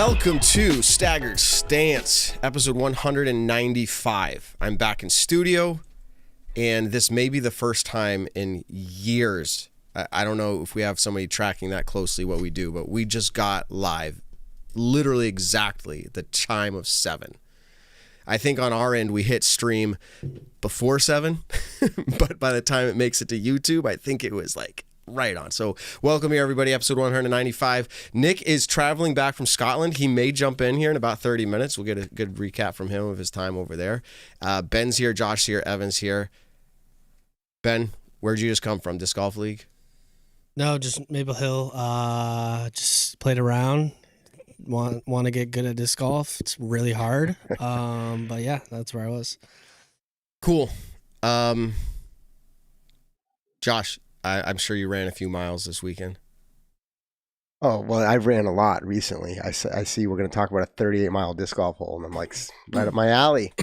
Welcome to Staggered Stance, episode 195. I'm back in studio, and this may be the first time in years. I don't know if we have somebody tracking that closely what we do, but we just got live literally exactly the chime of 7. I think on our end we hit stream before 7, but by the time it makes it to YouTube, I think it was like right on. So welcome here, everybody, episode 195. Nick is traveling back from Scotland. He may jump in here in about 30 minutes. We'll get a good recap from him of his time over there. Ben's here, Josh's here, Evan's here. Ben, where'd you just come from? Disc Golf League? No, just Maple Hill. Just played around. Want to get good at disc golf. It's really hard. But yeah, that's where I was. Cool. Josh, I'm sure you ran a few miles this weekend. Oh, well, I ran a lot recently. I see we're going to talk about a 38-mile disc golf hole, and I'm like, right up my alley.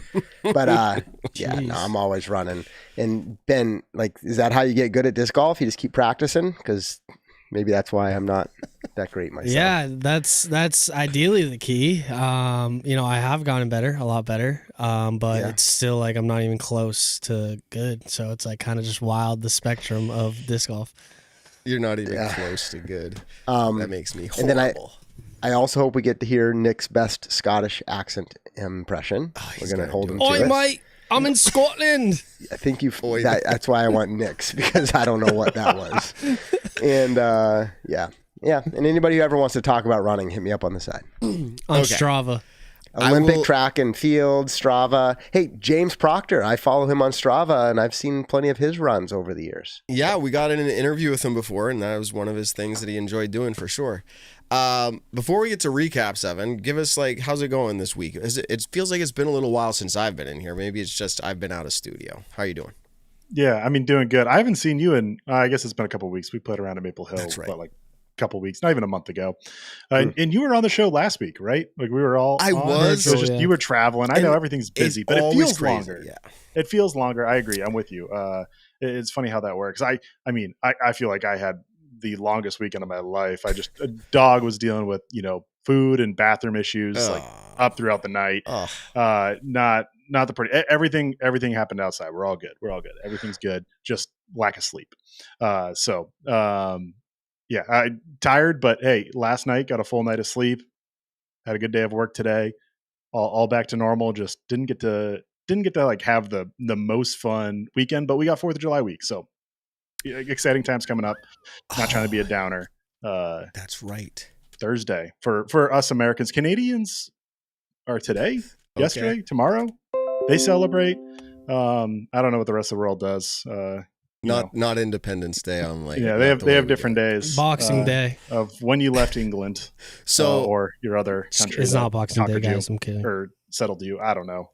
But, yeah, no, I'm always running. And Ben, like, is that how you get good at disc golf? You just keep practicing? Because maybe that's why I'm not that great myself. Yeah, that's ideally the key. I have gotten better, a lot better. But It's still like I'm not even close to good. So it's like kind of just wild, the spectrum of disc golf. You're not even close to good. That makes me horrible. And then I also hope we get to hear Nick's best Scottish accent impression. We're going to hold him to it. Oi, mate, I'm in Scotland. I think that's why I want Nick's, because I don't know what that was. And yeah. And anybody who ever wants to talk about running, hit me up on the side. On Strava. Olympic track and field, Strava. Hey, James Proctor, I follow him on Strava, and I've seen plenty of his runs over the years. Yeah, we got in an interview with him before, and that was one of his things that he enjoyed doing for sure. Before we get to recaps, Evan, give us, like, how's it going this week? It feels like it's been a little while since I've been in here. Maybe it's just I've been out of studio. How are you doing? Yeah, I mean, doing good. I haven't seen you in, I guess it's been a couple of weeks. We played around at Maple Hill. That's right. But like couple weeks, not even a month ago. And you were on the show last week, right? Like we were all you were traveling. I know everything's busy, but it feels longer. Yeah. It feels longer. I agree. I'm with you. It's funny how that works. I mean, I feel like I had the longest weekend of my life. A dog was dealing with, food and bathroom issues like up throughout the night. Not the pretty, everything happened outside. We're all good. Everything's good. Just lack of sleep. Yeah, I'm tired, but hey, last night got a full night of sleep. Had a good day of work today. All back to normal. Just didn't get to like have the most fun weekend, but we got 4th of July week, so exciting times coming up. Not trying to be a downer. That's right. Thursday for us Americans. Canadians are today, yesterday, tomorrow. They celebrate. I don't know what the rest of the world does. Not Independence Day. I'm like, they have different days. Boxing Day of when you left England, or your other country. It's not Boxing Day, guys. I'm kidding. Or settled you. I don't know.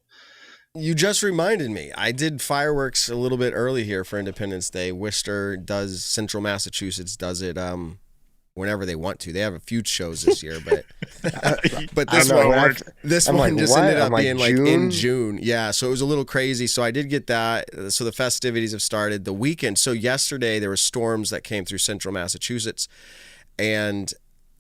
You just reminded me. I did fireworks a little bit early here for Independence Day. Worcester does. Central Massachusetts does it. Whenever they want to. They have a few shows this year, but this one just ended up being like in June. Yeah, so it was a little crazy. So I did get that. So the festivities have started the weekend. So yesterday there were storms that came through central Massachusetts, and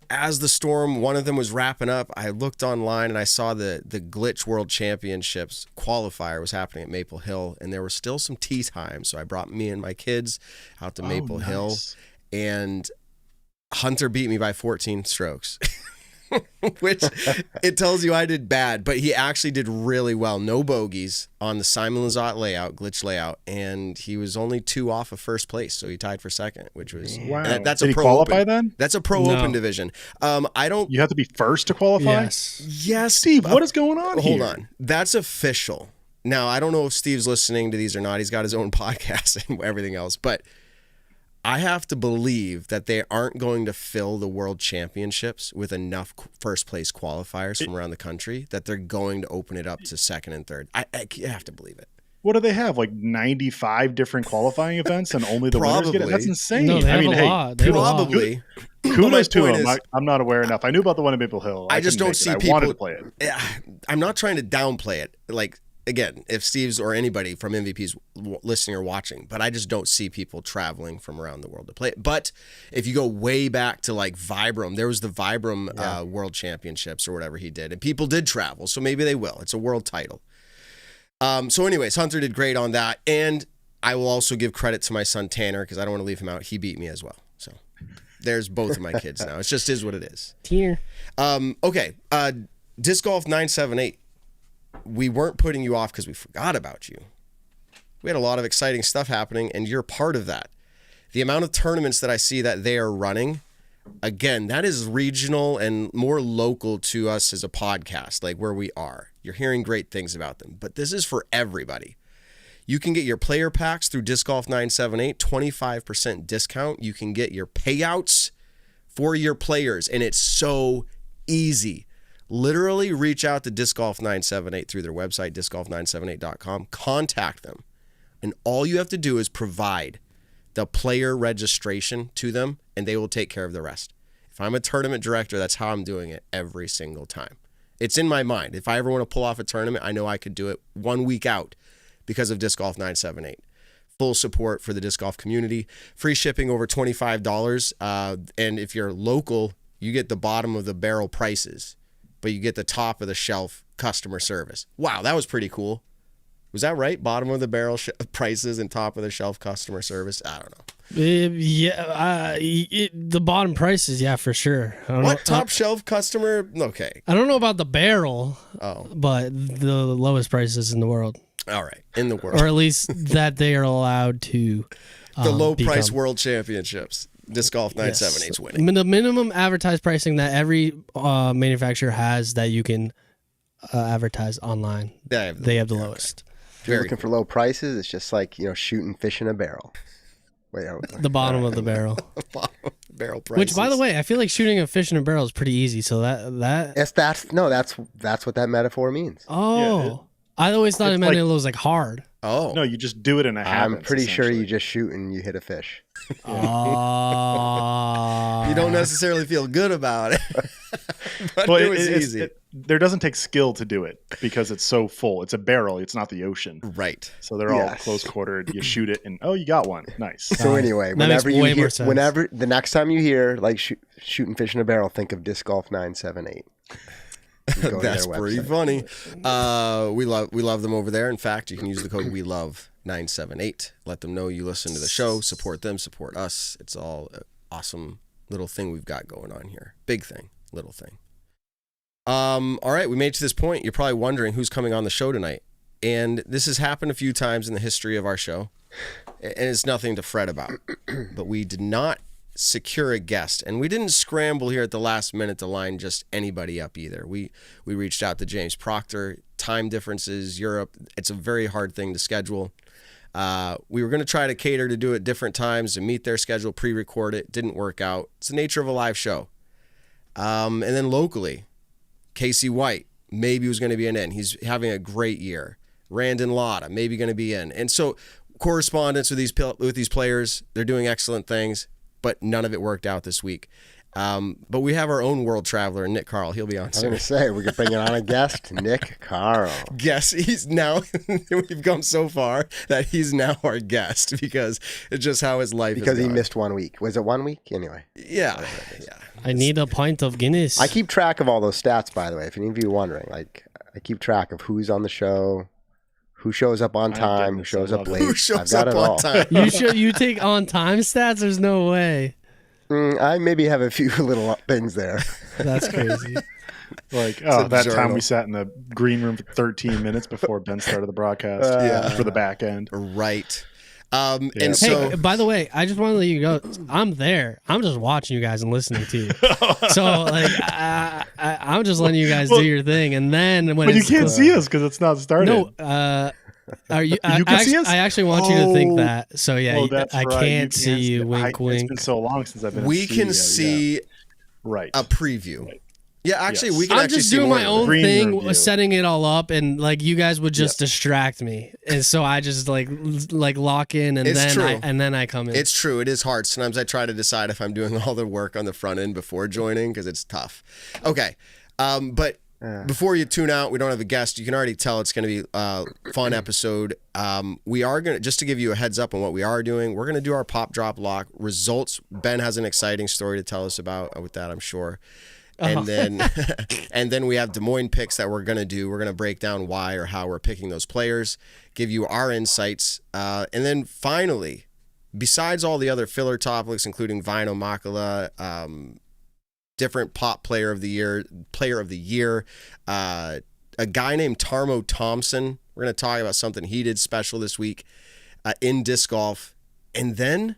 as the storm, one of them was wrapping up, I looked online and I saw the Glitch World Championships qualifier was happening at Maple Hill, and there were still some tee times. So I brought me and my kids out to Maple Hill, and Hunter beat me by 14 strokes, which it tells you I did bad, but he actually did really well. No bogeys on the Simon Lizotte layout, glitch layout, and he was only 2 off of first place, so he tied for second, which was that's Did a he pro qualify open. Then? That's a pro open division. I don't. You have to be first to qualify. Yes, Steve. What is going on here? Hold on, that's official. Now I don't know if Steve's listening to these or not. He's got his own podcast and everything else, but I have to believe that they aren't going to fill the World Championships with enough first place qualifiers from around the country that they're going to open it up to second and third. I have to believe it. What do they have? Like 95 different qualifying events and only the winners get it? That's insane. No, they have a lot. Probably. Kudos to him. I'm not aware enough. I knew about the one in Maple Hill. I just don't see people. I wanted to play it. I'm not trying to downplay it. Like, again, if Steve's or anybody from MVP's listening or watching, but I just don't see people traveling from around the world to play it. But if you go way back to like Vibram, there was the Vibram World Championships or whatever he did, and people did travel, so maybe they will. It's a world title. So anyways, Hunter did great on that, and I will also give credit to my son Tanner because I don't want to leave him out. He beat me as well. So there's both of my kids now. It just is what it is. Tanner. Okay. Disc Golf 978. We weren't putting you off because we forgot about you. We had a lot of exciting stuff happening, and you're part of that. The amount of tournaments that I see that they are running, again, that is regional and more local to us as a podcast, like where we are. You're hearing great things about them, but this is for everybody. You can get your player packs through Disc Golf 978, 25% discount. You can get your payouts for your players, and it's so easy. Literally reach out to Disc Golf 978 through their website, discgolf978.com. Contact them. And all you have to do is provide the player registration to them, and they will take care of the rest. If I'm a tournament director, that's how I'm doing it every single time. It's in my mind. If I ever want to pull off a tournament, I know I could do it 1 week out because of Disc Golf 978. Full support for the disc golf community. Free shipping over $25. And if you're local, you get the bottom of the barrel prices, but you get the top of the shelf customer service. Wow, that was pretty cool. Was that right? Bottom of the barrel prices and top of the shelf customer service? I don't know. The bottom prices, yeah, for sure. What? Top shelf customer? Okay. I don't know about the barrel, but the lowest prices in the world. All right, in the world. Or at least that they are allowed to the low price world championships. Disc Golf 978's winning. The minimum advertised pricing that every manufacturer has that you can advertise online. They have the lowest. If you're looking for low prices, it's just like, shooting fish in a barrel. The bottom of the barrel. Bottom of the barrel prices. Which, by the way, I feel like shooting a fish in a barrel is pretty easy. So that's what that metaphor means. Oh, I always thought it meant it was like hard. Oh no, you just do it in a habit. I'm pretty sure you just shoot and you hit a fish. Oh. You don't necessarily feel good about it. But it was easy. There doesn't take skill to do it because it's so full. It's a barrel. It's not the ocean. Right. So they're all close quartered. You shoot it and you got one. Nice. So anyway, whenever the next time you hear like shooting fish in a barrel, think of Disc Golf 978. That's pretty funny. We love them over there. In fact, you can use the code WeLove978. Let them know you listen to the show. Support them. Support us. It's all an awesome little thing we've got going on here. Big thing, little thing. All right, we made it to this point. You're probably wondering who's coming on the show tonight, and this has happened a few times in the history of our show, and it's nothing to fret about. But we did not secure a guest, and we didn't scramble here at the last minute to line just anybody up either. We reached out to James Proctor. Time differences, Europe, it's a very hard thing to schedule. We were going to try to cater to do it different times and meet their schedule, pre-record it. Didn't work out. It's the nature of a live show. And then locally, Casey White maybe was going to be in. He's having a great year. Randon Lotta maybe going to be in. And so correspondence with these players, they're doing excellent things, but none of it worked out this week. But we have our own world traveler, Nick Carl. He'll be on soon. I was going to say, we could bring on a guest, Nick Carl. He's now, we've come so far that he's now our guest because it's just how his life is. Because he missed 1 week. Was it 1 week? Anyway. Yeah. I need a pint of Guinness. I keep track of all those stats, by the way, if any of you are wondering. Like, I keep track of who's on the show, who shows up on time, who shows up late. Who shows up on time. You take on time stats? There's no way. I maybe have a few little things there. That's crazy. That journal. Time we sat in the green room for 13 minutes before Ben started the broadcast for the back end. Right. And so, hey, by the way, I just want to let you go. I'm there. I'm just watching you guys and listening to you. So, I'm just letting you guys do your thing. And then when you can't see us because it's not started. No, you can see us? I actually want you to think that. So yeah, I can't see you. Wink, wink. It's been so long since I've been. We can see a preview. Right. Yeah, actually, we can. I'm just doing my own thing, setting it all up, and you guys would just distract me, and so I just like lock in, and then I come in. It's true. It is hard. Sometimes I try to decide if I'm doing all the work on the front end before joining because it's tough. Okay, but Before you tune out, we don't have a guest. You can already tell it's going to be a fun episode. We are going to, just to give you a heads up on what we are doing, we're going to do our pop, drop, lock results. Ben has an exciting story to tell us about with that, I'm sure. And then we have Des Moines picks that we're going to do. We're going to break down why or how we're picking those players, give you our insights. And then finally, besides all the other filler topics, including Vaino Makela, different pop player of the year, a guy named Tarmo Thompson. We're going to talk about something he did special this week in disc golf. And then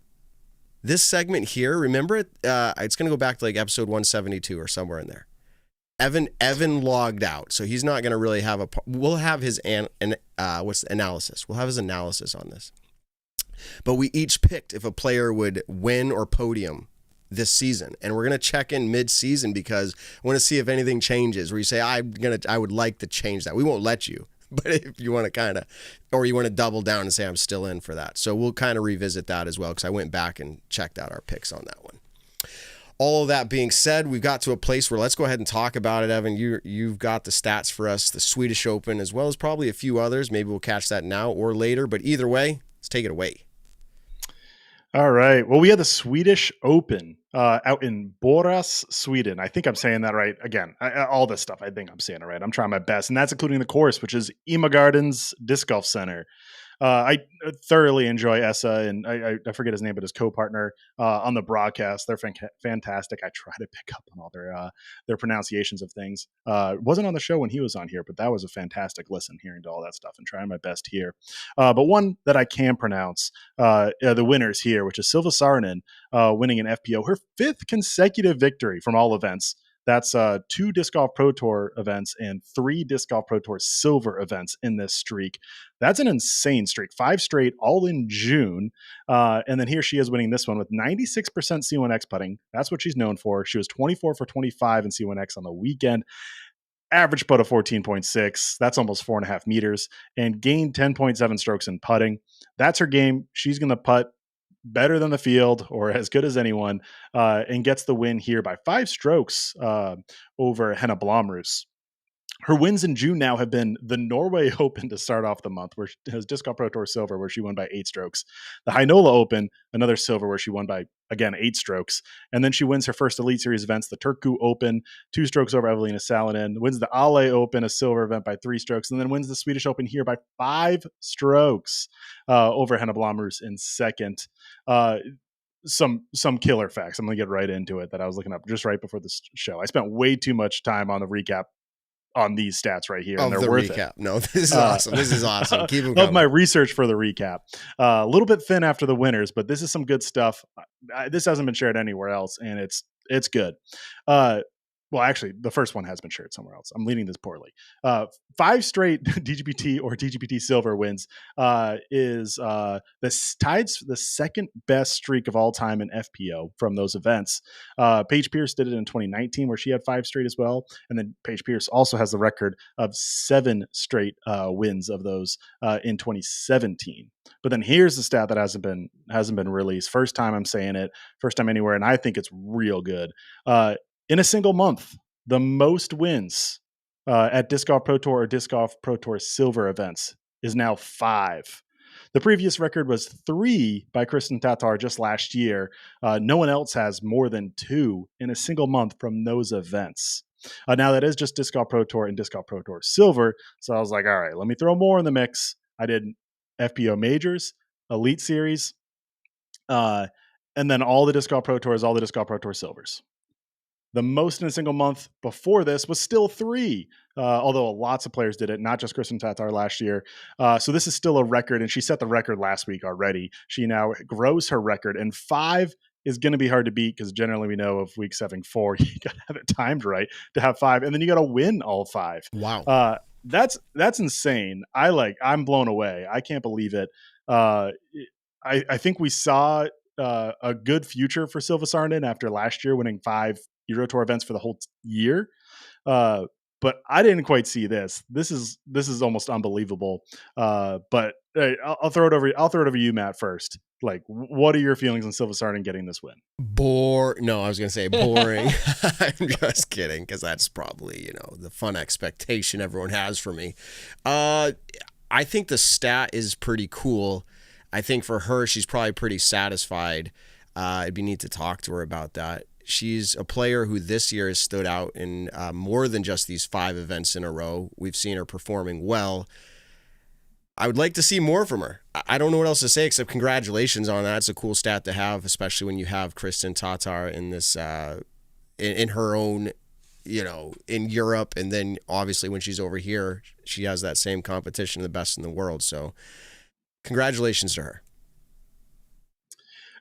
this segment here, remember it? It's going to go back to like episode 172 or somewhere in there. Evan logged out, so he's not going to really have we'll have his analysis. We'll have his analysis on this. But we each picked if a player would win or podium this season, and we're going to check in mid-season because I want to see if anything changes where you say I would like to change that. We won't let you, but if you want to or you want to double down and say I'm still in for that, so we'll kind of revisit that as well because I went back and checked out our picks on that one. All of that being said, we've got to a place where let's go ahead and talk about it. Evan, you've got the stats for us, the Swedish Open, as well as probably a few others. Maybe we'll catch that now or later, but either way, let's take it away. All right. Well, we had the Swedish Open out in Borås, Sweden. I think I'm saying that right. Again, all this stuff, I think I'm saying it right. I'm trying my best. And that's including the course, which is Ima Gardens Disc Golf Center. I thoroughly enjoy Essa, and I forget his name, but his co-partner on the broadcast. They're fantastic. I try to pick up on all their pronunciations of things. Wasn't on the show when he was on here, but that was a fantastic listen, hearing to all that stuff and trying my best here. But one that I can pronounce, the winners here, which is Silva Saarinen winning an FPO, her 5th consecutive victory from all events. That's 2 Disc Golf Pro Tour events and 3 Disc Golf Pro Tour Silver events in this streak. That's an insane streak. 5 straight, all in June. And then here she is winning this one with 96% C1X putting. That's what she's known for. She was 24 for 25 in C1X on the weekend. Average putt of 14.6. That's almost 4.5 meters. And gained 10.7 strokes in putting. That's her game. She's going to putt better than the field or as good as anyone, and gets the win here by 5 strokes over Henna Blomroos. Her wins in June now have been the Norway Open to start off the month, where she has Disc Golf Pro Tour Silver, where she won by 8 strokes. The Heinola Open, another silver, where she won by, again, 8 strokes. And then she wins her first Elite Series events, the Turku Open, 2 strokes over Evelina Salonen, wins the Ale Open, a silver event, by 3 strokes, and then wins the Swedish Open here by 5 strokes over Henna Blomroos in second. Some killer facts. I'm going to get right into it that I was looking up just right before this show. I spent way too much time on the recap on these stats right here, and they're worth recap. It. No, this is awesome. This is awesome. Keep them coming. Love my research for the recap. A little bit thin after the winners, but this is some good stuff. This hasn't been shared anywhere else, and it's good. Well, actually, the first one has been shared somewhere else. I'm leading this poorly. 5 straight DGPT or DGPT Silver wins is tied the second best streak of all time in FPO from those events. Paige Pierce did it in 2019, where she had 5 straight as well. And then Paige Pierce also has the record of 7 straight wins of those in 2017. But then here's the stat that hasn't been released. First time I'm saying it, first time anywhere, and I think it's real good. In a single month, the most wins at Disc Golf Pro Tour or Disc Golf Pro Tour Silver events is now 5. The previous record was 3 by Kristen Tatar just last year. No one else has more than 2 in a single month from those events. Now, that is just Disc Golf Pro Tour and Disc Golf Pro Tour Silver. So I was like, all right, let me throw more in the mix. I did FPO Majors, Elite Series, and then all the Disc Golf Pro Tours, all the Disc Golf Pro Tour Silvers. The most in a single month before this was still 3, although lots of players did it, not just Kristen Tatar last year. So this is still a record, and she set the record last week already. She now grows her record, and 5 is going to be hard to beat because generally we know of weeks having 4, you got to have it timed right to have 5, and then you got to win all 5. Wow. That's insane. I'm blown away. I can't believe it. I think we saw a good future for Silva Saarinen after last year winning 5 Euro Tour events for the whole year. but I didn't quite see this. This is almost unbelievable. But I'll throw it over. I'll throw it over you, Matt, first. Like, what are your feelings on Silva getting this win? No, I was going to say boring. I'm just kidding, because that's probably, the fun expectation everyone has for me. I think the stat is pretty cool. I think for her, she's probably pretty satisfied. It'd be neat to talk to her about that. She's a player who this year has stood out in more than just these 5 events in a row. We've seen her performing well. I would like to see more from her. I don't know what else to say except congratulations on that. It's a cool stat to have, especially when you have Kristen Tatar in this, in her own, in Europe. And then obviously when she's over here, she has that same competition, the best in the world. So congratulations to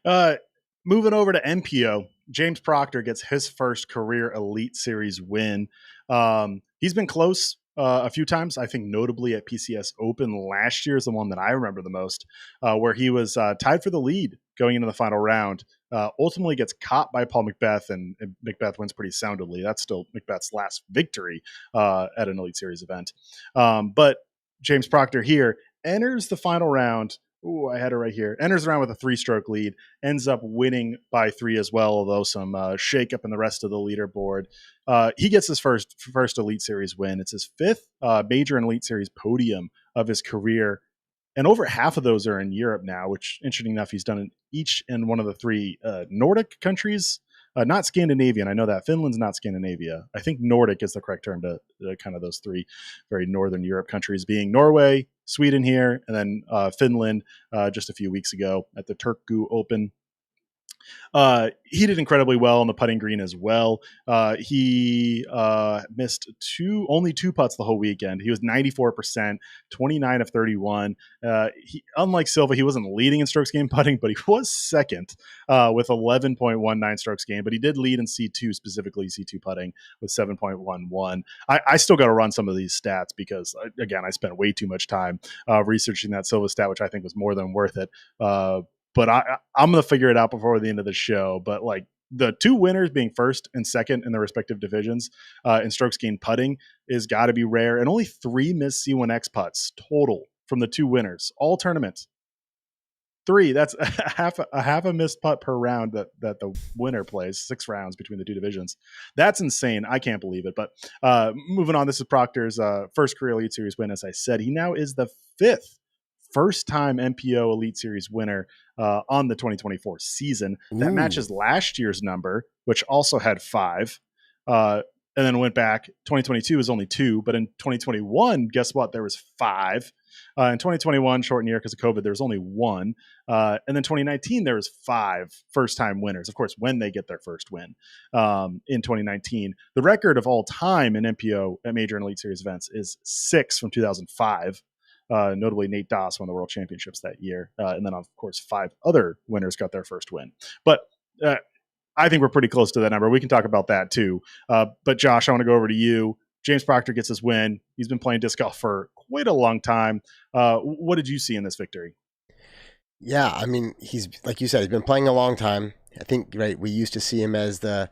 her. Moving over to MPO, James Proctor gets his first career Elite Series win. He's been close a few times, I think notably at PCS Open last year is the one that I remember the most, where he was tied for the lead going into the final round. Ultimately gets caught by Paul McBeth, and McBeth wins pretty soundly. That's still McBeth's last victory at an Elite Series event. But James Proctor here enters the final round. Ooh, I had it right here. Enters around with a 3-stroke lead, ends up winning by 3 as well, although some shake-up in the rest of the leaderboard. He gets his first Elite Series win. It's his 5th major and Elite Series podium of his career, and over half of those are in Europe now, which, interesting enough, he's done in each and one of the 3 Nordic countries. Not Scandinavian. I know that Finland's not Scandinavia. I think Nordic is the correct term to kind of those 3 very Northern Europe countries, being Norway, Sweden here, and then Finland just a few weeks ago at the Turku Open. He did incredibly well on the putting green as well. He missed only 2 putts the whole weekend. He was 94%, 29 of 31. Unlike Silva, he wasn't leading in strokes gained putting, but he was second with 11.19 strokes gained. But he did lead in C2, specifically C2 putting with 7.11. I still got to run some of these stats because, again, I spent way too much time researching that Silva stat, which I think was more than worth it. But I'm going to figure it out before the end of the show. But like the 2 winners being first and second in their respective divisions in strokes gained putting is got to be rare. And only 3 missed C1X putts total from the 2 winners, all tournaments. 3, that's a half a missed putt per round that the winner plays, 6 rounds between the 2 divisions. That's insane. I can't believe it. But moving on, this is Proctor's first career Elite Series win. As I said, he now is the 5th first-time MPO Elite Series winner on the 2024 season. That matches last year's number, which also had 5. And then went back. 2022 is only 2, but in 2021, guess what? There was 5. In 2021, shortened year because of COVID, there was only 1. And then 2019, there was 5 first-time winners. Of course, when they get their first win in 2019. The record of all time in MPO at major and Elite Series events is 6 from 2005. Notably, Nate Doss won the World Championships that year. And then, of course, 5 other winners got their first win. But I think we're pretty close to that number. We can talk about that, too. But, Josh, I want to go over to you. James Proctor gets his win. He's been playing disc golf for quite a long time. What did you see in this victory? Yeah, I mean, he's, like you said, he's been playing a long time. I think, right, we used to see him as the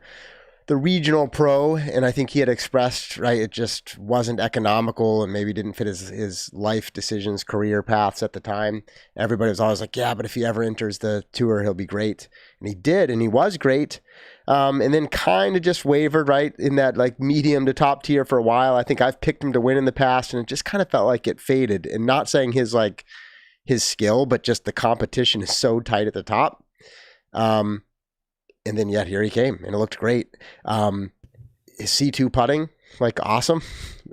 regional pro, and I think he had expressed, right, it just wasn't economical and maybe didn't fit his life decisions, career paths at the time. Everybody was always like, yeah, but if he ever enters the tour, he'll be great. And he did, and he was great. And then kind of just wavered, right, in that like medium to top tier for a while. I think I've picked him to win in the past, and it just kind of felt like it faded. And not saying his skill, but just the competition is so tight at the top. And then yet here he came, and it looked great. His C2 putting, like awesome.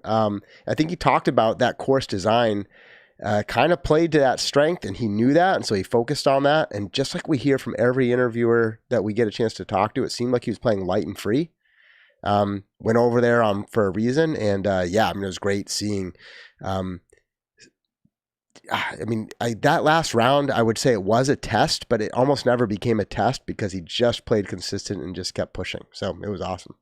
I think he talked about that course design kind of played to that strength, and he knew that, and so he focused on that. And just like we hear from every interviewer that we get a chance to talk to, it seemed like he was playing light and free. Went over there for a reason, and yeah, I mean, it was great seeing. I mean, that last round, I would say it was a test, but it almost never became a test because he just played consistent and just kept pushing. So it was awesome.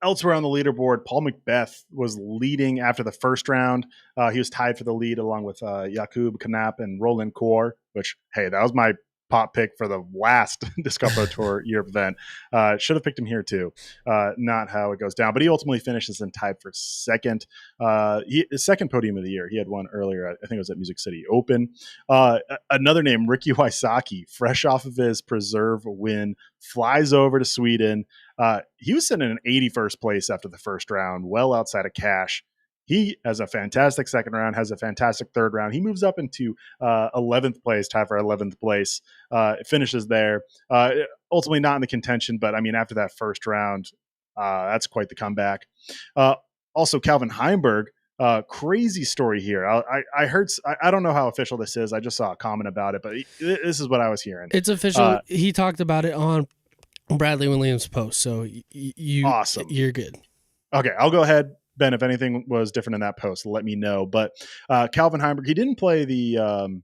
Elsewhere on the leaderboard, Paul McBeth was leading after the first round. He was tied for the lead along with Jakub Knap and Roland Kor, which, hey, that was my pop pick for the last Disc Golf Pro Tour Europe event. Should have picked him here too. Not how it goes down, but he ultimately finishes and tied for second. His second podium of the year. He had one earlier. I think it was at Music City Open. Another name, Ricky Wysocki, fresh off of his Preserve win, flies over to Sweden. He was sitting in 81st place after the first round, well outside of cash. He has a fantastic second round, has a fantastic third round. He moves up into 11th place, tied for 11th place, finishes there. Ultimately not in the contention, but I mean, after that first round, that's quite the comeback. Also, Calvin Heimberg, crazy story here. I heard, I don't know how official this is. I just saw a comment about it, but this is what I was hearing. It's official. He talked about it on Bradley Williams' post, so awesome. You're good. Okay, I'll go ahead. Ben, if anything was different in that post, let me know. But Calvin Heimberg, he didn't play the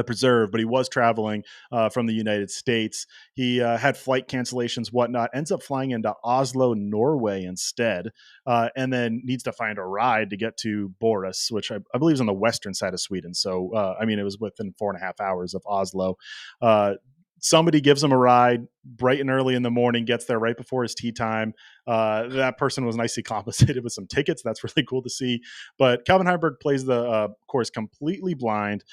Preserve, but he was traveling from the United States. He had flight cancellations, whatnot, ends up flying into Oslo, Norway instead, and then needs to find a ride to get to Boris, which I believe is on the western side of Sweden. So, I mean, it was within 4.5 hours of Oslo. Somebody gives him a ride bright and early in the morning, gets there right before his tee time. That person was nicely compensated with some tickets. That's really cool to see. But Calvin Heimberg plays the course completely blind,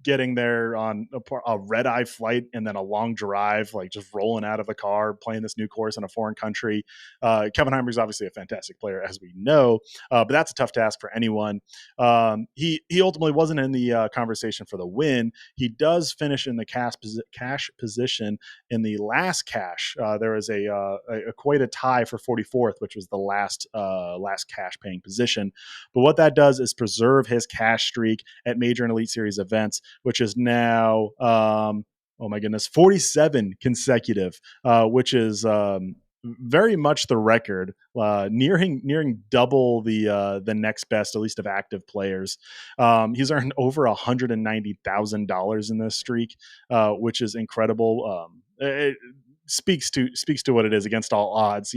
getting there on a red-eye flight and then a long drive, like just rolling out of the car, playing this new course in a foreign country. Calvin Heimberg is obviously a fantastic player, as we know, but that's a tough task for anyone. He ultimately wasn't in the conversation for the win. He does finish in the cash position in the last cash. There was quite a tie for 44th, which was the last cash paying position. But what that does is preserve his cash streak at major and elite series events, which is now, 47 consecutive, which is very much the record, nearing double the next best, at least of active players. He's earned over $190,000 in this streak, which is incredible. It speaks to what it is against all odds.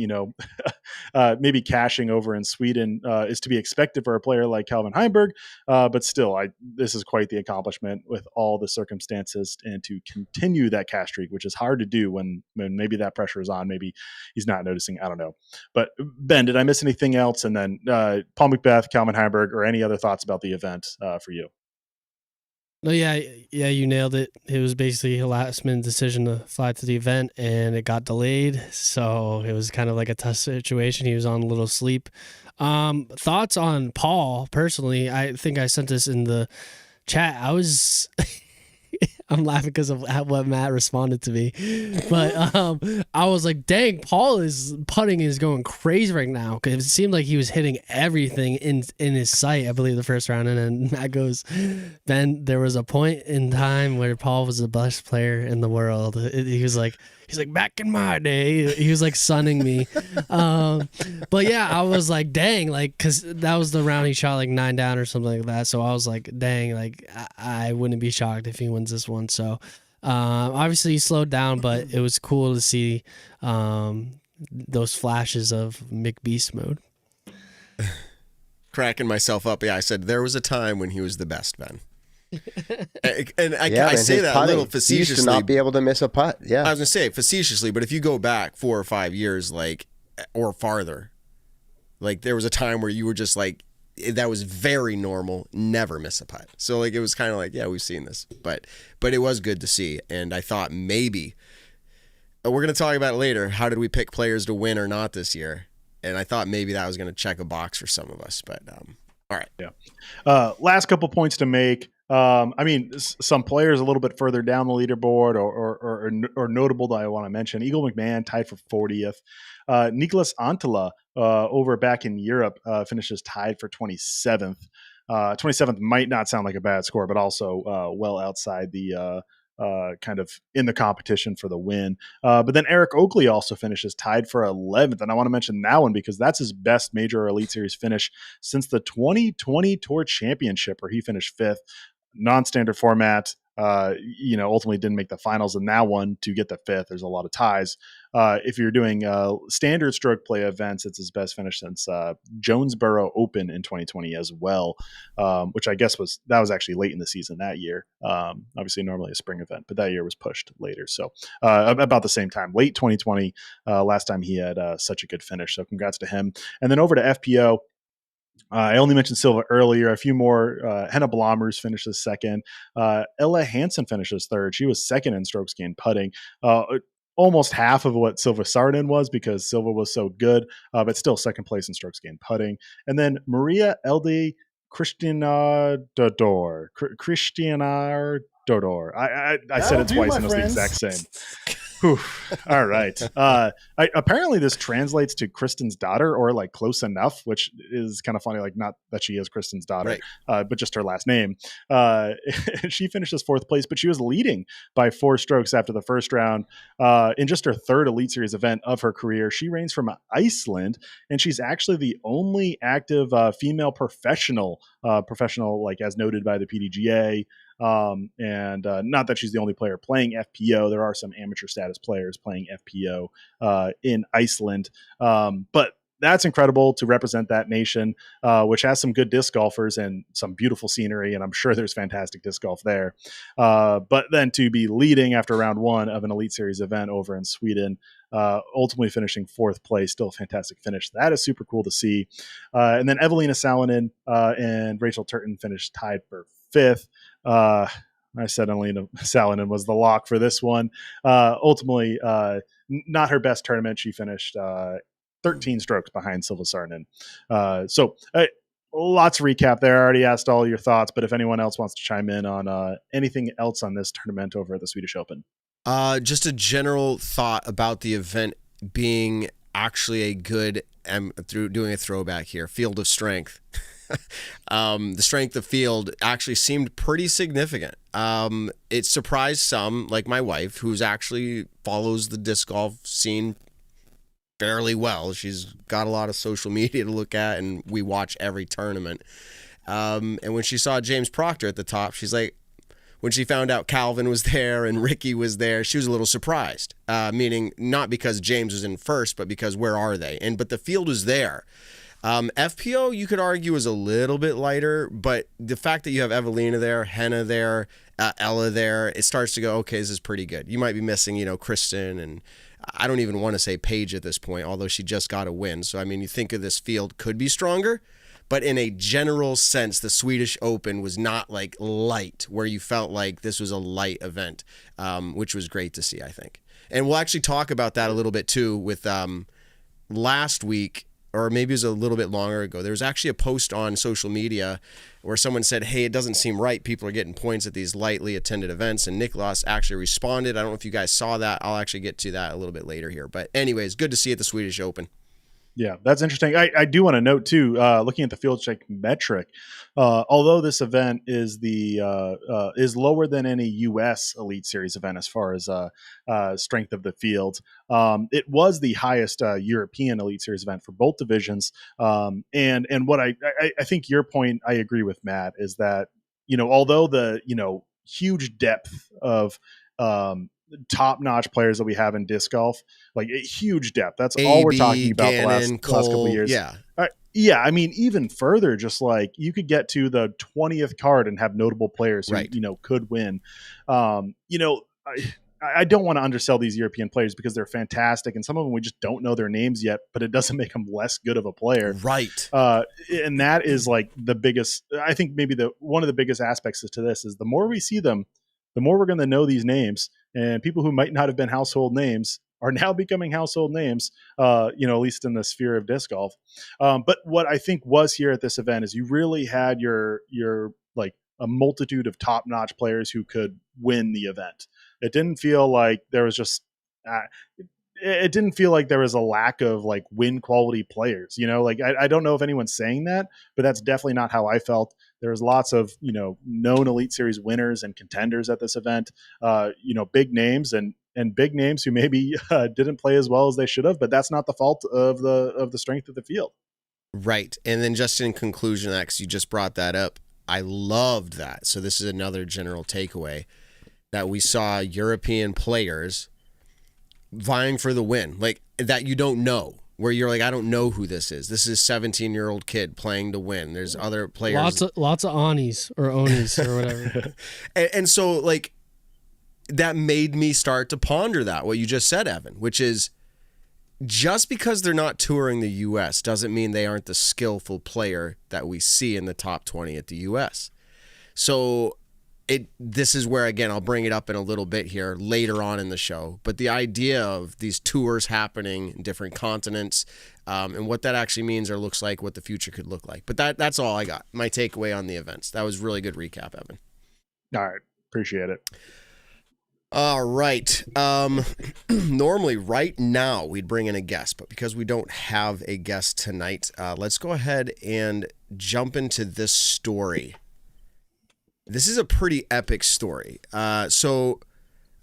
Maybe cashing over in Sweden is to be expected for a player like Calvin Heimberg, but still, this is quite the accomplishment with all the circumstances, and to continue that cash streak, which is hard to do when maybe that pressure is on. Maybe he's not noticing. I don't know. But Ben, did I miss anything else? And then Paul McBeth, Calvin Heimberg, or any other thoughts about the event for you? No, yeah, you nailed it. It was basically a last-minute decision to fly to the event, and it got delayed, so it was kind of like a tough situation. He was on a little sleep. Thoughts on Paul, personally, I think I sent this in the chat. I'm laughing because of what Matt responded to me, but I was like, dang, Paul is putting is going crazy right now, because it seemed like he was hitting everything in his sight, I believe, the first round. And then Matt goes, Ben, there was a point in time where Paul was the best player in the world. He was like, back in my day, he was like sunning me. But yeah, I was like, dang, like, cause that was the round he shot like 9 down or something like that. So I was like, dang, like I wouldn't be shocked if he wins this one. So obviously he slowed down, but it was cool to see those flashes of McBeast mode. Cracking myself up. Yeah, I said there was a time when he was the best, Ben. And I say that a little facetiously. He used to not be able to miss a putt. Yeah, I was gonna say facetiously, but if you go back 4 or 5 years, like, or farther, like there was a time where you were just like, that was very normal, never miss a putt. So like it was kind of like, yeah, we've seen this, but it was good to see. And I thought maybe we're gonna talk about it later. How did we pick players to win or not this year? And I thought maybe that was gonna check a box for some of us, but all right. Yeah. Last couple points to make. I mean, some players a little bit further down the leaderboard or notable that I want to mention. Eagle McMahon tied for 40th. Nicholas Antila over back in Europe finishes tied for 27th. 27th might not sound like a bad score, but also well outside the kind of in the competition for the win. But then Eric Oakley also finishes tied for 11th. And I want to mention that one because that's his best major or elite series finish since the 2020 Tour Championship, where he finished 5th. Non-standard format. ultimately didn't make the finals in that one to get the 5th. There's a lot of ties. If you're doing standard stroke play events, it's his best finish since Jonesboro Open in 2020 as well, which I guess was actually late in the season that year. Obviously, normally a spring event, but that year was pushed later. So about the same time, late 2020, last time he had such a good finish. So congrats to him. And then over to FPO. I only mentioned Silva earlier. A few more. Henna Blomers finishes second. Ella Hansen finishes third. She was second in strokes gained putting. Almost half of what Silva Sardin was because Silva was so good, but still second place in strokes gained putting. And then Maria Elde Christiana Dodor. I said it twice and it was the exact same. Whew. All right. Apparently this translates to Kristen's daughter, or like close enough, which is kind of funny. Like, not that she is Kristen's daughter, right. But just her last name. She finishes 4th place, but she was leading by 4 strokes after the first round in just her 3rd Elite Series event of her career. She reigns from Iceland, and she's actually the only active female professional, like as noted by the PDGA. And not that she's the only player playing FPO. There are some amateur status players playing FPO in Iceland. But that's incredible to represent that nation, which has some good disc golfers and some beautiful scenery. And I'm sure there's fantastic disc golf there. But then to be leading after round 1 of an Elite Series event over in Sweden, ultimately finishing 4th place, still a fantastic finish. That is super cool to see. And then Evelina Salonen and Rachel Turton finished tied for 5th. I said Alina Salonen was the lock for this one. Ultimately, not her best tournament. She finished 13 strokes behind Silva Sardin. So lots of recap there. I already asked all your thoughts, but if anyone else wants to chime in on anything else on this tournament over at the Swedish Open. Just a general thought about the event being actually a good, through doing a throwback here, field of strength. The strength of field actually seemed pretty significant. It surprised some, like my wife, who's actually follows the disc golf scene fairly well. She's got a lot of social media to look at, and we watch every tournament. And when she saw James Proctor at the top, she's like, when she found out Calvin was there and Ricky was there, she was a little surprised. Meaning not because James was in first, but because where are they? But the field was there. FPO, you could argue, is a little bit lighter, but the fact that you have Evelina there, Henna there, Ella there, it starts to go, okay, this is pretty good. You might be missing, Kristen, and I don't even want to say Paige at this point, although she just got a win. So, you think of this field could be stronger, but in a general sense, the Swedish Open was not like light, where you felt like this was a light event, which was great to see, I think. And we'll actually talk about that a little bit too with last week, or maybe it was a little bit longer ago. There was actually a post on social media where someone said, hey, it doesn't seem right. People are getting points at these lightly attended events. And Niklas actually responded. I don't know if you guys saw that. I'll actually get to that a little bit later here. But anyways, good to see at the Swedish Open. Yeah, that's interesting. I do want to note too, looking at the field check metric, although this event is is lower than any U.S. Elite Series event as far as strength of the field, it was the highest European Elite Series event for both divisions. And what I think your point, I agree with Matt, is that although the huge depth of top-notch players that we have in disc golf, like a huge depth. That's all we're talking about. Gannon, the last couple of years. Yeah. Yeah. Even further, just like you could get to the 20th card and have notable players who, could win. I don't want to undersell these European players because they're fantastic. And some of them, we just don't know their names yet, but it doesn't make them less good of a player. Right. And that is like the biggest, I think maybe one of the biggest aspects to this is the more we see them, the more we're going to know these names. And people who might not have been household names are now becoming household names, at least in the sphere of disc golf. But what I think was here at this event is you really had your like a multitude of top-notch players who could win the event. It didn't feel like there was just it didn't feel like there was a lack of like win quality players, I don't know if anyone's saying that, but that's definitely not how I felt. There was lots of, known Elite Series winners and contenders at this event, big names and big names who maybe didn't play as well as they should have, but that's not the fault of the strength of the field. Right. And then just in conclusion, because you just brought that up, I loved that. So this is another general takeaway. that we saw European players vying for the win, like that you don't know, where you're like, I don't know who this is. This is a 17-year-old kid playing to win. There's other players. Lots of Anis or Onis or whatever. and so like that made me start to ponder that, what you just said, Evan, which is just because they're not touring the U.S. doesn't mean they aren't the skillful player that we see in the top 20 at the U.S. So this is where, again, I'll bring it up in a little bit here later on in the show, but the idea of these tours happening in different continents and what that actually means or looks like, what the future could look like. But that's all I got. My takeaway on the events. That was really good recap, Evan. All right. Appreciate it. All right. Normally, right now, we'd bring in a guest, but because we don't have a guest tonight, let's go ahead and jump into this story. This is a pretty epic story. So,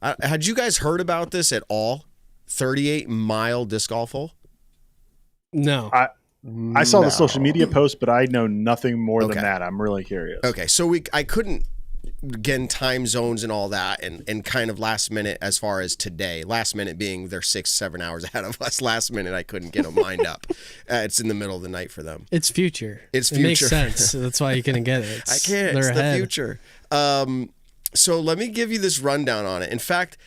had you guys heard about this at all? 38-mile disc golf hole? No. I saw the social media post, but I know nothing more than that. I'm really curious. Okay, so I couldn't, again, time zones and all that, and kind of last minute as far as today. Last minute being they're 6-7 hours ahead of us. Last minute I couldn't get them lined up. It's in the middle of the night for them. It's future. It makes sense. That's why you couldn't get it. I can't. It's the future. So let me give you this rundown on it. In fact,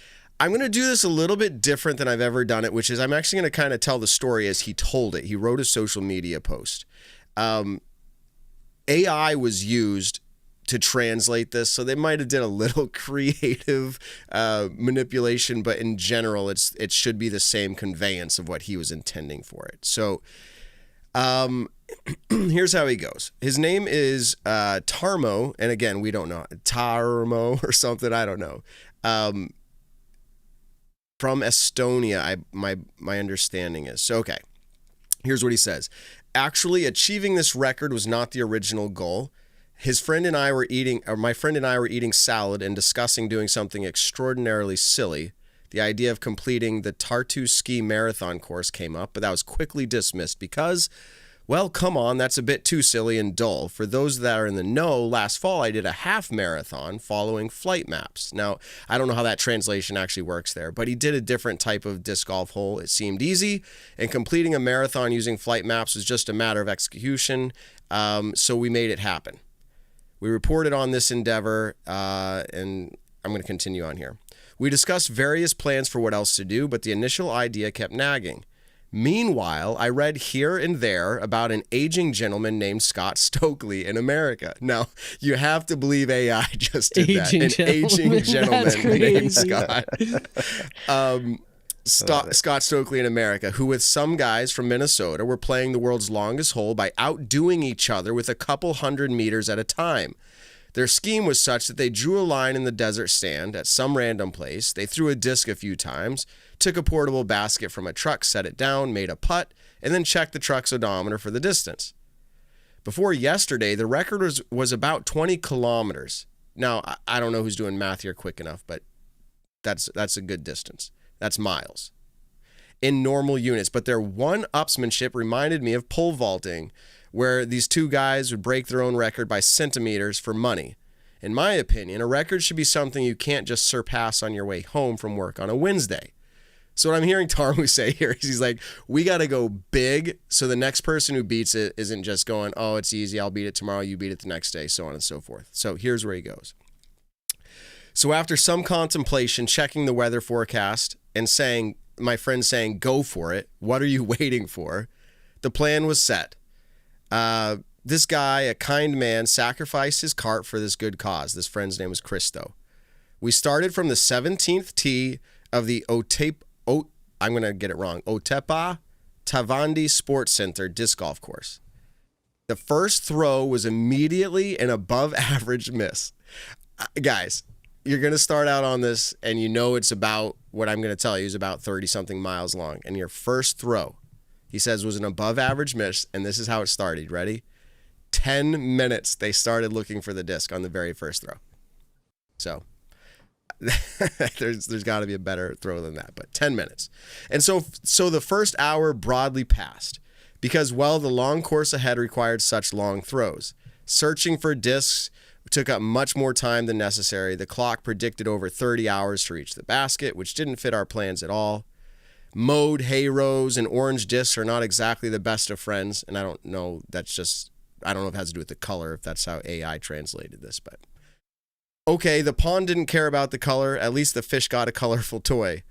I'm going to do this a little bit different than I've ever done it, which is I'm actually going to kind of tell the story as he told it. He wrote a social media post. AI was used to translate this, so they might have did a little creative manipulation, but in general, it should be the same conveyance of what he was intending for it. So here's how he goes. His name is Tarmo, and again, we don't know. Tarmo or something, I don't know. From Estonia, my understanding is. So, okay, here's what he says. Actually, achieving this record was not the original goal. My friend and I were eating salad and discussing doing something extraordinarily silly. The idea of completing the Tartu ski marathon course came up, but that was quickly dismissed because, well, come on, that's a bit too silly and dull. For those that are in the know, last fall I did a half marathon following flight maps. Now, I don't know how that translation actually works there, but he did a different type of disc golf hole. It seemed easy, and completing a marathon using flight maps was just a matter of execution, so we made it happen. We reported on this endeavor, and I'm going to continue on here. We discussed various plans for what else to do, but the initial idea kept nagging. Meanwhile, I read here and there about an aging gentleman named Scott Stokely in America. Now, you have to believe AI just did that. An aging gentleman named Scott. Scott Stokely in America, who with some guys from Minnesota were playing the world's longest hole by outdoing each other with a couple 100 meters at a time. Their scheme was such that they drew a line in the desert sand at some random place, they threw a disc a few times, took a portable basket from a truck, set it down, made a putt, and then checked the truck's odometer for the distance. Before yesterday, the record was about 20 kilometers. Now, I don't know who's doing math here quick enough, but that's a good distance. That's miles in normal units. But their one-upsmanship reminded me of pole vaulting, where these two guys would break their own record by centimeters for money. In my opinion, a record should be something you can't just surpass on your way home from work on a Wednesday. So what I'm hearing Tarmu say here is he's like, we got to go big so the next person who beats it isn't just going, oh, it's easy, I'll beat it tomorrow, you beat it the next day, so on and so forth. So here's where he goes. So after some contemplation, checking the weather forecast and my friend saying, go for it, what are you waiting for? The plan was set. This guy, a kind man, sacrificed his cart for this good cause. This friend's name was Christo. We started from the 17th tee of the I'm going to get it wrong, Otepa Tavandi Sports Center disc golf course. The first throw was immediately an above average miss. Guys, you're going to start out on this and you know it's about, what I'm going to tell you is about 30-something miles long. And your first throw, he says, was an above average miss, and this is how it started. Ready? 10 minutes they started looking for the disc on the very first throw. So there's got to be a better throw than that, but 10 minutes. And so the first hour broadly passed because, well, the long course ahead required such long throws. Searching for discs took up much more time than necessary. The clock predicted over 30 hours to reach the basket, which didn't fit our plans at all. Mode, hay rows, and orange discs are not exactly the best of friends, and I don't know if it has to do with the color, if that's how AI translated this, but... Okay, the pond didn't care about the color. At least the fish got a colorful toy.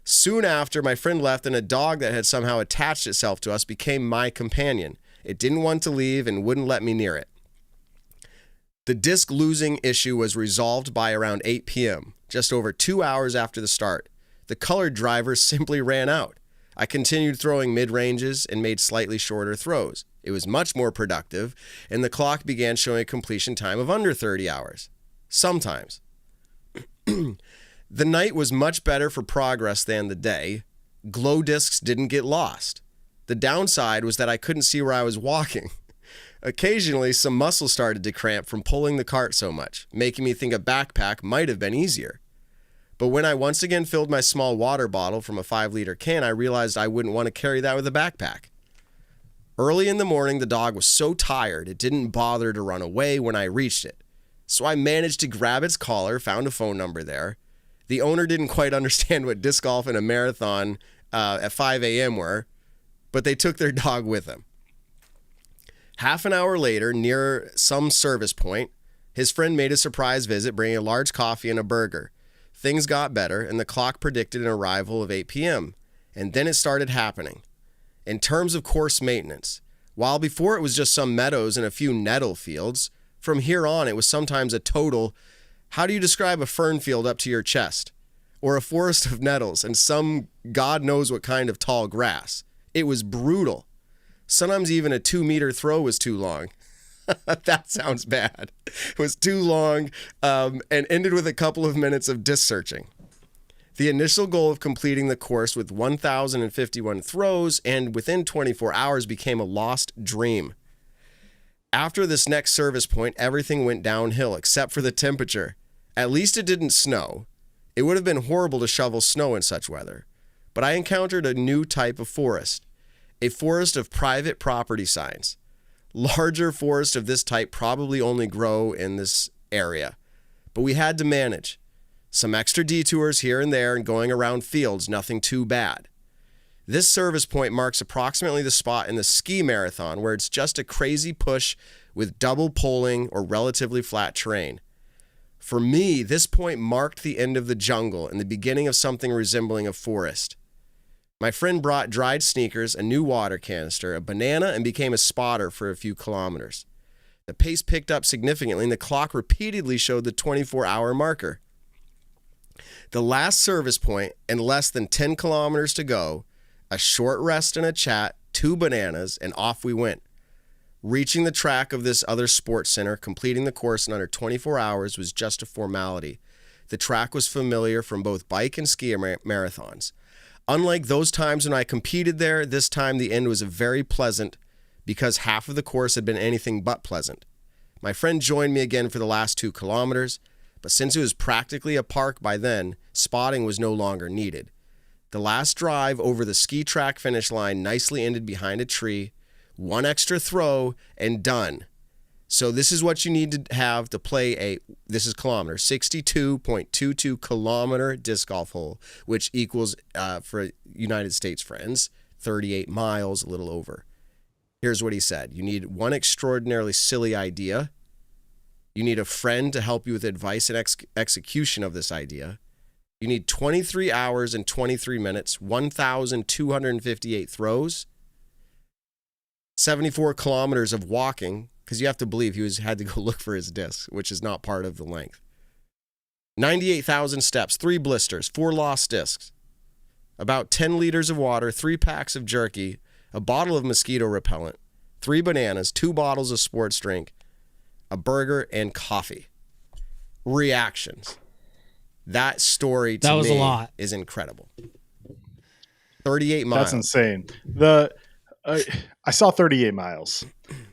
Soon after, my friend left, and a dog that had somehow attached itself to us became my companion. It didn't want to leave and wouldn't let me near it. The disc losing issue was resolved by around 8 p.m., just over 2 hours after the start. The colored driver simply ran out. I continued throwing mid-ranges and made slightly shorter throws. It was much more productive, and the clock began showing a completion time of under 30 hours. Sometimes. The night was much better for progress than the day. Glow discs didn't get lost. The downside was that I couldn't see where I was walking. Occasionally, some muscles started to cramp from pulling the cart so much, making me think a backpack might have been easier. But when I once again filled my small water bottle from a 5-liter can, I realized I wouldn't want to carry that with a backpack. Early in the morning, the dog was so tired it didn't bother to run away when I reached it. So I managed to grab its collar, found a phone number there. The owner didn't quite understand what disc golf and a marathon at 5 a.m. were, but they took their dog with them. Half an hour later, near some service point, his friend made a surprise visit, bringing a large coffee and a burger. Things got better, and the clock predicted an arrival of 8 p.m., and then it started happening. In terms of course maintenance, while before it was just some meadows and a few nettle fields, from here on it was sometimes a total, how do you describe a fern field up to your chest? Or a forest of nettles and some God knows what kind of tall grass. It was brutal. Sometimes even a 2-meter throw was too long. That sounds bad. It was too long and ended with a couple of minutes of disc searching. The initial goal of completing the course with 1,051 throws and within 24 hours became a lost dream. After this next service point, everything went downhill except for the temperature. At least it didn't snow. It would have been horrible to shovel snow in such weather. But I encountered a new type of forest. A forest of private property signs. Larger forests of this type probably only grow in this area. But we had to manage. Some extra detours here and there and going around fields, nothing too bad. This service point marks approximately the spot in the ski marathon where it's just a crazy push with double poling or relatively flat terrain. For me, this point marked the end of the jungle and the beginning of something resembling a forest. My friend brought dried sneakers, a new water canister, a banana, and became a spotter for a few kilometers. The pace picked up significantly and the clock repeatedly showed the 24-hour marker. The last service point and less than 10 kilometers to go, a short rest and a chat, 2 bananas, and off we went. Reaching the track of this other sports center, completing the course in under 24 hours was just a formality. The track was familiar from both bike and ski marathons. Unlike those times when I competed there, this time the end was very pleasant because half of the course had been anything but pleasant. My friend joined me again for the last 2 kilometers, but since it was practically a park by then, spotting was no longer needed. The last drive over the ski track finish line nicely ended behind a tree, 1 extra throw, and done. So this is what you need to have to play this is kilometer, 62.22 kilometer disc golf hole, which equals, for United States friends, 38 miles, a little over. Here's what he said. You need 1 extraordinarily silly idea. You need a friend to help you with advice and execution of this idea. You need 23 hours and 23 minutes, 1,258 throws, 74 kilometers of walking, because you have to believe he had to go look for his discs, which is not part of the length. 98,000 steps, 3 blisters, 4 lost discs, about 10 liters of water, 3 packs of jerky, a bottle of mosquito repellent, 3 bananas, 2 bottles of sports drink, a burger, and coffee. Reactions. That story to me a lot. Is incredible. 38 miles. That's insane. I saw 38 miles.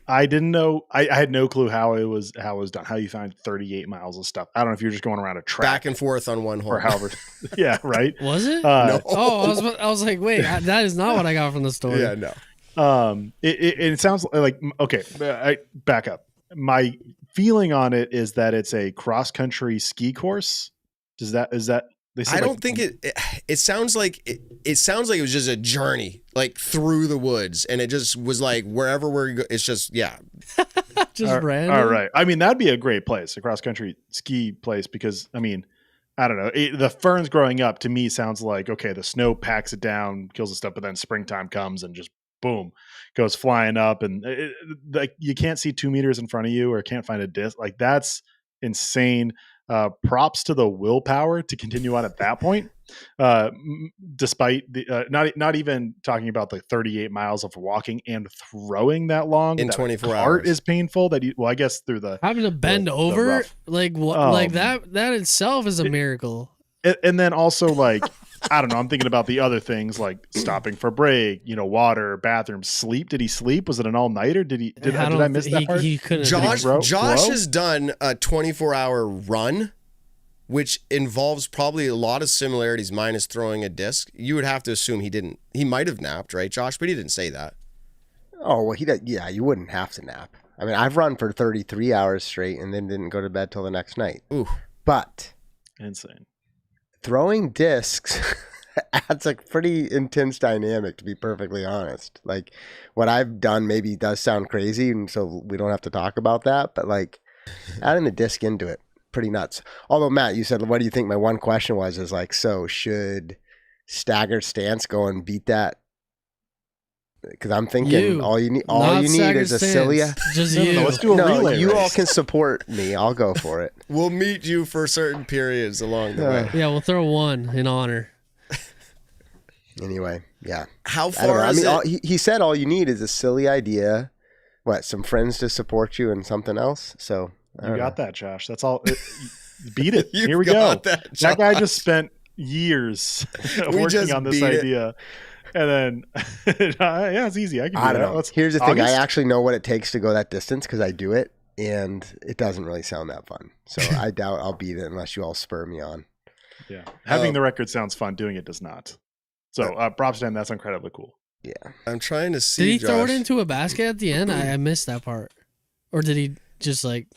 I didn't know. I had no clue how it was done. How you find 38 miles of stuff. I don't know if you're just going around a track back and forth on one hole or however. Yeah, right. Was it? No. Oh, I was like, wait, that is not what I got from the story. Yeah, no. It sounds like okay. I back up. My feeling on it is that it's a cross country ski course. Is that? I don't think it sounds like it sounds like it was just a journey like through the woods, and it just was like wherever we're go, it's just just random. All right. I mean, that'd be a great place, a cross country ski place, because I mean, I don't know. The ferns growing up to me sounds like, okay, the snow packs it down, kills the stuff, but then springtime comes and just boom, goes flying up, and like you can't see 2 meters in front of you or can't find a disc. Like that's insane. Props to the willpower to continue on at that point, despite the not even talking about the 38 miles of walking and throwing that long in 24 hours. Heart is painful. That I guess through the having to bend over, like what, like that itself is a miracle. And then also like I don't know. I'm thinking about the other things like stopping for break, water, bathroom, sleep. Did he sleep? Was it an all nighter? Did I miss that part? He couldn't. Josh has done a 24-hour run, which involves probably a lot of similarities minus throwing a disc. You would have to assume he didn't. He might have napped, right, Josh? But he didn't say that. Oh, well, yeah, you wouldn't have to nap. I mean, I've run for 33 hours straight and then didn't go to bed till the next night. Ooh. But insane. Throwing discs adds a pretty intense dynamic, to be perfectly honest. Like what I've done maybe does sound crazy, and so we don't have to talk about that, but like adding the disc into it, pretty nuts. Although Matt, you said, what do you think? My one question is like, so should Staggered Stance go and beat that? Because I'm thinking all you need is a cilia. Just you. No, let's do a relay you race. all can support me. I'll go for it. We'll meet you for certain periods along the way. Yeah, we'll throw one in honor. Anyway, yeah. How far is it? He said all you need is a silly idea, some friends to support you, and something else. So you got that, Josh. That's all. Beat it. You've Here we go. That guy just spent years working on this idea. And then, yeah, it's easy. I don't know. Here's the thing. I actually know what it takes to go that distance because I do it, and it doesn't really sound that fun. So I doubt I'll beat it unless you all spur me on. Yeah. Having the record sounds fun. Doing it does not. So props to him. That's incredibly cool. Yeah. I'm trying to see. Did he Josh. throw it into a basket at the end? I missed that part. Or did he just like...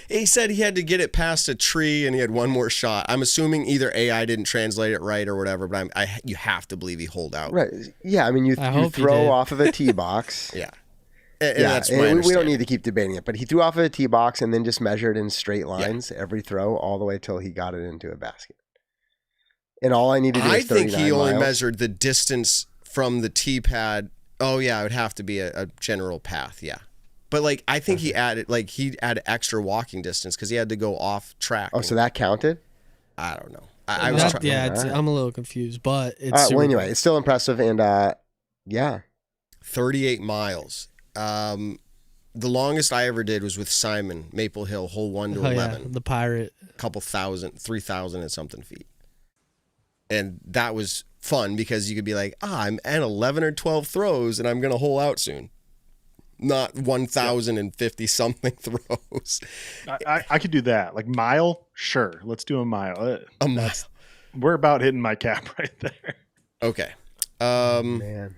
He said he had to get it past a tree and he had one more shot. I'm assuming either AI didn't translate it right or whatever, but you have to believe he holed out. Right. Yeah, I mean, you throw off of a tee box. Yeah. And that's we don't need to keep debating it, but he threw off of a tee box and then just measured in straight lines every throw all the way till he got it into a basket. And all I need to do is 39 I think he only miles. measured the distance from the tee pad. Oh, yeah, it would have to be a general path, yeah. But like I think he added extra walking distance because he had to go off track. Oh, so that counted? I don't know. I'm a little confused, but it's well, anyway, it's still impressive, and 38 miles. The longest I ever did was with Simon Maple Hill, hole 1 to 11. Yeah, the pirate. A couple thousand, 3,000 and something feet, and that was fun because you could be like, I'm at 11 or 12 throws, and I'm gonna hole out soon. Not 1,050 something throws. I could do that. Like mile, sure. Let's do a mile. Mile. We're about hitting my cap right there. Okay. Man.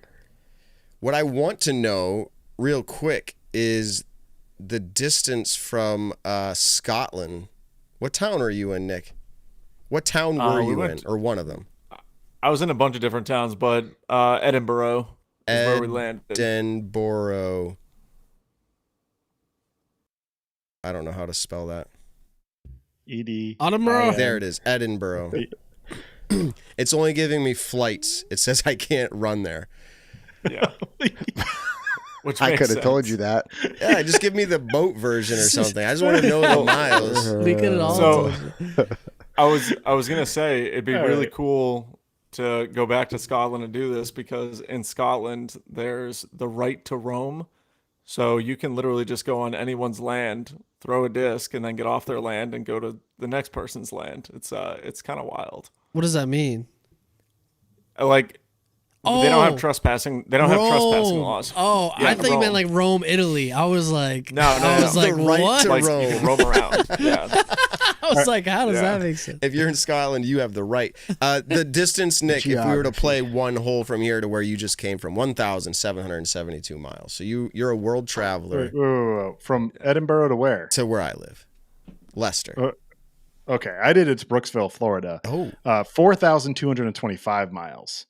What I want to know real quick is the distance from Scotland. What town are you in, Nick? What town were you in, or one of them? I was in a bunch of different towns, but Edinburgh is where we landed. Edinburgh. I don't know how to spell that. Edinburgh. There it is, Edinburgh. It's only giving me flights. It says I can't run there. Yeah. Which I could have sense. told you that. Yeah, just give me the boat version or something. I just want to know the miles. We could have all. So I was gonna say it'd be really cool to go back to Scotland and do this because in Scotland there's the right to roam. So you can literally just go on anyone's land, throw a disc, and then get off their land and go to the next person's land. It's kind of wild. What does that mean? Like, they don't have trespassing. They don't have trespassing laws. Oh, yeah, I thought you meant like Rome, Italy. I was like, no. I was like, the right what? to Like roam. you can roam around. Yeah. was like, how does that make sense? If you're in Scotland, you have the right. The distance, Nick, if we were to play one hole from here to where you just came from, 1,772 miles. So you're a world traveler. Wait. From Edinburgh to where? To where I live. Leicester. Okay, I did it to Brooksville, Florida. 4,225 miles.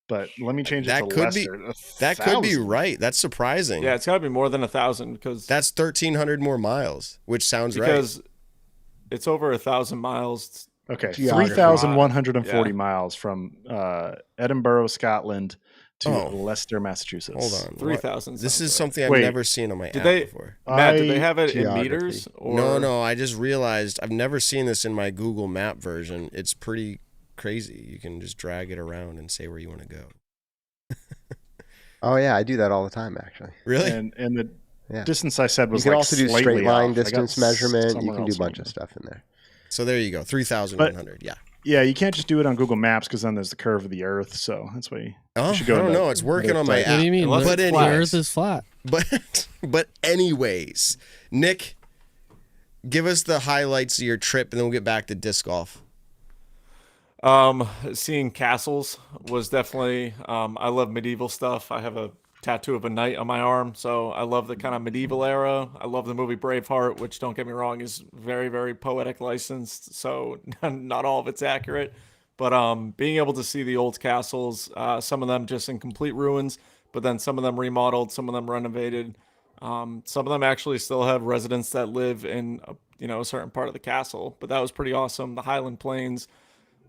But let me change it to Leicester. That could be right. That's surprising. Yeah, it's got to be more than 1,000 because that's 1,300 more miles, which sounds right. Because it's over 1,000 miles. Okay, 3,140 miles from Edinburgh, Scotland to Leicester, Massachusetts. Hold on, 3,000. This is something I've never seen on my app before. Matt, did they have it in meters? Or? No. I just realized I've never seen this in my Google Map version. It's pretty crazy. You can just drag it around and say where you want to go. Oh yeah, I do that all the time actually. Really? And the distance I said was you can like also do straight line off. distance measurement. You can do a bunch of stuff in there. So there you go, 3,100. Yeah, you can't just do it on Google Maps because then there's the curve of the Earth. So that's why you should go. I don't know. It's working on my app. What do you mean? But the Earth is flat. But anyways, Nick, give us the highlights of your trip, and then we'll get back to disc golf. Seeing castles was definitely. I love medieval stuff. I have a tattoo of a knight on my arm, so I love the kind of medieval era. I love the movie Braveheart, which, don't get me wrong, is very, very poetic licensed, so not all of it's accurate. But being able to see the old castles, some of them just in complete ruins, but then some of them remodeled, some of them renovated. Some of them actually still have residents that live in a certain part of the castle. But that was pretty awesome. The Highland Plains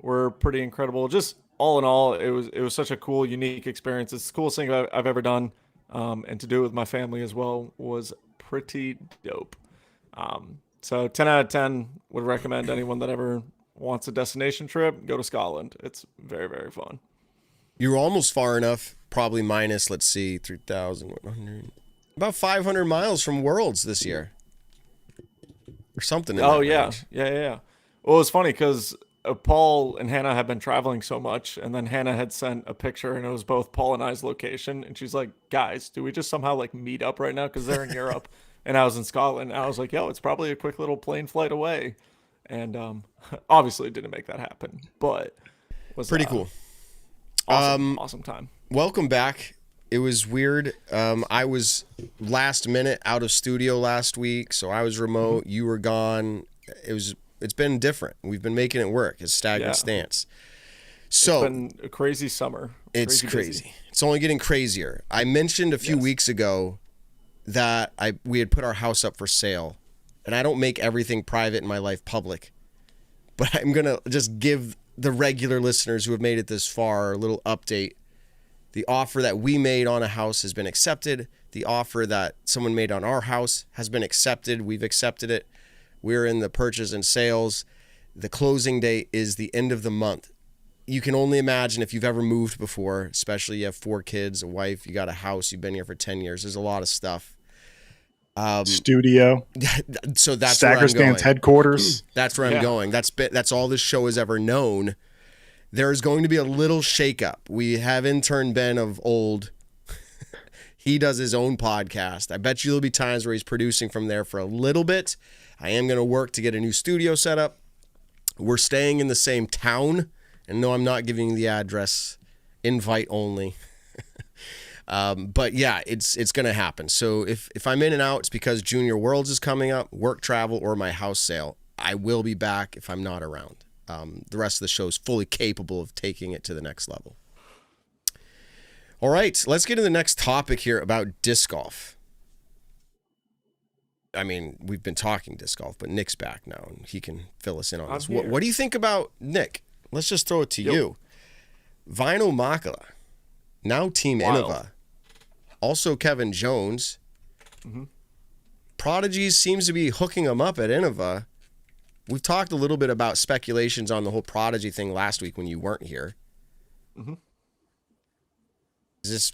were pretty incredible. Just all in all, it was such a cool, unique experience. It's the coolest thing I've ever done, and to do it with my family as well was pretty dope. So 10 out of 10 would recommend anyone that ever wants a destination trip, go to Scotland. It's very, very fun. You're almost far enough, probably minus, let's see, 3,100, about 500 miles from Worlds this year, or something. Yeah. Well, it's funny because Paul and Hannah have been traveling so much, and then Hannah had sent a picture, and it was both Paul and I's location, and she's like, guys, do we just somehow like meet up right now, because they're in Europe and I was in Scotland, and I was like, yo, it's probably a quick little plane flight away. And obviously it didn't make that happen, but it was pretty cool. Awesome time. Welcome back. It was weird. I was last minute out of studio last week, so I was remote. You were gone. It's been different. We've been making it work. It's Staggered Stance. So it's been a crazy summer. It's crazy. It's only getting crazier. I mentioned a few weeks ago that we had put our house up for sale, and I don't make everything private in my life public, but I'm going to just give the regular listeners who have made it this far a little update. The offer that we made on a house has been accepted. The offer that someone made on our house has been accepted. We've accepted it. We're in the purchase and sales. The closing date is the end of the month. You can only imagine if you've ever moved before, especially you have 4 kids, a wife, you got a house, you've been here for 10 years. There's a lot of stuff. Studio. So that's Staggered Stance headquarters. That's where I'm going. That's all this show has ever known. There's going to be a little shakeup. We have intern Ben of old. He does his own podcast. I bet you there'll be times where he's producing from there for a little bit. I am going to work to get a new studio set up. We're staying in the same town. And no, I'm not giving you the address. Invite only. But yeah, it's going to happen. So if I'm in and out, it's because Junior Worlds is coming up, work travel, or my house sale. I will be back if I'm not around. The rest of the show is fully capable of taking it to the next level. All right, let's get to the next topic here about disc golf. I mean, we've been talking disc golf, but Nick's back now, and he can fill us in on this. What do you think about Nick? Let's just throw it to you. Vaino Makela, now Team Innova. Also Kevin Jones. Mm-hmm. Prodigy seems to be hooking him up at Innova. We've talked a little bit about speculations on the whole Prodigy thing last week when you weren't here. Mm-hmm. Is this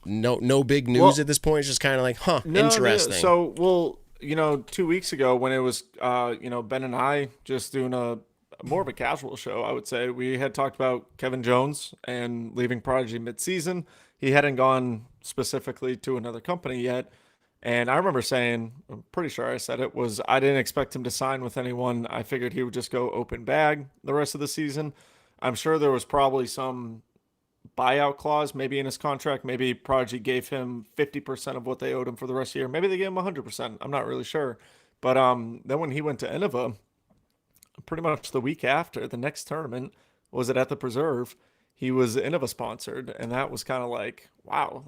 no big news at this point? It's just kind of like, interesting. So, 2 weeks ago when it was, Ben and I just doing more of a casual show, I would say, we had talked about Kevin Jones and leaving Prodigy mid-season. He hadn't gone specifically to another company yet. And I remember saying, I'm pretty sure I said it, was I didn't expect him to sign with anyone. I figured he would just go open bag the rest of the season. I'm sure there was probably some buyout clause maybe in his contract. Maybe Prodigy gave him 50% of what they owed him for the rest of the year. Maybe they gave him 100%. I'm not really sure. But then when he went to Innova, pretty much the week after, the next tournament, was it at the Preserve, he was Innova sponsored. And that was kind of like, wow,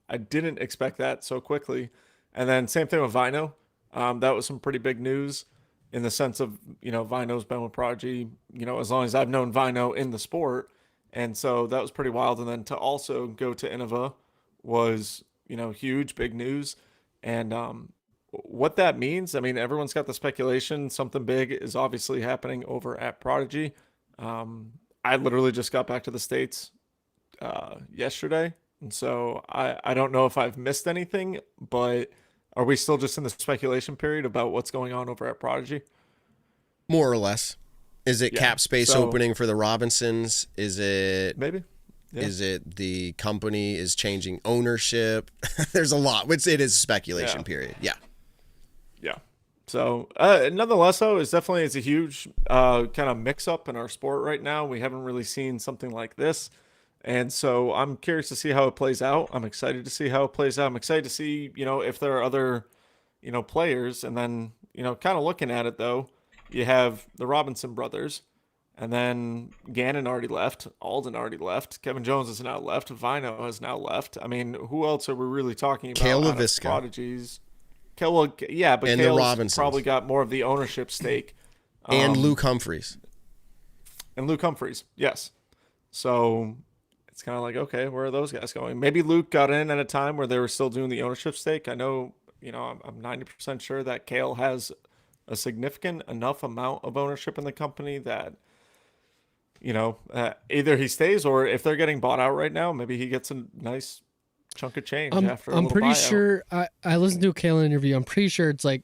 I didn't expect that so quickly. And then same thing with Vaino. That was some pretty big news in the sense of, Vaino's been with Prodigy, as long as I've known Vaino in the sport. And so that was pretty wild. And then to also go to Innova was, huge, big news. And what that means, I mean, everyone's got the speculation. Something big is obviously happening over at Prodigy. I literally just got back to the States yesterday. And so I don't know if I've missed anything, but are we still just in the speculation period about what's going on over at Prodigy? More or less. Is it cap space opening for the Robinsons? Is it maybe? Yeah. Is it the company is changing ownership? There's a lot. It is speculation period. Yeah. Yeah. So nonetheless, though, it's a huge kind of mix up in our sport right now. We haven't really seen something like this. And so I'm curious to see how it plays out. I'm excited to see how it plays out. I'm excited to see, if there are other, players. And then, kind of looking at it, though, you have the Robinson brothers. And then Gannon already left. Alden already left. Kevin Jones is now left. Vaino has now left. I mean, who else are we really talking about? Kale LaVisca. Prodigies. But and Kale's probably got more of the ownership stake. And Luke Humphreys. Yes. So it's kind of like, okay, where are those guys going? Maybe Luke got in at a time where they were still doing the ownership stake. I know, I'm 90% sure that Kale has a significant enough amount of ownership in the company that, either he stays, or if they're getting bought out right now, maybe he gets a nice chunk of change after a I'm pretty buyout. sure I listened to a Kale interview. I'm pretty sure it's like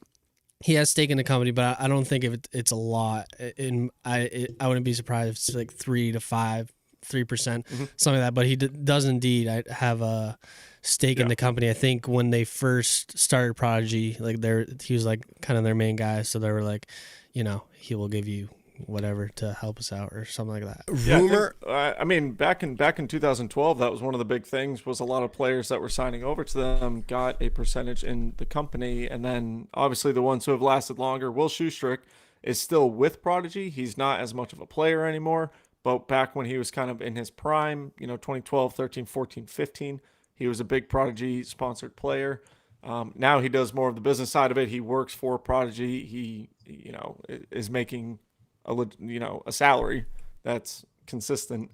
he has stake in the company, but I don't think it's a lot. I wouldn't be surprised if it's like 3 to 3%, something like that. But he does indeed have a stake in the company. I think when they first started Prodigy, he was like kind of their main guy, so they were like, he will give you whatever to help us out or something like that. Rumor. I mean, back in 2012, that was one of the big things. Was a lot of players that were signing over to them got a percentage in the company, and then obviously the ones who have lasted longer. Will Shreck is still with Prodigy. He's not as much of a player anymore, but back when he was kind of in his prime, 2012, 13, 14, 15, he was a big Prodigy sponsored player. Now he does more of the business side of it. He works for Prodigy. He, is making a salary that's consistent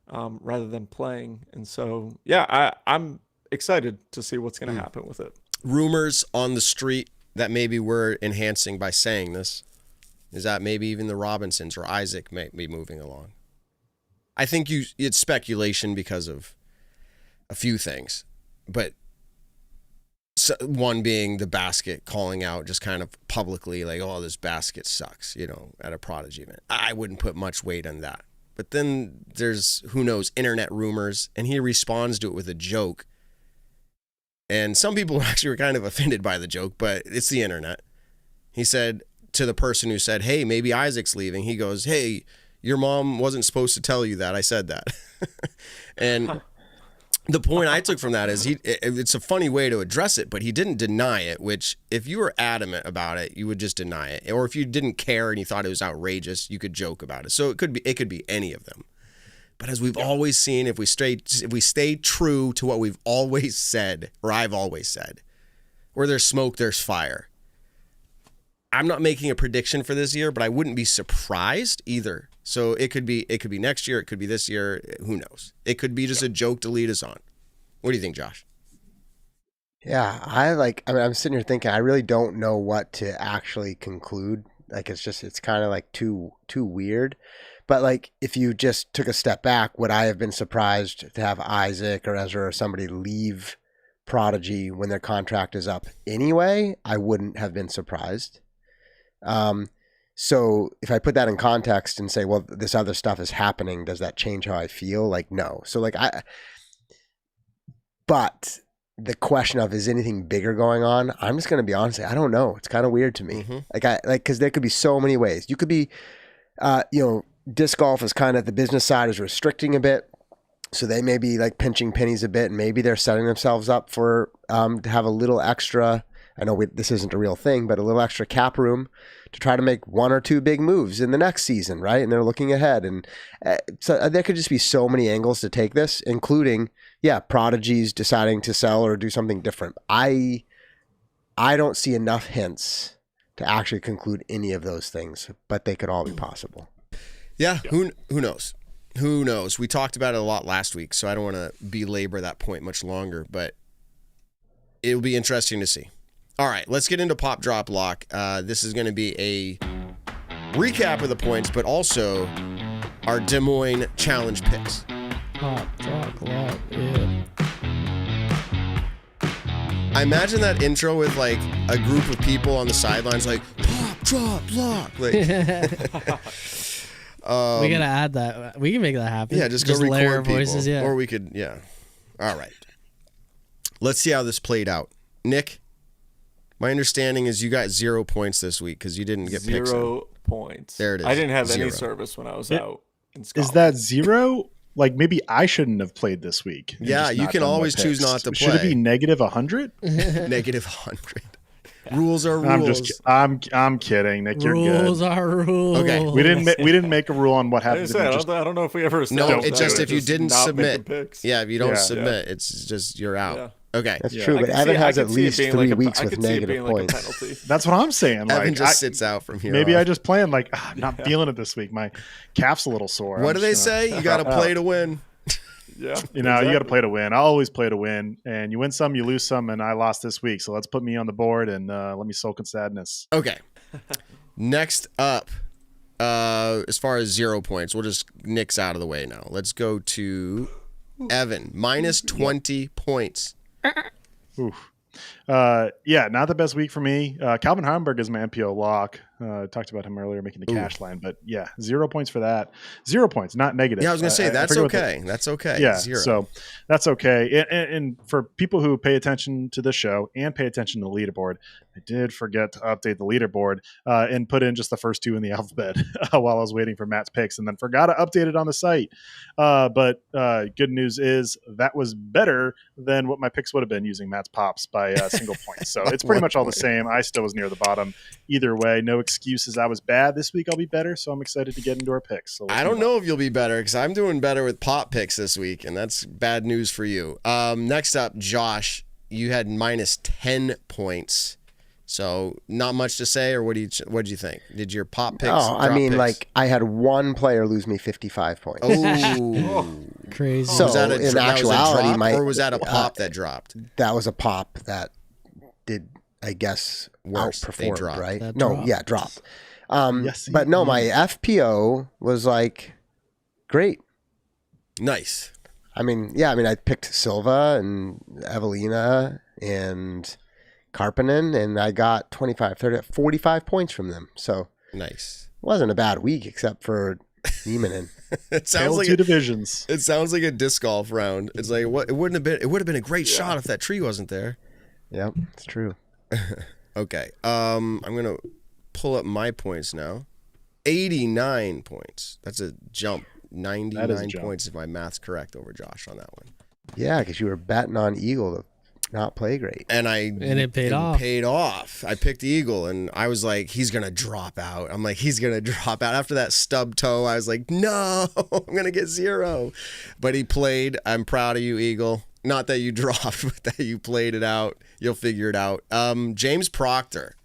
rather than playing. And so, I'm excited to see what's going to happen with it. Rumors on the street that maybe we're enhancing by saying this is that maybe even the Robinsons or Isaac may be moving along. I think it's speculation because of a few things, but one being the basket calling out just kind of publicly like, oh, this basket sucks, at a Prodigy event. I wouldn't put much weight on that. But then there's, who knows, internet rumors, and he responds to it with a joke. And some people actually were kind of offended by the joke, but it's the internet. He said to the person who said, hey, maybe Isaac's leaving, he goes, hey, your mom wasn't supposed to tell you that. I said that. And the point I took from that is it's a funny way to address it, but he didn't deny it, which if you were adamant about it, you would just deny it. Or if you didn't care and you thought it was outrageous, you could joke about it. So it could be any of them. But as we've always seen, if we stay true to what we've always said, or I've always said, where there's smoke, there's fire. I'm not making a prediction for this year, but I wouldn't be surprised either. So it could be next year, it could be this year, who knows? It could be just a joke to lead us on. What do you think, Josh? Yeah, I'm sitting here thinking I really don't know what to actually conclude. Like it's kind of like too weird. But like if you just took a step back, would I have been surprised to have Isaac or Ezra or somebody leave Prodigy when their contract is up anyway? I wouldn't have been surprised. So if I put that in context and say, well, this other stuff is happening, does that change how I feel? Like, no. So like but the question of is anything bigger going on? I'm just going to be honest. I don't know. It's kind of weird to me. Because there could be so many ways. You could be, disc golf is kind of the business side is restricting a bit. So they may be like pinching pennies a bit, and maybe they're setting themselves up for to have a little extra. I know this isn't a real thing, but a little extra cap room to try to make 1 or 2 big moves in the next season, right? And they're looking ahead, and so there could just be so many angles to take this, including Prodigy's deciding to sell or do something different. I don't see enough hints to actually conclude any of those things, but they could all be possible. Yeah. Who knows? Who knows? We talked about it a lot last week, so I don't want to belabor that point much longer, but it'll be interesting to see. All right, let's get into Pop Drop Lock. This is going to be a recap of the points, but also our Des Moines Challenge picks. Pop Drop Lock, yeah. I imagine that intro with like a group of people on the sidelines like, Pop Drop Lock. Like, we gotta add that. We can make that happen. Yeah, just go record layer people. Voices, yeah. Or we could, All right. Let's see how this played out. Nick, my understanding is you got 0 points this week because you didn't get picks. 0 points. There it is. I didn't have 0. any service when I was out in Scotland. Is that 0? Like maybe I shouldn't have played this week. Yeah, you can always choose not to play. Should it be negative 100? Negative 100. Rules are rules. I'm kidding, Nick. You're good. Rules are rules. Okay. We didn't make a rule on what happens. I don't know if we ever. No, it's just if you didn't submit. Yeah, if you don't submit, it's just you're out. Yeah. Okay. That's true, but Evan has at least 3 weeks with negative points. That's what I'm saying. Evan just sits out from here. Maybe I just planned I'm not feeling it this week. My calf's a little sore. What do they say? You got to play to win. Yeah, you got to play to win. I always play to win, and you win some, you lose some, and I lost this week. So let's put me on the board and let me sulk in sadness. Okay. Next up, as far as 0 points, we'll just nix out of the way now. Let's go to Evan, minus 20 points. Oof. Not the best week for me. Calvin Harmberg is my MPO lock. Talked about him earlier making the cash line, but 0 points for that. 0 points, not negative. Yeah, I was going to say, that's okay. That's okay. Yeah, 0. So that's okay. And for people who pay attention to the show and pay attention to the leaderboard, I did forget to update the leaderboard and put in just the first 2 in the alphabet while I was waiting for Matt's picks, and then forgot to update it on the site. But good news is that was better than what my picks would have been using Matt's pops by a single point. So it's pretty much all the same. I still was near the bottom. Either way, no excuses. I was bad this week. I'll be better. So I'm excited to get into our picks. So I don't know if you'll be better because I'm doing better with pop picks this week, and that's bad news for you. Next up, Josh, you had minus 10 points. So not much to say, or what did you think? Did your pop picks? Oh, I mean, picks? I had one player lose me 55 points. Oh, crazy! So was that in actuality, or was that a pop that dropped? That was a pop that did, I guess, outperform, right? That dropped. But no, my FPO was great. Nice. I picked Silva and Evelina and Karppinen, and I got 45 points from them. So nice. It wasn't a bad week except for Niemanen. It sounds like 2 divisions. It sounds like a disc golf round. It's like it would have been a great shot if that tree wasn't there. Yep, it's true. Okay. I'm gonna pull up my points now. 89 points. That's a jump. 99 points if my math's correct over Josh on that one. Yeah, because you were betting on Eagle to not play great. And it paid off. Paid off. I picked Eagle, and I was like, he's going to drop out. I'm like, he's going to drop out. After that stub toe, I was like, no, I'm going to get 0. But he played. I'm proud of you, Eagle. Not that you dropped, but that you played it out. You'll figure it out. James Proctor.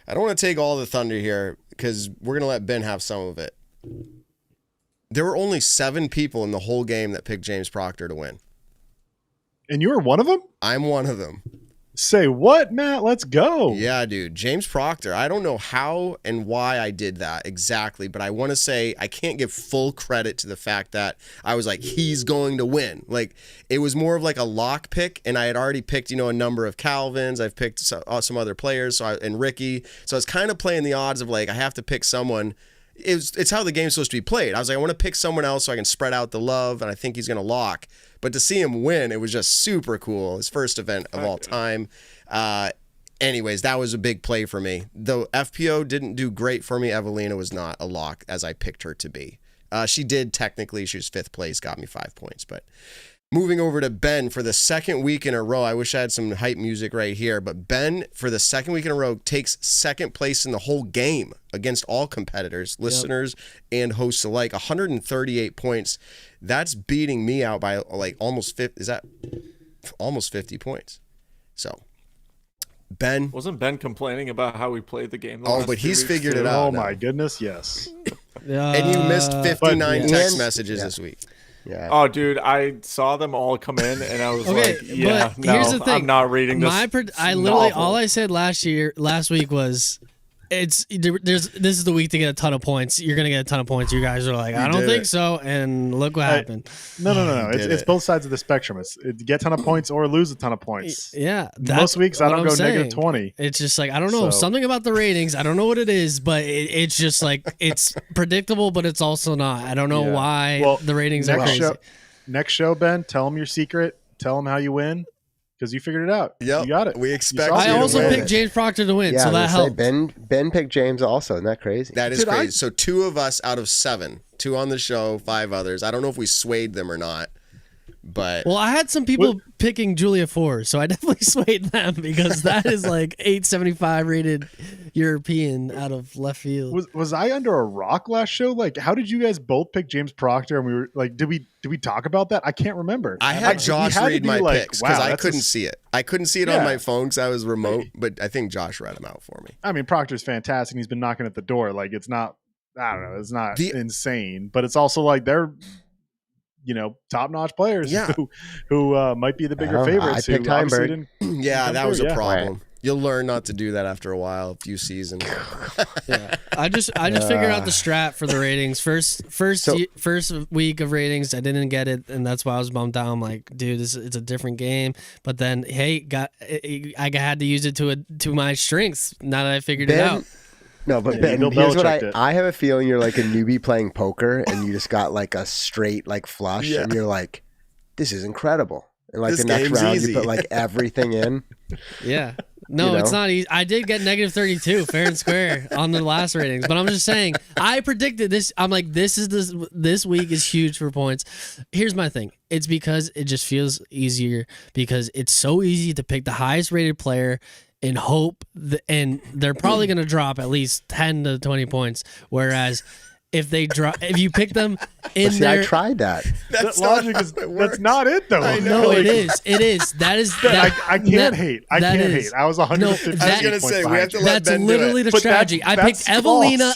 I don't want to take all the thunder here because we're going to let Ben have some of it. There were only 7 people in the whole game that picked James Proctor to win. And you were one of them? I'm one of them. Say what, Matt? Let's go. Yeah, dude. James Proctor. I don't know how and why I did that exactly, but I want to say I can't give full credit to the fact that I was like, he's going to win. Like, it was more of like a lock pick, and I had already picked, a number of Calvins. I've picked some other players, and Ricky. So I was kind of playing the odds of like, I have to pick someone. it's how the game's supposed to be played. I was like, I want to pick someone else so I can spread out the love, and I think he's going to lock. But to see him win, it was just super cool. His first event of all time. Anyways, that was a big play for me. Though FPO didn't do great for me, Evelina was not a lock as I picked her to be. She did technically. She was 5th place, got me 5 points. But moving over to Ben for the second week in a row. I wish I had some hype music right here. But Ben, for the second week in a row, takes 2nd place in the whole game against all competitors, listeners, and hosts alike. 138 points. That's beating me out by like almost 50. Is that almost 50 points? So, Ben. Wasn't Ben complaining about how we played the game? But he's figured it out. Oh, my goodness, yes. And you missed 59 text messages this week. Yeah. Oh, dude, I saw them all come in, and I was okay, like, "Yeah, but here's the thing. I'm not reading this." I literally all I said last week was, this is the week to get a ton of points. You're gonna get a ton of points. You guys are like, I don't think so, and look what happened. No. It's both sides of the spectrum. It's get a ton of points or lose a ton of points. Yeah, most weeks I don't go negative 20. It's just like I don't know something about the ratings. I don't know what it is, but it's just like it's predictable, but it's also not. I don't know why the ratings are crazy. Next show, Ben, tell them your secret. Tell them how you win. Because you figured it out. Yep. You got it. We expect I also picked James Proctor to win, so that helped. Ben picked James also. Isn't that crazy? That is crazy. So 2 of us out of 7. 2 on the show, 5 others. I don't know if we swayed them or not. But I had some people picking Julia Ford, so I definitely swayed them because that is like 875 rated European out of left field. Was I under a rock last show? Like, how did you guys both pick James Proctor? And we were like, did we talk about that? I can't remember. I had Josh read my picks because I couldn't see it. I couldn't see it on my phone because I was remote, but I think Josh read them out for me. I mean, Proctor's fantastic. He's been knocking at the door. Like, it's not, I don't know, it's not insane, but it's also like they're, top-notch players who might be the bigger favorites. I picked Heimberg. That was a problem. You'll learn not to do that after a while, a few seasons. I just figured out the strat for the ratings. First week of ratings, I didn't get it, and that's why I was bummed out. I'm like, dude, it's a different game. But then, I had to use it to my strengths. Now that I figured it out. No, but Ben, here's what I have a feeling you're like a newbie playing poker and you just got like a straight like flush and you're like, this is incredible. And like the next round you put like everything in. Yeah. No, it's not easy. I did get negative 32 fair and square on the last ratings, but I'm just saying I predicted this. I'm like, this week is huge for points. Here's my thing. It's because it just feels easier because it's so easy to pick the highest rated player and hope, and they're probably going to drop at least 10 to 20 points. Whereas if you pick them in there, I tried that. That's not it though. I know. No, it is. It is. That is. I can't hate. I can't hate. I was 150. I was going to say we have to let Ben literally do it. the strategy. I picked Evelina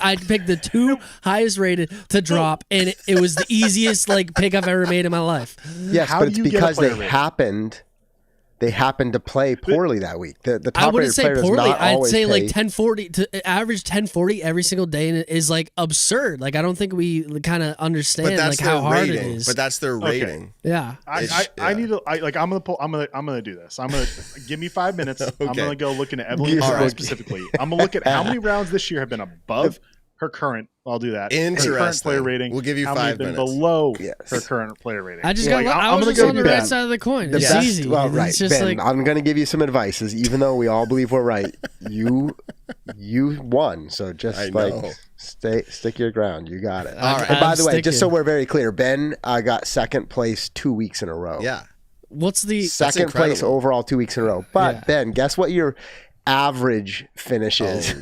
I picked the 2 highest rated to drop, and it was the easiest pick I've ever made in my life. Yes, but it's because they happened to play poorly that week. The top rated player does not always say pay. like 1040 to average 1040 every single day is like absurd. Like I don't think we kind of understand like how hard it is. But that's their rating. Yeah. I need to I'm gonna do this. I'm gonna give me 5 minutes. Okay. I'm gonna go looking at Evelyn specifically. I'm gonna look at how many rounds this year have been above her current. I'll do that. Interesting. Her current player rating. We'll give you 5 minutes. Below her current player rating. I was just on the right side of the coin. It's easy. Well, right, it's just Ben. I'm going to give you some advice. Even though we all believe we're right, you won. So just stick your ground. You got it. All right. And by the way, just so we're very clear, Ben got 2nd place 2 weeks in a row. Yeah. What's the second place overall 2 weeks in a row? But Ben, guess what your average finish is?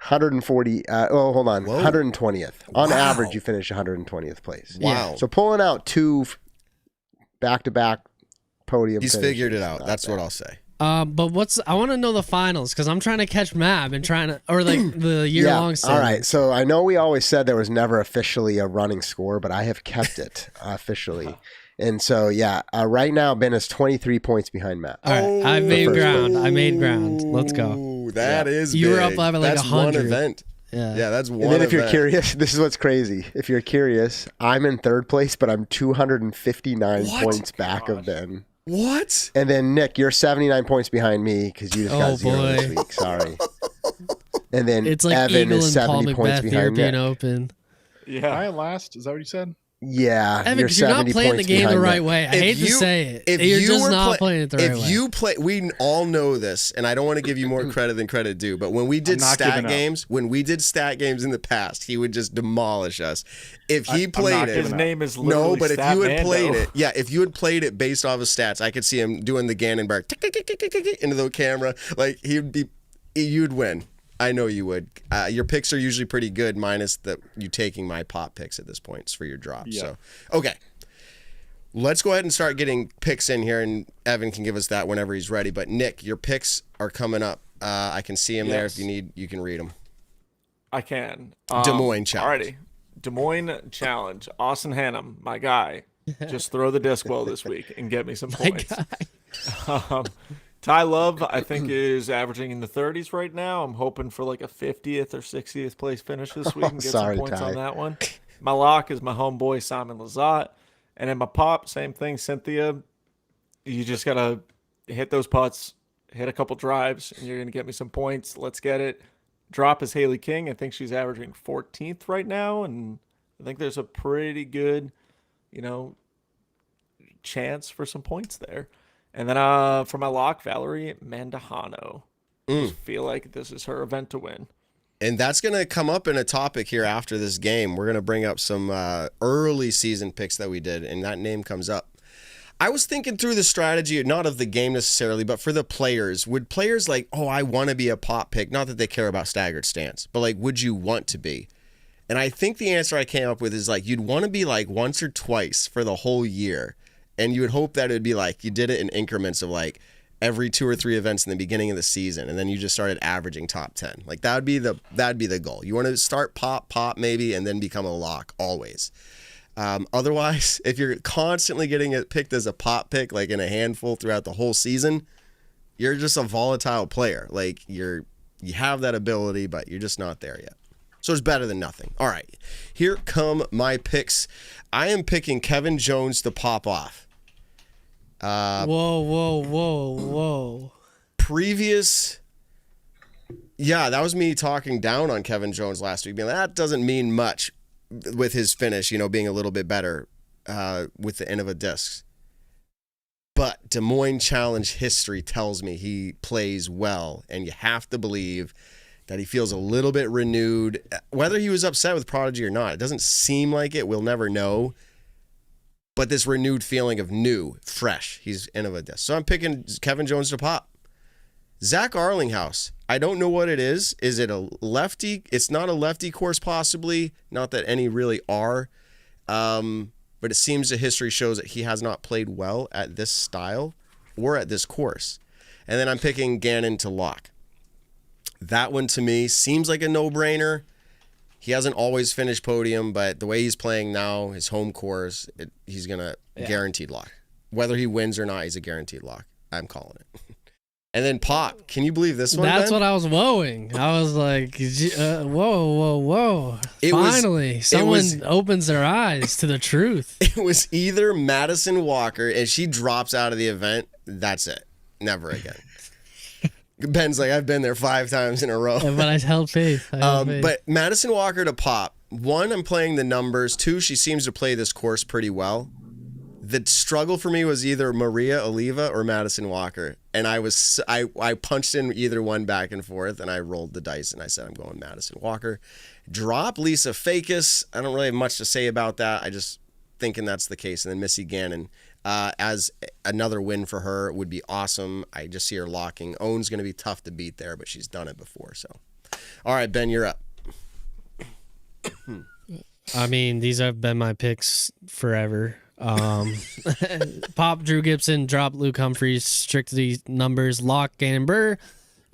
140. Hold on. Whoa. 120th. On average, you finish 120th place. Wow. So pulling out 2 back-to-back podium. He's figured it out. That's what I'll say. But I want to know the finals because I'm trying to catch Mab and the year-long series. All right. So I know we always said there was never officially a running score, but I have kept it officially. And so, right now, Ben is 23 points behind Matt. All right, I made ground. Let's go. That is big. You were up by like 100. That's one event. Yeah, that's one. And then if you're curious, this is what's crazy. If you're curious, I'm in 3rd place, but I'm 259 points back of Ben. What? And then Nick, you're 79 points behind me because you just got 0 this week. Sorry. And then it's like Evan Eagle is and Paul 70 points McBeth behind European Nick. Open. Yeah. Am I last? Is that what you said? Yeah, Evan, you're not playing the game the right way. I hate to say it. You're just not playing it the right way. If you play, we all know this, and I don't want to give you more credit than credit due, but when we did stat games in the past, he would just demolish us. If he played it, his name is literally but if you had played it, if you had played it based off of stats, I could see him doing the Gannonberg into the camera, like you'd win. I know you would. Your picks are usually pretty good, minus you taking my pop picks at this point for your drops. Yeah. So, okay. Let's go ahead and start getting picks in here, and Evan can give us that whenever he's ready. But, Nick, your picks are coming up. I can see them there. If you need, you can read them. I can. Des Moines Challenge. Alrighty. Des Moines Challenge. Austin Hannum, my guy. Just throw the disc well this week and get me some points. Ty Love, I think, is averaging in the 30s right now. I'm hoping for like a 50th or 60th place finish this week and get some points on that one. My lock is my homeboy, Simon Lizotte. And in my pop, same thing, Cynthia. You just got to hit those putts, hit a couple drives, and you're going to get me some points. Let's get it. Drop is Haley King. I think she's averaging 14th right now. And I think there's a pretty good, chance for some points there. And then for my lock, Valerie Mandujano. I feel like this is her event to win. And that's going to come up in a topic here after this game. We're going to bring up some early season picks that we did, and that name comes up. I was thinking through the strategy, not of the game necessarily, but for the players. Would players I want to be a pop pick? Not that they care about Staggered Stance, but would you want to be? And I think the answer I came up with is you'd want to be once or twice for the whole year. And you would hope that it would be you did it in increments of every 2 or 3 events in the beginning of the season, and then you just started averaging top 10. That'd be the goal. You want to start pop maybe, and then become a lock always. Otherwise, if you're constantly getting it picked as a pop pick, in a handful throughout the whole season, you're just a volatile player. You have that ability, but you're just not there yet. So it's better than nothing. All right, here come my picks. I am picking Kevin Jones to pop off. Whoa. Previous, that was me talking down on Kevin Jones last week, being that doesn't mean much with his finish, being a little bit better with the Innova discs. But Des Moines Challenge history tells me he plays well, and you have to believe that he feels a little bit renewed. Whether he was upset with Prodigy or not, it doesn't seem like it. We'll never know. But this renewed feeling of new, fresh. He's Innova disc. So I'm picking Kevin Jones to pop. Zach Arlinghouse. I don't know what it is. Is it a lefty? It's not a lefty course, possibly. Not that any really are. But it seems the history shows that he has not played well at this style or at this course. And then I'm picking Gannon to lock. That one to me seems like a no-brainer. He hasn't always finished podium, but the way he's playing now, his home course, he's going to guaranteed lock. Whether he wins or not, he's a guaranteed lock. I'm calling it. And then Pop. Can you believe this one, That's Ben? what I was whoaing. I was like, whoa. Finally, someone opens their eyes to the truth. It was either Madison Walker, and she drops out of the event. That's it. Never again. Ben's I've been there 5 times in a row. But I held faith. But Madison Walker to pop. 1, I'm playing the numbers. 2, she seems to play this course pretty well. The struggle for me was either Maria Oliva or Madison Walker. And I punched in either one back and forth, and I rolled the dice, and I said I'm going Madison Walker. Drop Lisa Fakis. I don't really have much to say about that. I just thinking that's the case. And then Missy Gannon. As another win for her would be awesome. I just see her locking. Owen's going to be tough to beat there, but she's done it before. So, all right, Ben, you're up. I mean, these have been my picks forever. Pop Drew Gibson, drop Luke Humphreys, strictly numbers, lock Gannon Burr.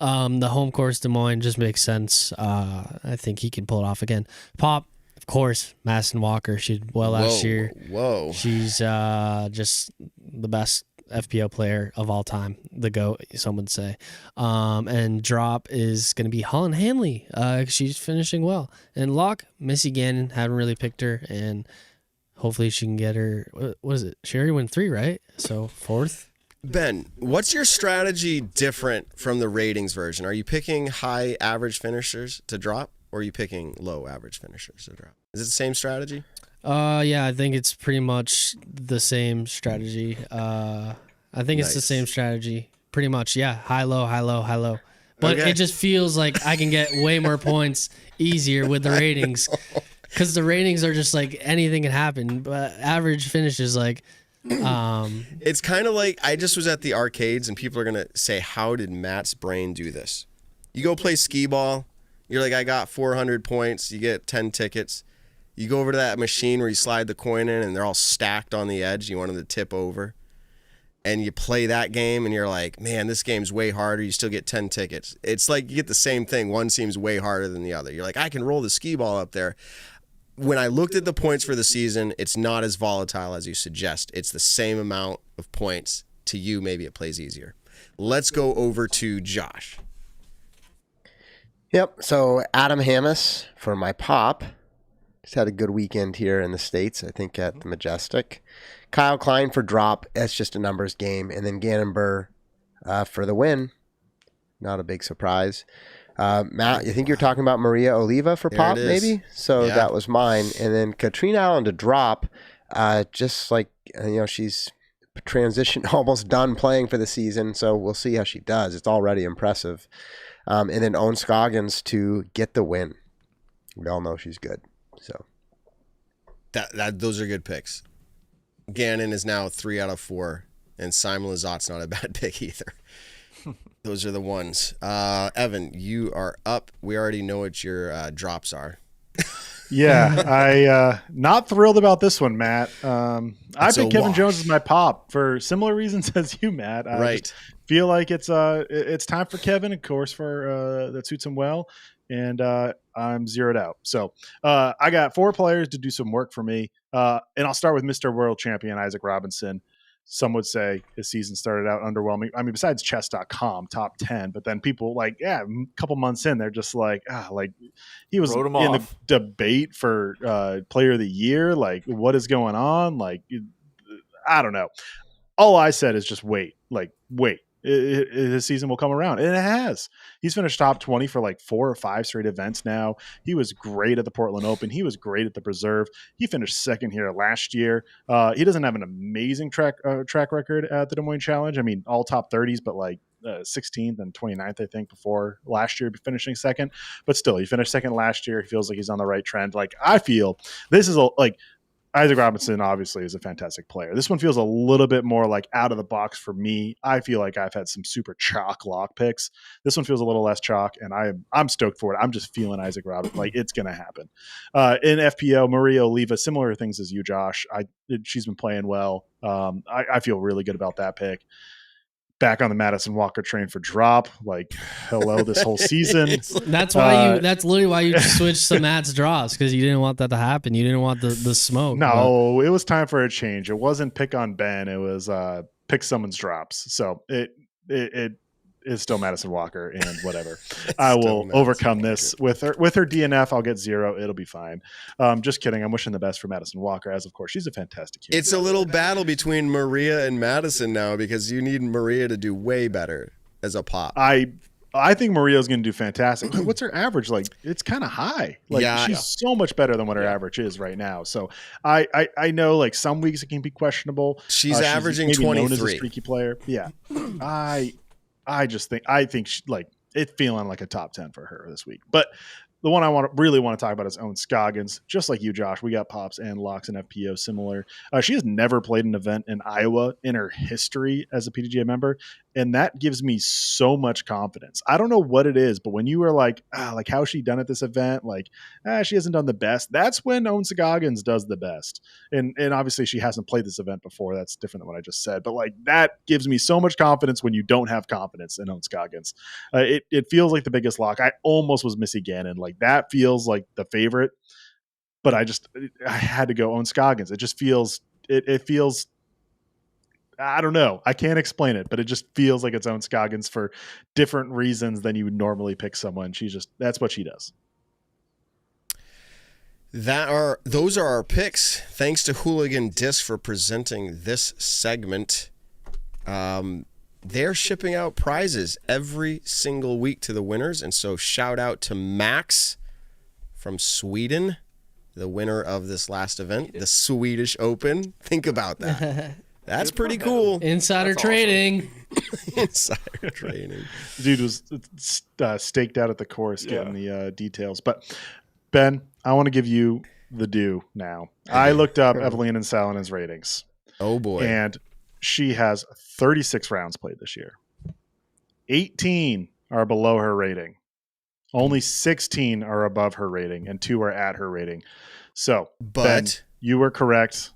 The home course Des Moines just makes sense. I think he can pull it off again. Pop. Of course, Madison Walker. She did well last year. Whoa. She's just the best FPO player of all time. The GOAT, some would say. And drop is going to be Holland Hanley. She's finishing well. And lock, Missy Gannon. Haven't really picked her. And hopefully she can get her. What is it? She already won 3, right? So 4th? Ben, what's your strategy different from the ratings version? Are you picking high average finishers to drop, or are you picking low average finishers to drop? Is it the same strategy? Yeah, I think it's pretty much the same strategy. I think it's the same strategy. Pretty much, yeah. High, low, high, low, high, low. But it just feels like I can get way more points easier with the ratings, because the ratings are just like anything can happen. But average finish is like... it's kind of like I just was at the arcades and people are going to say, how did Matt's brain do this? You go play skee ball. You're like, I got 400 points. You get 10 tickets. You go over to that machine where you slide the coin in and they're all stacked on the edge. You want them to tip over. And you play that game and you're like, man, this game's way harder. You still get 10 tickets. It's like you get the same thing. One seems way harder than the other. You're like, I can roll the skee ball up there. When I looked at the points for the season, it's not as volatile as you suggest. It's the same amount of points. To you, maybe it plays easier. Let's go over to Josh. Yep. So Adam Hammis for my pop. Just had a good weekend here in the States, I think at the Majestic. Kyle Klein for drop. That's just a numbers game. And then Gannon Burr for the win. Not a big surprise. Matt, you think you're talking about Maria Oliva for pop, maybe? So that was mine. And then Katrina Allen to drop, just like, she's transitioned, almost done playing for the season. So we'll see how she does. It's already impressive. And then Owen Scoggins to get the win. We all know she's good. So those are good picks. Gannon is now 3 out of 4, and Simon Lazat's not a bad pick either. Those are the ones. Evan, you are up. We already know what your drops are. Yeah, I not thrilled about this one, Matt. I picked Kevin Jones as my pop for similar reasons as you, Matt. I just feel like it's time for Kevin, of course, for that suits him well, and I'm zeroed out. So I got 4 players to do some work for me, and I'll start with Mr. World Champion Isaac Robinson. Some would say his season started out underwhelming. I mean, besides chess.com, top 10, but then people a couple months in, they're just like, he was in the debate for player of the year. Like, what is going on? Like, I don't know. All I said is just wait. His season will come around, and it has. He's finished top 20 for 4 or 5 straight events now. He was great at the Portland Open. He was great at the Preserve. He finished second here last year. He doesn't have an amazing track record at the Des Moines Challenge. I mean, all top 30s, but 16th and 29th, I think, before last year finishing second. But still, he finished second last year. He feels like he's on the right trend. I feel this is Isaac Robinson obviously is a fantastic player. This one feels a little bit more out of the box for me. I feel like I've had some super chalk lock picks. This one feels a little less chalk, and I'm stoked for it. I'm just feeling Isaac Robinson. It's going to happen. In FPO, Maria Oliva, similar things as you, Josh. She's been playing well. I feel really good about that pick. Back on the Madison Walker train for drop. Hello, this whole season. That's literally why you switched to Matt's drops, because you didn't want that to happen. You didn't want the smoke. No, it was time for a change. It wasn't pick on Ben. It was pick someone's drops. So it is still Madison Walker, and whatever. I will overcome this with her DNF. I'll get 0. It'll be fine. Just kidding. I'm wishing the best for Madison Walker, as of course she's a fantastic human. It's a little battle between Maria and Madison now, because you need Maria to do way better as a pop. I think Maria's going to do fantastic. What's her average? It's kind of high. She's so much better than what her average is right now. So I know some weeks it can be questionable. She's averaging 23. Known as a streaky player. Yeah. I think it's feeling like a top 10 for her this week. But the one I really want to talk about is Owen Scoggins. Just like you, Josh, we got pops and locks and FPO similar. She has never played an event in Iowa in her history as a PDGA member, and that gives me so much confidence. I don't know what it is, but when you were how's she done at this event? She hasn't done the best. That's when Owen Scoggins does the best. And obviously she hasn't played this event before. That's different than what I just said. But that gives me so much confidence when you don't have confidence in Owen Scoggins. It feels like the biggest lock. I almost was Missy Gannon. That feels like the favorite, but I had to go Owen Scoggins. It just feels, it feels, I don't know. I can't explain it, but it just feels like it's Owen Scoggins for different reasons than you would normally pick someone. That's what she does. Those are our picks. Thanks to Hooligan Disc for presenting this segment. They're shipping out prizes every single week to the winners. And so shout out to Max from Sweden, the winner of this last event, the Swedish Open. Think about that. That's pretty cool. Insider trading. Awesome. Insider trading. Dude was staked out at the course getting the details. But Ben, I want to give you the due now. I looked up Evelina and Salonen's ratings. Oh boy. And she has 36 rounds played this year. 18 are below her rating. Only 16 are above her rating, and 2 are at her rating. So, Ben, you were correct.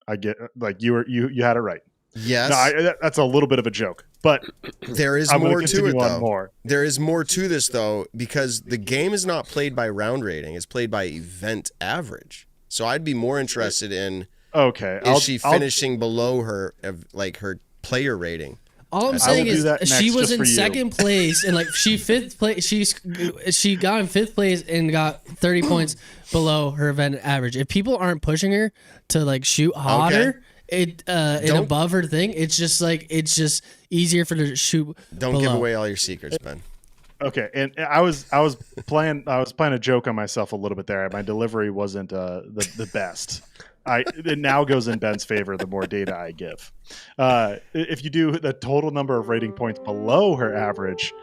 I get you had it right. Yes. No, that's a little bit of a joke, but there is more to it though. There is more to this though, because the game is not played by round rating; it's played by event average. So I'd be more interested in is she finishing below her her player rating? All I'm saying is she was in second place and she fifth place. She got in fifth place and got 30 points below her event average. If people aren't pushing her to shoot hotter, and above her thing, it's just easier for her to shoot. Don't give away all your secrets, Ben. Okay, and I was playing a joke on myself a little bit there. My delivery wasn't the best. It now goes in Ben's favor the more data I give. If you do the total number of rating points below her average,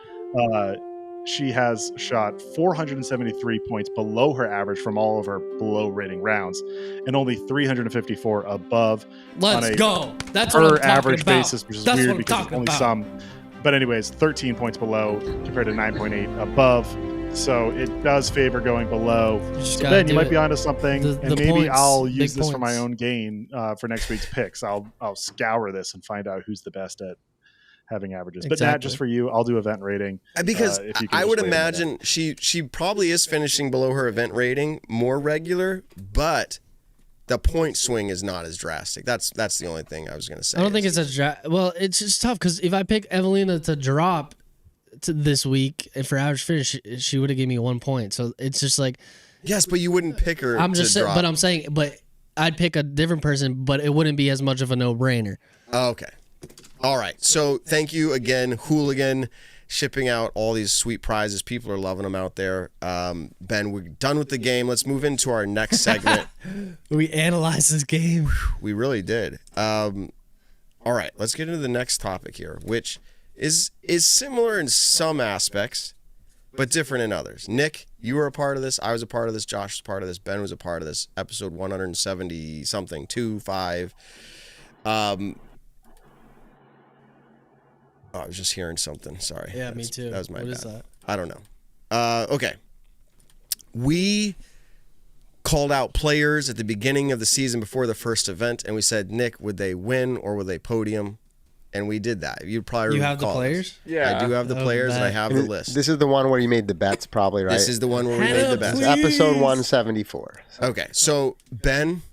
she has shot 473 points below her average from all of her below rating rounds, and only 354 above. Let's go. That's what I'm talking average about. basis, which is weird because only some. But anyways, 13 points below compared to 9.8 above. So it does favor going below. So Ben, you might be onto something, and maybe points, I'll use this for my own gain for next week's picks. I'll scour this and find out who's the best at having averages. But Matt, just for you, I'll do event rating. Because I would imagine she probably is finishing below her event rating more regular, but the point swing is not as drastic. That's the only thing I was going to say. I don't think it's well, it's just tough because if I pick Evelina to drop this week and for average finish, she would have given me 1 point. So it's just yes, but you wouldn't pick her. I'm saying, but I'd pick a different person, but it wouldn't be as much of a no-brainer. Okay, all right. So thank you again, Hooligan, shipping out all these sweet prizes. People are loving them out there. Ben, we're done with the game. Let's move into our next segment. We analyzed this game. We really did. All right, let's get into the next topic here, which is similar in some aspects, but different in others. Nick, you were a part of this. I was a part of this. Josh was a part of this. Ben was a part of this. Episode 170 something, 5. I was just hearing something. Sorry. Yeah, me too. That was my bad. What is that? I don't know. Okay. We called out players at the beginning of the season before the first event, and we said, Nick, would they win or would they podium? And we did that. You have the players? Yeah. I do have the players, and I have the list. This is the one where you made the bets, probably, right? This is the one where we made the bets. Episode 174. Okay, so Ben,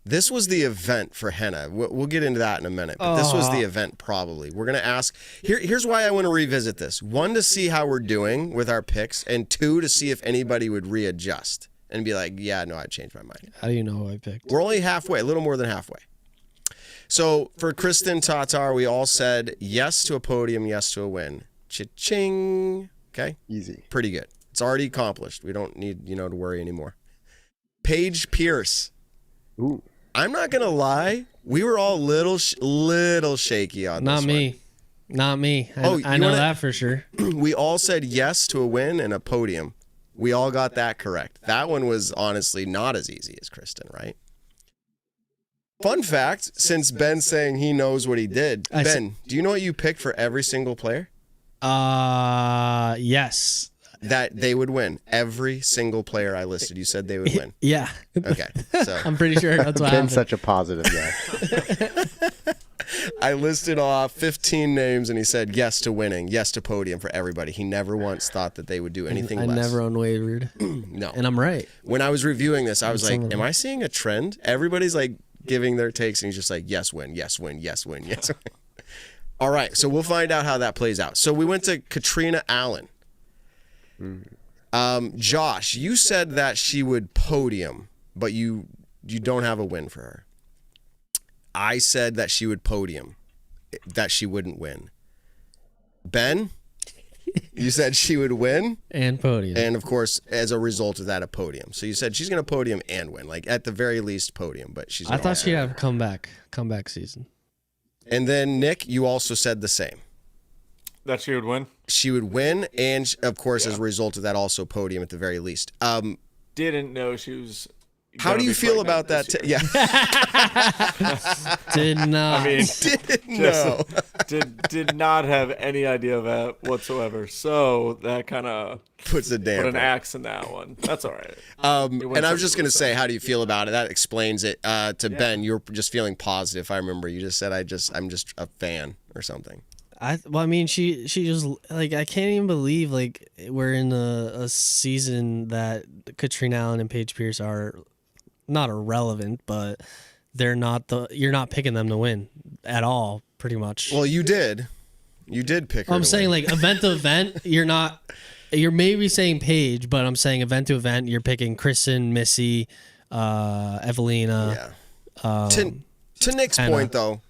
this was the event for Henna. We'll get into that in a minute, but this was the event probably. We're going to ask, here's why I want to revisit this. 1, to see how we're doing with our picks, and 2, to see if anybody would readjust and be like, yeah, no, I changed my mind. How do you know who I picked? We're only halfway, a little more than halfway. So for Kristen Tatar, we all said yes to a podium, yes to a win. Cha-ching. Okay? Easy. Pretty good. It's already accomplished. We don't need, to worry anymore. Paige Pierce. Ooh. I'm not going to lie. We were all little shaky on this one. Not me. I know that for sure. We all said yes to a win and a podium. We all got that correct. That one was honestly not as easy as Kristen, right? Fun fact, since Ben's saying he knows what he did. Ben, do you know what you picked for every single player? Yes. That they would win. Every single player I listed, you said they would win. Yeah. Okay. So I'm pretty sure that's what happened. Ben's such a positive guy. I listed off 15 names, and he said yes to winning, yes to podium for everybody. He never once thought that they would do anything less. I never unwavered. No. And I'm right. When I was reviewing this, I was like, am I seeing a trend? Everybody's giving their takes, and he's just like, yes, win, yes, win, yes, win, yes, win. All right, so we'll find out how that plays out. So we went to Katrina Allen. Josh, you said that she would podium, but you don't have a win for her. I said that she would podium. that she wouldn't win. Ben, you said she would win and podium, and of course, as a result of that, a podium. So you said she's going to podium and win, like at the very least podium. But she's. I thought she'd have a comeback season. And then Nick, you also said the same. That she would win. She would win, and of course, as a result of that, also podium at the very least. Didn't know she was. How do you feel about that? Yeah. Did not. I mean, didn't know. Did not have any idea of that whatsoever. So that kind of puts a damper. Put an axe in that one. That's all right. And I was just gonna say, how do you feel about it? That explains it. Ben, you're just feeling positive. I remember you just said, I'm just a fan or something. I mean, she just like, I can't even believe like we're in a season that Katrina Allen and Paige Pierce are not irrelevant, but you're not picking them to win at all, pretty much. Well, you did pick her. I'm saying win. Like event to event, you're maybe saying Paige, but I'm saying event to event, you're picking Kristen, Missy, Evelina. Yeah. To Nick's point though,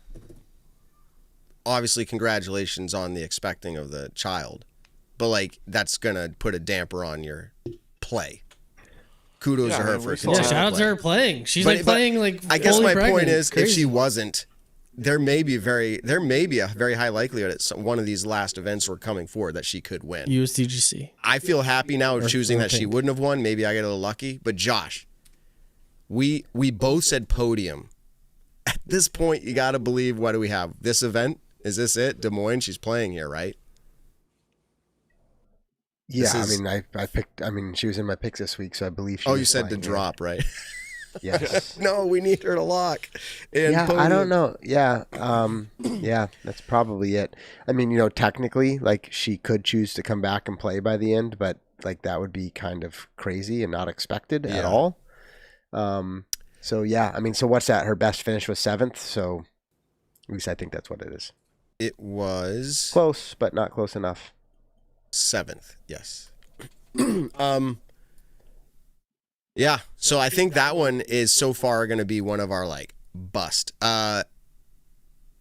obviously congratulations on the expecting of the child, but like that's gonna put a damper on your play. Kudos to her for continuing. Yeah, shout out to her playing. She's playing like. I guess my point is, if she wasn't, there may be a very high likelihood at one of these last events we're coming forward that she could win. USDGC. I feel happy now choosing that she wouldn't have won. Maybe I get a little lucky. But Josh, we both said podium. At this point, you got to believe. What do we have? This event? Is this it? Des Moines. She's playing here, right? Yeah, I picked. I mean, she was in my picks this week, so I believe she. Oh, you said to drop, right? Yes. No, we need her to lock. And I don't know. Yeah, yeah, that's probably it. I mean, technically, like she could choose to come back and play by the end, but like that would be kind of crazy and not expected at all. So yeah, I mean, so what's that? Her best finish was 7th, so at least I think that's what it is. It was close, but not close enough. 7th, yes. Yeah, so I think that one is so far going to be one of our like bust. Evan,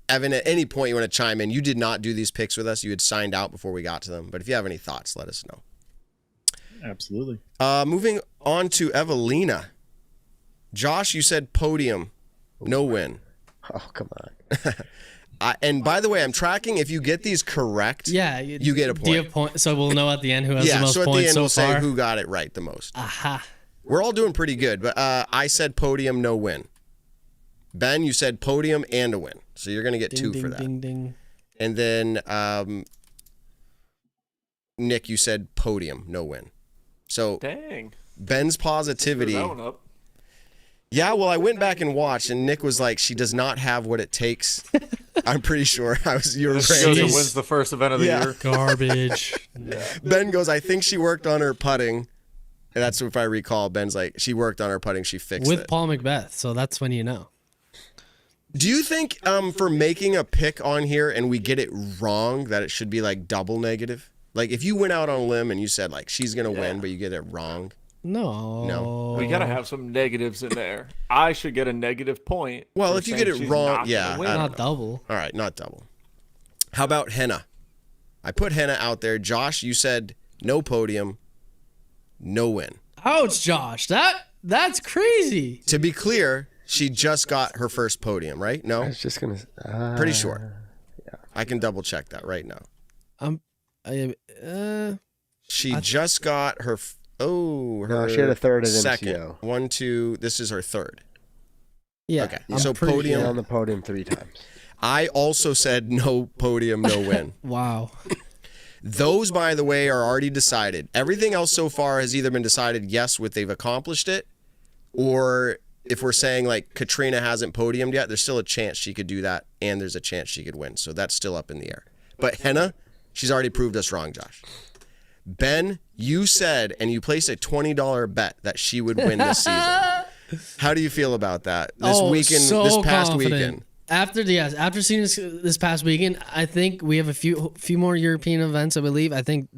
at any point you want to chime in? You did not do these picks with us. You had signed out before we got to them. But if you have any thoughts, let us know. Absolutely. Moving on to Evelina. Josh, you said podium, no win. Oh, come on. And by the way, I'm tracking. If you get these correct, you get a point. Do you have point? So we'll know at the end who has the most points so far? at the end we'll say who got it right the most. Aha. We're all doing pretty good, but I said podium, no win. Ben, you said podium and a win. So you're going to get two for that. Ding, ding. And then Nick, you said podium, no win. So dang. Ben's positivity. That one up. Yeah, well, I went back and watched, and Nick was like, she does not have what it takes. I'm pretty sure you were right. She goes and wins the first event of the year. Garbage. Ben goes, I think she worked on her putting. And that's if I recall. Ben's like, she worked on her putting, she fixed it. With Paul Macbeth, so that's when you know. Do you think for making a pick on here and we get it wrong that it should be like double negative? Like if you went out on a limb and you said like she's going to win, but you get it wrong. No. We got to have some negatives in there. I should get a negative point. Well, if you get it wrong, not double. All right, not double. How about Henna? I put Henna out there. Josh, you said no podium, no win. Ouch, Josh. That's crazy. To be clear, she just got her first podium, right? No? I was just going to... Pretty sure. Yeah. I can double check that right now. She just got her... no, she had a third at second. MCO. 1, 2. This is her third. Yeah. Okay. So podium on the podium 3 times. I also said no podium, no win. Wow. Those, by the way, are already decided. Everything else so far has either been decided, yes, they've accomplished it, or if we're saying like Katrina hasn't podiumed yet, there's still a chance she could do that, and there's a chance she could win. So that's still up in the air. But Henna, she's already proved us wrong, Josh. Ben, you said, and you placed a $20 bet that she would win this season. How do you feel about that? This past weekend. After seeing this past weekend, I think we have a few more European events. I believe. I think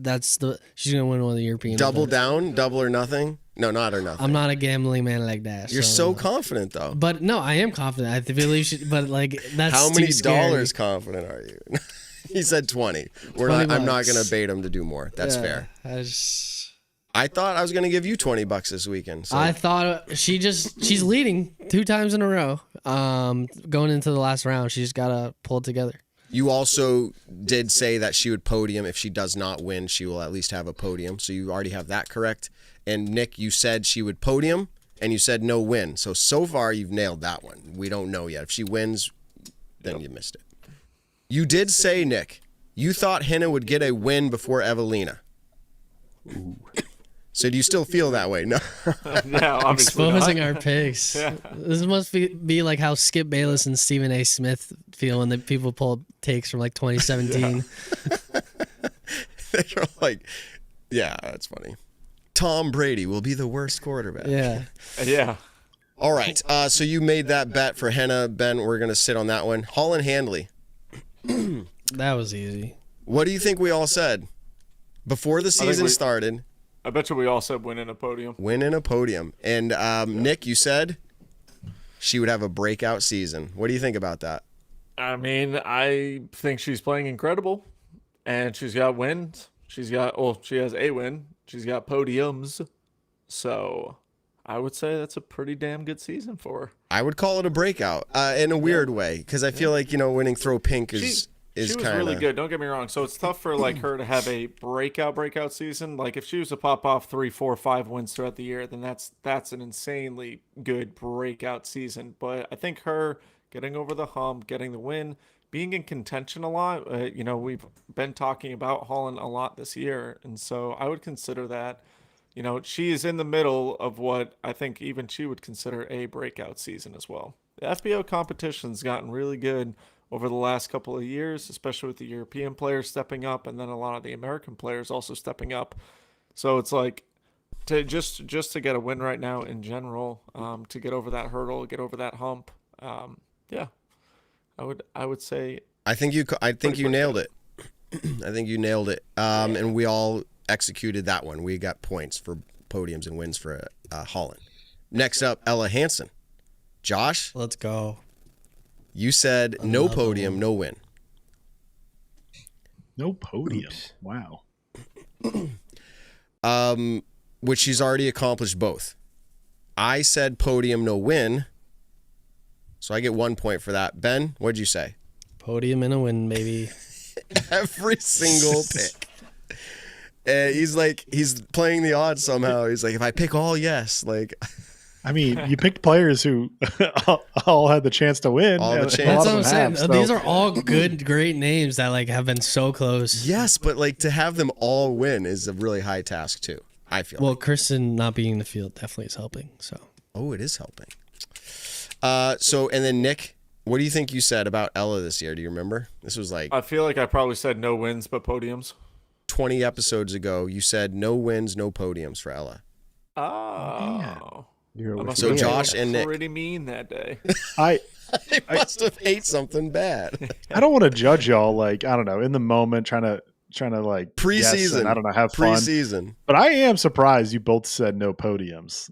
she's gonna win one of the European. Double events. down, double or nothing. No, not or nothing. I'm not a gambling man like that. You're so confident, though. But no, I am confident. I believe but like that's how many too scary. dollars confident are you? He said 20. I'm not going to bait him to do more. That's fair. I thought I was going to give you $20 this weekend. So. I thought she's leading 2 times in a row. Going into the last round, she's got to pull it together. You also did say that she would podium. If she does not win, she will at least have a podium. So you already have that correct. And Nick, you said she would podium, and you said no win. So far, you've nailed that one. We don't know yet. If she wins, then you missed it. You did say, Nick, you thought Henna would get a win before Evelina. Ooh. So do you still feel that way? No. Yeah, obviously exposing not. our picks. Yeah. This must be like how Skip Bayless and Stephen A. Smith feel when the people pull takes from like 2017. They're like, yeah, that's funny. Tom Brady will be the worst quarterback. Yeah. Yeah. All right. So you made that bet for Henna. Ben, we're going to sit on that one. Holland Handley. That was easy. What do you think we all said before the season started? I bet you we all said win in a podium. Win in a podium. And Nick, you said she would have a breakout season. What do you think about that? I mean, I think she's playing incredible, and she's got wins. She has a win. She's got podiums. So I would say that's a pretty damn good season for her. I would call it a breakout in a weird way, because I feel like, winning Throw Pink is she was really good. Don't get me wrong. So it's tough for like her to have a breakout season. Like if she was to pop off 3, 4, 5 wins throughout the year, then that's an insanely good breakout season. But I think her getting over the hump, getting the win, being in contention a lot. We've been talking about Holland a lot this year, and so I would consider that. She is in the middle of what I think even she would consider a breakout season as well. The FBO competition's gotten really good over the last couple of years, especially with the European players stepping up and then a lot of the American players also stepping up. So it's like to just to get a win right now in general, to get over that hurdle, get over that hump. Yeah, I would say. I think you nailed it. I think you nailed it. And we all executed that one. We got points for podiums and wins for Holland. Next up, Ella Hansen. Josh, let's go. You said no podium, no win. No podium. Oops. Wow. Which she's already accomplished both. I said podium, no win. So I get 1 point for that. Ben, what'd you say? Podium and a win, baby. Every single pick. And he's playing the odds somehow. He's like, if I pick all yes, like. I mean, you picked players who all had the chance to win. That's what I'm saying. So. These are all good, great names that have been so close. Yes, but to have them all win is a really high task too. I feel. Well, Kristen not being in the field definitely is helping. So. Oh, it is helping. And then Nick, what do you think you said about Ella this year? Do you remember? This was I feel like I probably said no wins but podiums. 20 episodes ago, you said no wins, no podiums for Ella. Oh. So Josh and Nick. Pretty mean that day. I must have ate something bad. I don't want to judge y'all. I don't know, in the moment, trying to preseason. I don't know, have fun. Preseason. But I am surprised you both said no podiums.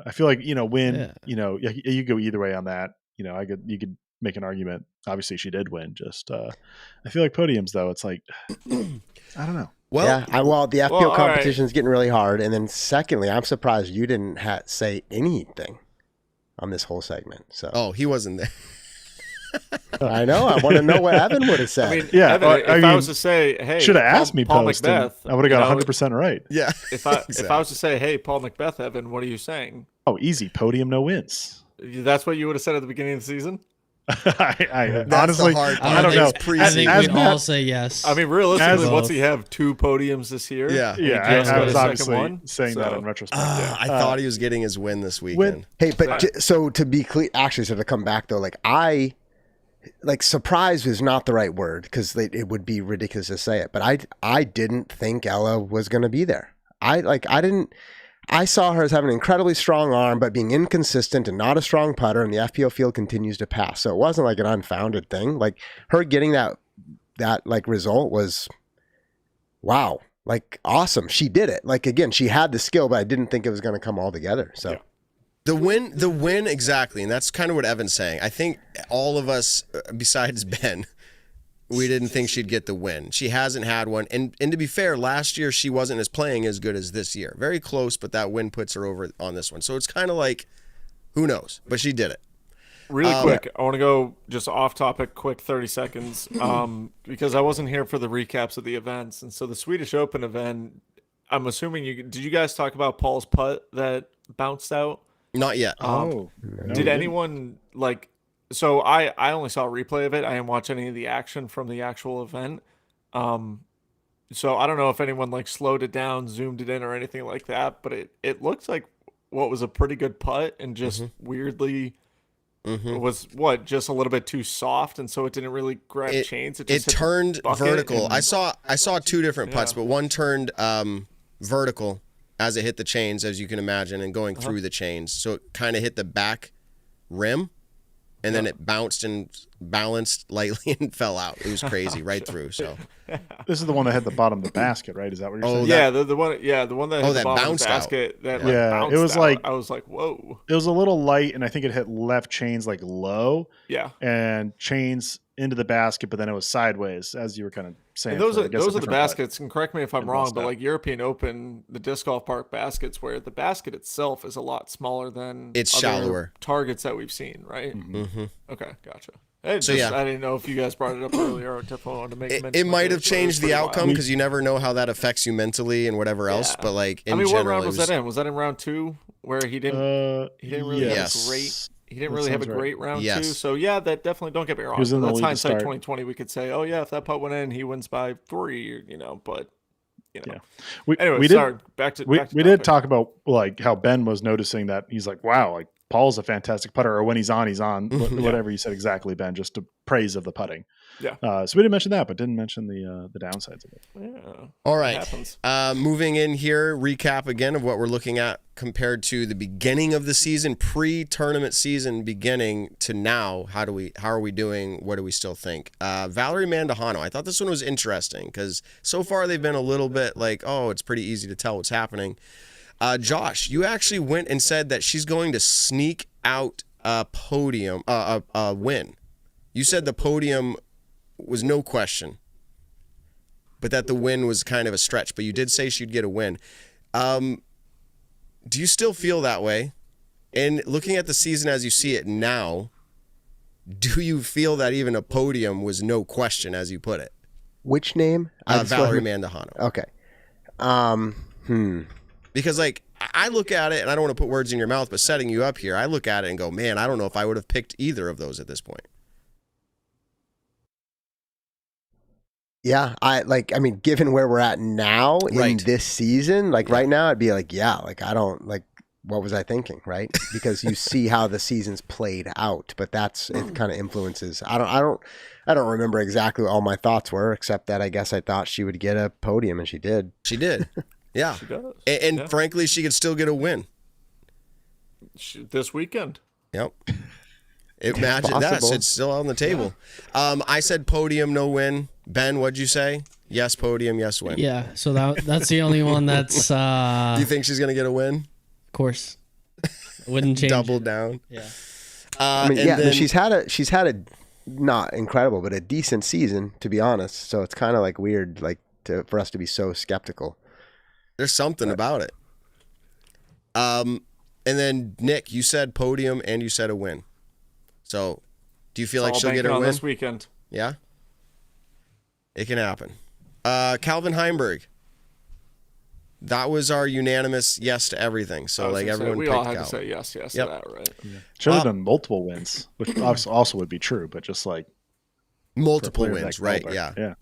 I feel like win. Yeah. You go either way on that. You could make an argument. Obviously, she did win. Just I feel like podiums though. It's like I don't know. Well, yeah, the FPO competition is getting really hard. And then secondly, I'm surprised you didn't say anything on this whole segment. So he wasn't there. I know. I want to know what Evan would have said. I mean, yeah, Evan, I was to say, hey, should have asked me Paul post, Macbeth, I would have got 100% right. Yeah. If I was to say, hey, Paul Macbeth, Evan, what are you saying? Oh, easy. Podium, no wins. That's what you would have said at the beginning of the season? I honestly, I don't know. I think we'd all say yes. I mean, realistically, what's he have? 2 podiums this year? Yeah. I was obviously saying that in retrospect. I thought he was getting his win this weekend. Hey, but so to be clear, actually, so to come back though, surprise is not the right word because it would be ridiculous to say it. But I didn't think Ella was going to be there. I saw her as having an incredibly strong arm, but being inconsistent and not a strong putter, and the FPO field continues to pass. So it wasn't like an unfounded thing. Her getting that result was, wow. like awesome. She did it. Like again, she had the skill, but I didn't think it was going to come all together. So the win exactly, and that's kind of what Evan's saying. I think all of us, besides Ben, we didn't think she'd get the win. She hasn't had one, and to be fair, last year she wasn't playing as good as this year. Very close, but that win puts her over on this one. So it's kind of like, who knows? But she did it. Really quick, I want to go just off topic, quick 30 seconds, because I wasn't here for the recaps of the events. And so the Swedish Open event, I'm assuming did you guys talk about Paul's putt that bounced out? Not yet. Did anyone so I only saw a replay of it. I didn't watch any of the action from the actual event. So I don't know if anyone slowed it down, zoomed it in or anything like that, but it looks like what was a pretty good putt and just weirdly was just a little bit too soft, and so it didn't really grab chains. It turned vertical. I saw two different putts, but one turned vertical as it hit the chains, as you can imagine, and going through the chains. So it kind of hit the back rim, and then it bounced and balanced lightly and fell out. It was crazy right through. So this is the one that hit the bottom of the basket, right? Is that what you're saying? Yeah, the one that hit the bottom of the basket. That bounced it was out. I was like, whoa. It was a little light, and I think it hit left chains low. Yeah, and chains into the basket, but then it was sideways, as you were kind of saying. And those are the baskets, and correct me if I'm wrong, but European Open, the disc golf park baskets, where the basket itself is a lot smaller than it's shallower targets that we've seen, right? Mm-hmm. Okay, gotcha. I didn't know if you guys brought it up earlier. I definitely wanted to make mention. It might have changed the outcome because you never know how that affects you mentally and whatever else. But in general, what round was that in? Was that in round 2 where he didn't really have a great? He didn't really have a great round 2. So that definitely, don't get me wrong. That's hindsight 2020. We could say, oh yeah, if that putt went in, he wins by 3. But we did talk about how Ben was noticing that he's like, wow, Paul's a fantastic putter, or when he's on, whatever you said exactly, Ben, just to praise of the putting. Yeah. So we didn't mention that, but didn't mention the downsides of it. Yeah. All right. Moving in here, recap again of what we're looking at compared to the beginning of the season, pre-tournament season beginning to now. How are we doing? What do we still think? Valerie Mandujano. I thought this one was interesting because so far they've been a little bit it's pretty easy to tell what's happening. Josh, you actually went and said that she's going to sneak out a podium, a win. You said the podium was no question, but that the win was kind of a stretch. But you did say she'd get a win. Do you still feel that way? And looking at the season as you see it now, do you feel that even a podium was no question, as you put it? Which name? Valerie Mandujano. Okay. Because I look at it, and I don't want to put words in your mouth, but setting you up here, I look at it and go, man, I don't know if I would have picked either of those at this point. Yeah, given where we're at now in this season, right now, I'd be I don't what was I thinking, right? Because you see how the season's played out, but it kind of influences. I don't remember exactly what all my thoughts were, except that I guess I thought she would get a podium, and she did. She did. Yeah. She does. And frankly, she could still get a win. This weekend. Yep. Imagine that. It's still on the table. Yeah. I said podium, no win. Ben, what'd you say? Yes, podium, yes, win. Yeah, so that's the only one that's... Do you think she's going to get a win? Of course. Wouldn't change. Double down. Yeah. She's had a not incredible, but a decent season, to be honest. So it's kind of weird for us to be so skeptical. There's something about it. And then, Nick, you said podium and you said a win. So, do you feel like she'll get a win this weekend? Yeah, it can happen. Calvin Heimberg. That was our unanimous yes to everything. So, everyone we picked all had Calvin. to say yes to that, right? Yeah. Should have done multiple wins, which also would be true, but just multiple wins, right? Yeah.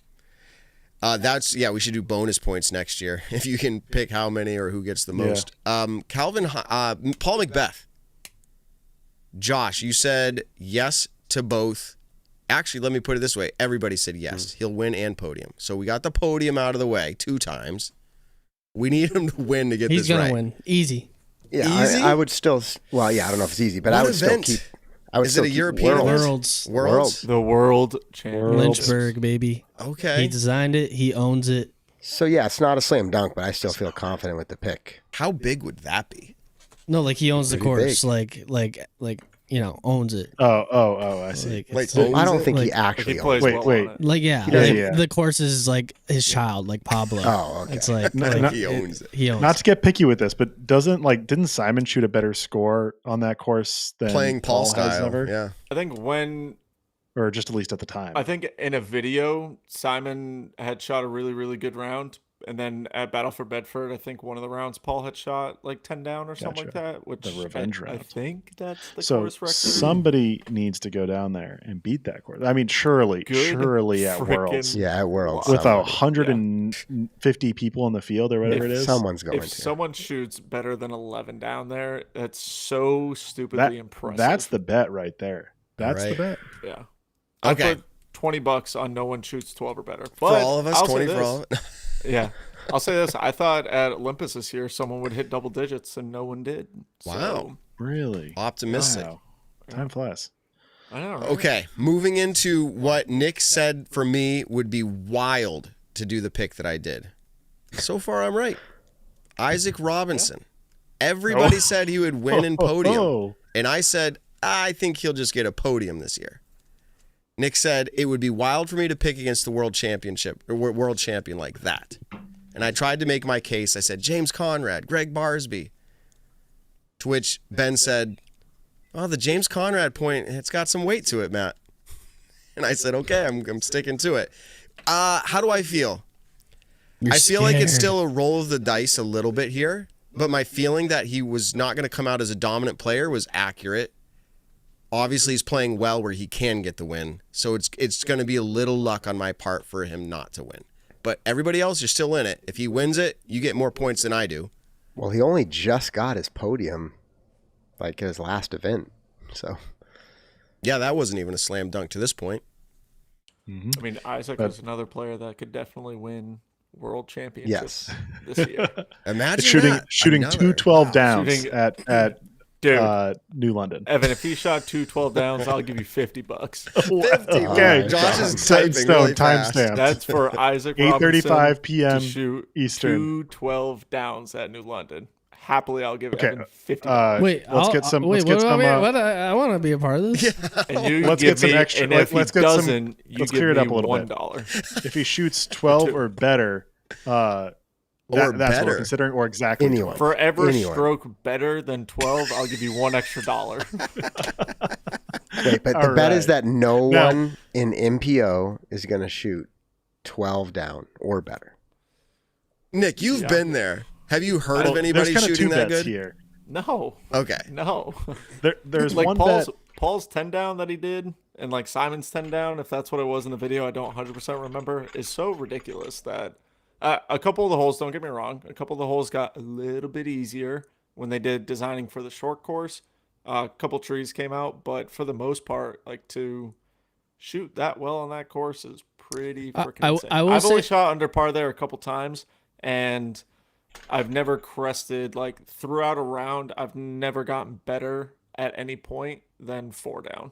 We should do bonus points next year if you can pick how many or who gets the most. Paul Macbeth. Josh, you said yes to both. Actually, let me put it this way. Everybody said yes. He'll win and podium. So we got the podium out of the way 2 times. We need him to win to get this right. He's going to win. Easy. Yeah, easy? I would still... Well, yeah, I don't know if it's easy, but I would still keep... Is it a European Worlds? The World Championship. Lynchburg, baby. Okay. He designed it. He owns it. So yeah, it's not a slam dunk, but I still feel confident with the pick. How big would that be? No, like he owns the course, like owns it. Oh, I see. I don't think he actually owns it. Wait. Like the course is like his child, like Pablo. Oh, okay. It's like, he owns it. He owns Not to get picky with this, but didn't Simon shoot a better score on that course than playing Paul style? Has ever? Yeah, I think or just at least at the time. I think in a video, Simon had shot a really, really good round. And then at Battle for Bedford, I think one of the rounds Paul had shot like 10 down or something like that. Which the revenge round. I think that's the course record. Somebody needs to go down there and beat that course. I mean, surely at Worlds. Yeah, at Worlds. With 150 people in the field or whatever it is. Someone's going If someone shoots better than 11 down there, that's so stupidly impressive. That's the bet right there. That's the bet. Yeah. Okay. I put $20 on no one shoots 12 or better. For all of us, 20 for all. Yeah. I'll say this. I thought at Olympus this year, someone would hit double digits and no one did. Wow. Really? Optimistic. Wow. Time flies. I know, right? Okay. Moving into what Nick said for me would be wild to do the pick that I did. So far, I'm right. Isaac Robinson. Everybody said he would win in podium. And I said, I think he'll just get a podium this year. Nick said it would be wild for me to pick against the world champion like that. And I tried to make my case. I said, James Conrad, Greg Barsby. To which Ben said, oh, the James Conrad point, it's got some weight to it, Matt. And I said, okay, I'm sticking to it. How do I feel? I feel like it's still a roll of the dice a little bit here, but my feeling that he was not going to come out as a dominant player was accurate. Obviously, he's playing well where he can get the win, so it's going to be a little luck on my part for him not to win. But everybody else, you're still in it. If he wins it, you get more points than I do. Well, he only just got his podium, like his last event. So, yeah, that wasn't even a slam dunk to this point. Mm-hmm. I mean, Isaac is another player that could definitely win world championships this year. Imagine shooting 212 downs at New London. Evan, if he shot 212 downs, I'll give you $50. 50. Okay, Josh is typing really fast. Timestamp. That's for Isaac Robinson 8:35 p.m. to shoot Eastern. 212 downs at New London. Happily, I'll give Evan $50. Wait, let's get some. I want to be a part of this. Yeah. And let's get some extra. And if let's he get doesn't, some. Let's clear it up a little $1. Bit. If he shoots 12 or better, that's what we're considering, or exactly anyone. For every stroke better than 12, I'll give you $1 extra. Wait, but the bet is that no one in MPO is going to shoot 12 down or better. Nick, you've been there. Have you heard of anybody shooting that good? Here. No. Okay. No. There's like one Paul's 10 down that he did, and like Simon's 10 down, if that's what it was in the video, I don't 100% remember, is so ridiculous that a couple of the holes, don't get me wrong, a couple of the holes got a little bit easier when they did designing for the short course. A couple trees came out, but for the most part, like to shoot that well on that course is pretty freaking insane. I've only shot under par there a couple times, and I've never crested, like throughout a round, I've never gotten better at any point than 4 down.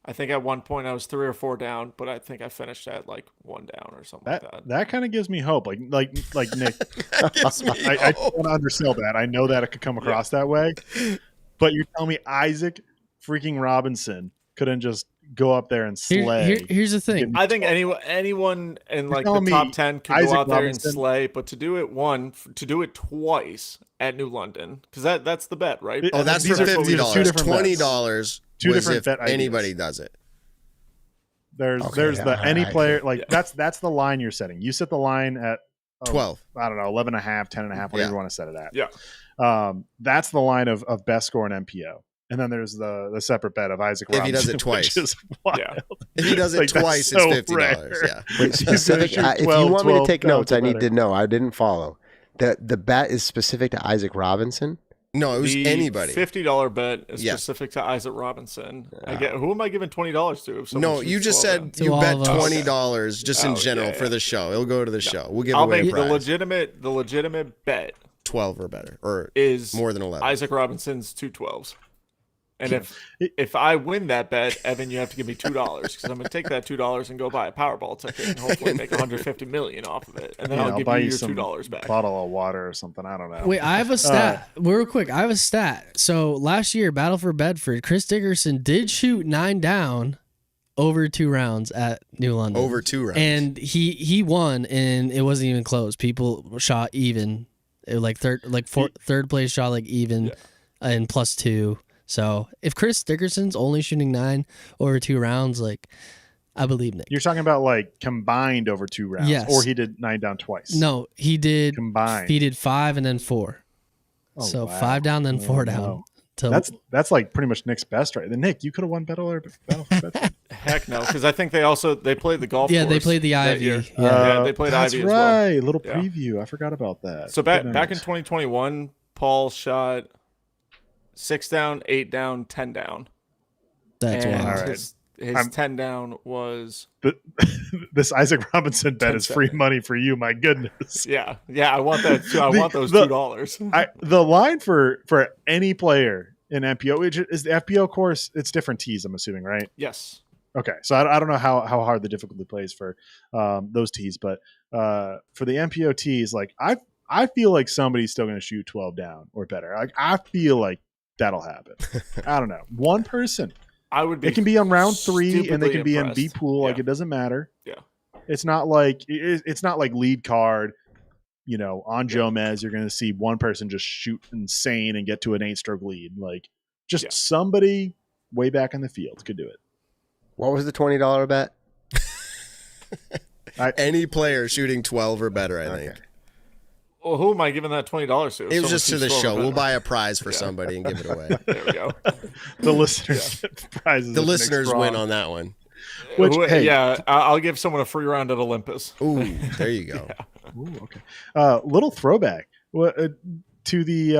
I think at one point I was 3 or 4 down, but I think I finished at like 1 down or something like that. That kind of gives me hope. Like Nick, I don't want to undersell that. I know that it could come across that way, but you're telling me Isaac freaking Robinson couldn't just go up there and slay. Here's the thing. I think anyone in like the top 10 could go out there and slay, but to do it twice at New London, because that's the bet, right? That's for $50. $20 was if anybody does it. There's any player, like that's the line you're setting. You set the line at 12. I don't know, 11.5, 10.5, whatever you want to set it at. Yeah. That's the line of best score in MPO. And then there's the separate bet of Isaac Robinson. If he does it twice. Yeah. If he does it twice, it's $50. Rare. Yeah. Wait, specific, if you want me to take notes, I need to know. I didn't follow. The bet is specific to Isaac Robinson? No, it was anybody. $50 bet is specific to Isaac Robinson. Who am I giving $20 to? No, you just said you bet $20 just in general for the show. It'll go to the show. We'll give away a prize. The legitimate bet 12 or better, or is more than 11. Isaac Robinson's 212s. And if I win that bet, Evan, you have to give me $2 because I'm gonna take that $2 and go buy a Powerball ticket and hopefully make $150 million off of it, and then I'll give you your $2 back. Bottle of water or something. I don't know. Wait, I have a stat. Real quick, I have a stat. So last year, Battle for Bedford, Chris Dickerson did shoot 9 down over 2 rounds at New London. Over 2 rounds, and he won, and it wasn't even close. People shot even, it was third place shot like even, and +2. So if Chris Dickerson's only shooting 9 over 2 rounds, like, I believe Nick. You're talking about like combined over 2 rounds, yes. Or he did 9 down twice. No, he did combined. He did 5 and then 4. Oh, so wow. 5 down, then 4 down. That's like pretty much Nick's best, right? Then Nick, you could have won Battle. Heck no, because I think they played the golf. Yeah, course they played the Ivy. Yeah, they played Ivy. That's right. As well. Little preview. I forgot about that. So back in 2021, Paul shot 6 down, 8 down, 10 down. That's wild. All right. His 10 down was this Isaac Robinson bet is free money for you. My goodness. Yeah, I want that too. I want those $2. The line for any player in MPO, which is the FPO course, it's different tees, I'm assuming, right? Yes. Okay, so I don't know how hard the difficulty plays for those tees, but for the MPO tees, like I feel like somebody's still going to shoot 12 down or better. Like I feel like that'll happen. I don't know. One person. I would be. It can be on round 3 and they can be impressed. in B pool. Like it doesn't matter. Yeah. It's not like lead card. You know, on Jomez, you're going to see one person just shoot insane and get to an 8-stroke lead. Like just somebody way back in the field could do it. What was the $20 bet? Any player shooting 12 or better, I think. Well, who am I giving that $20 to? It was just to the show. We'll buy a prize for somebody and give it away. There we go. The listeners get prizes. The listeners win on that one. Which, I'll give someone a free round at Olympus. Ooh, there you go. Ooh, okay. Little throwback to the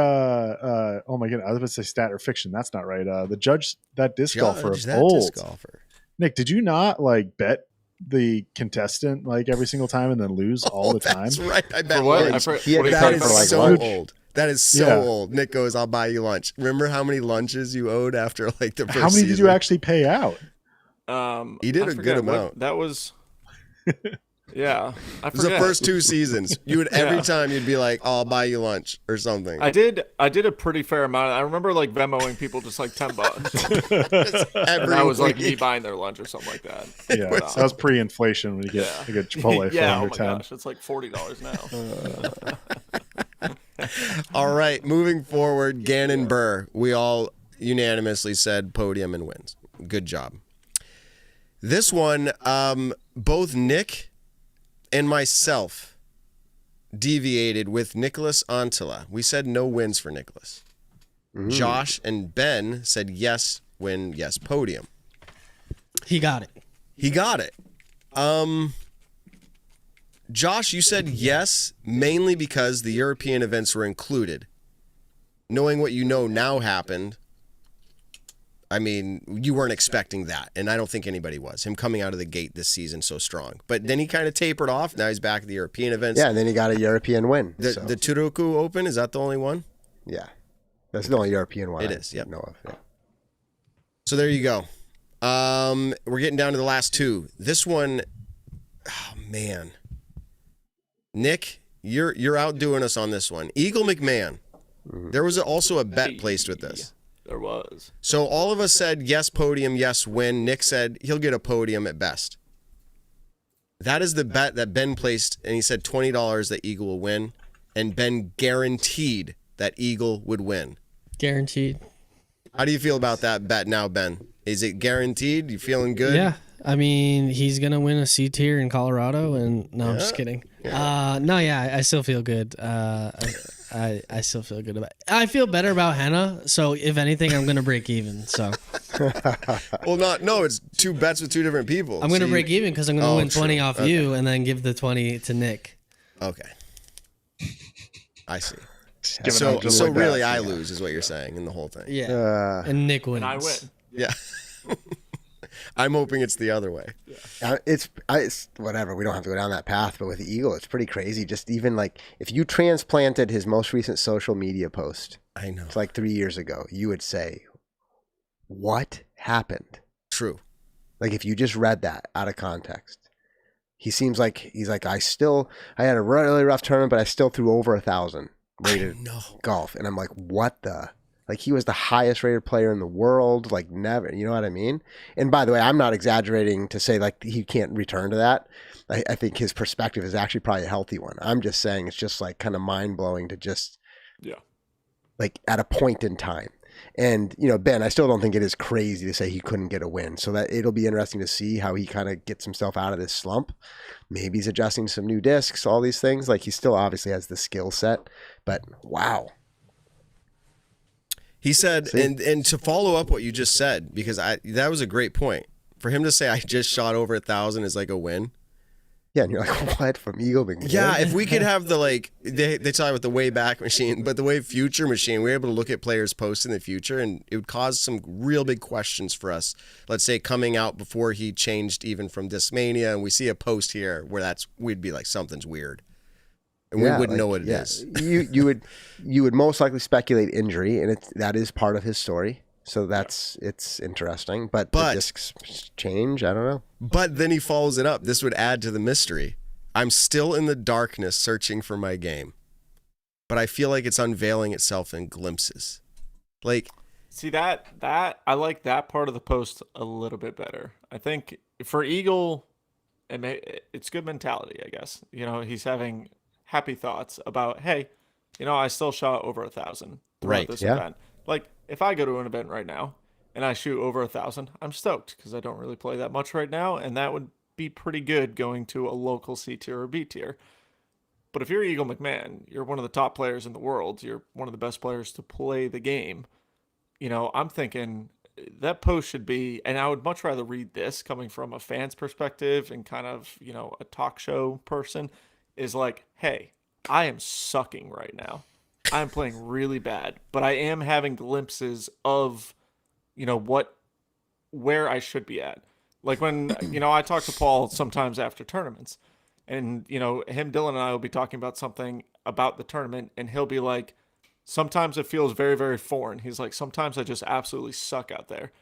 oh my goodness, I was going to say stat or fiction. That's not right. The judge that disc golfer of old. Nick, did you not like bet the contestant like every single time and then lose all the time? That's right. I bet lunch. That is so old. That is so old. Nick goes, "I'll buy you lunch." Remember how many lunches you owed after like the first How many season? did you actually pay out? He did a good amount. That was Yeah, I forget. It was the first 2 seasons. You would every time you'd be like, "Oh, I'll buy you lunch" or something. I did a pretty fair amount. I remember like Venmoing people just like $10, and that was like me buying their lunch or something like that. Yeah, that was pre-inflation when you get Chipotle for under 10. Gosh, it's like $40 now. All right, moving forward, Gannon Burr. We all unanimously said podium and wins. Good job. This one, both Nick and myself deviated with Nicholas Antila. We said no wins for Nicholas. Josh and Ben said yes, win, yes, podium. He got it. Josh, you said yes, mainly because the European events were included. Knowing what you know now happened, I mean, you weren't expecting that, and I don't think anybody was. Him coming out of the gate this season so strong. But then he kind of tapered off. Now he's back at the European events. Yeah, and then he got a European win. The Turku Open, is that the only one? Yeah. That's the only European one it is, yep. know of. Yeah. So there you go. We're getting down to the last 2. This one, oh, man. Nick, you're outdoing us on this one. Eagle McMahon. There was also a bet placed with this. There was. So all of us said yes, podium, yes, win. Nick said he'll get a podium at best. That is the bet that Ben placed, and he said $20 that Eagle will win, and Ben guaranteed that Eagle would win. Guaranteed. How do you feel about that bet now, Ben? Is it guaranteed? You feeling good? Yeah. I mean, he's going to win a C tier in Colorado, and no, I'm just kidding. Yeah. I still feel good. I still feel good about it. I feel better about Henna, so if anything, I'm going to break even. So, well, it's 2 bets with 2 different people. I'm going to break even because I'm going to win 20 off you and then give the 20 to Nick. Okay. I see. So really, I lose is what you're saying in the whole thing. Yeah. And Nick wins. And I win. Yeah. I'm hoping it's the other way. It's whatever. We don't have to go down that path, but with the Eagle, it's pretty crazy. Just even like if you transplanted his most recent social media post, I know, it's like 3 years ago, you would say, what happened? True. Like if you just read that out of context, he's like, I had a really rough tournament, but I still threw over 1,000 rated golf. And I'm like, what the? Like he was the highest rated player in the world. Like never, you know what I mean? And by the way, I'm not exaggerating to say like he can't return to that. I think his perspective is actually probably a healthy one. I'm just saying it's just like kind of mind blowing to just, like at a point in time. And, you know, Ben, I still don't think it is crazy to say he couldn't get a win. So that it'll be interesting to see how he kind of gets himself out of this slump. Maybe he's adjusting some new discs, all these things. Like he still obviously has the skill set, but wow. He said, and to follow up what you just said, because that was a great point. For him to say I just shot over 1,000 is like a win. Yeah, and you're like, what? From Eagle McMahon? Yeah, if we could have the, like, they talk about the Wayback Machine, but the Way Future Machine, we're able to look at players' posts in the future, and it would cause some real big questions for us. Let's say coming out before he changed even from Discmania, and we see a post here where we'd be like, something's weird. And we wouldn't know what it is. You would most likely speculate injury, and that is part of his story. So it's interesting, but the discs change. I don't know. But then he follows it up. This would add to the mystery. I'm still in the darkness searching for my game, but I feel like it's unveiling itself in glimpses. Like, see that I like that part of the post a little bit better. I think for Eagle, it's good mentality, I guess. You know, he's having happy thoughts about, hey, you know, I still shot over 1,000 throughout this event. Like, if I go to an event right now and I shoot over 1,000, I'm stoked because I don't really play that much right now, and that would be pretty good going to a local C tier or B tier. But if you're Eagle McMahon, you're one of the top players in the world, you're one of the best players to play the game. You know, I'm thinking that post should be, and I would much rather read this coming from a fan's perspective and kind of, you know, a talk show person, is like, hey, I am sucking right now. I'm playing really bad, but I am having glimpses of, you know, where I should be at. Like when, you know, I talk to Paul sometimes after tournaments, and, you know, Dylan and I will be talking about something about the tournament, and he'll be like, sometimes it feels very, very foreign. He's like, sometimes I just absolutely suck out there.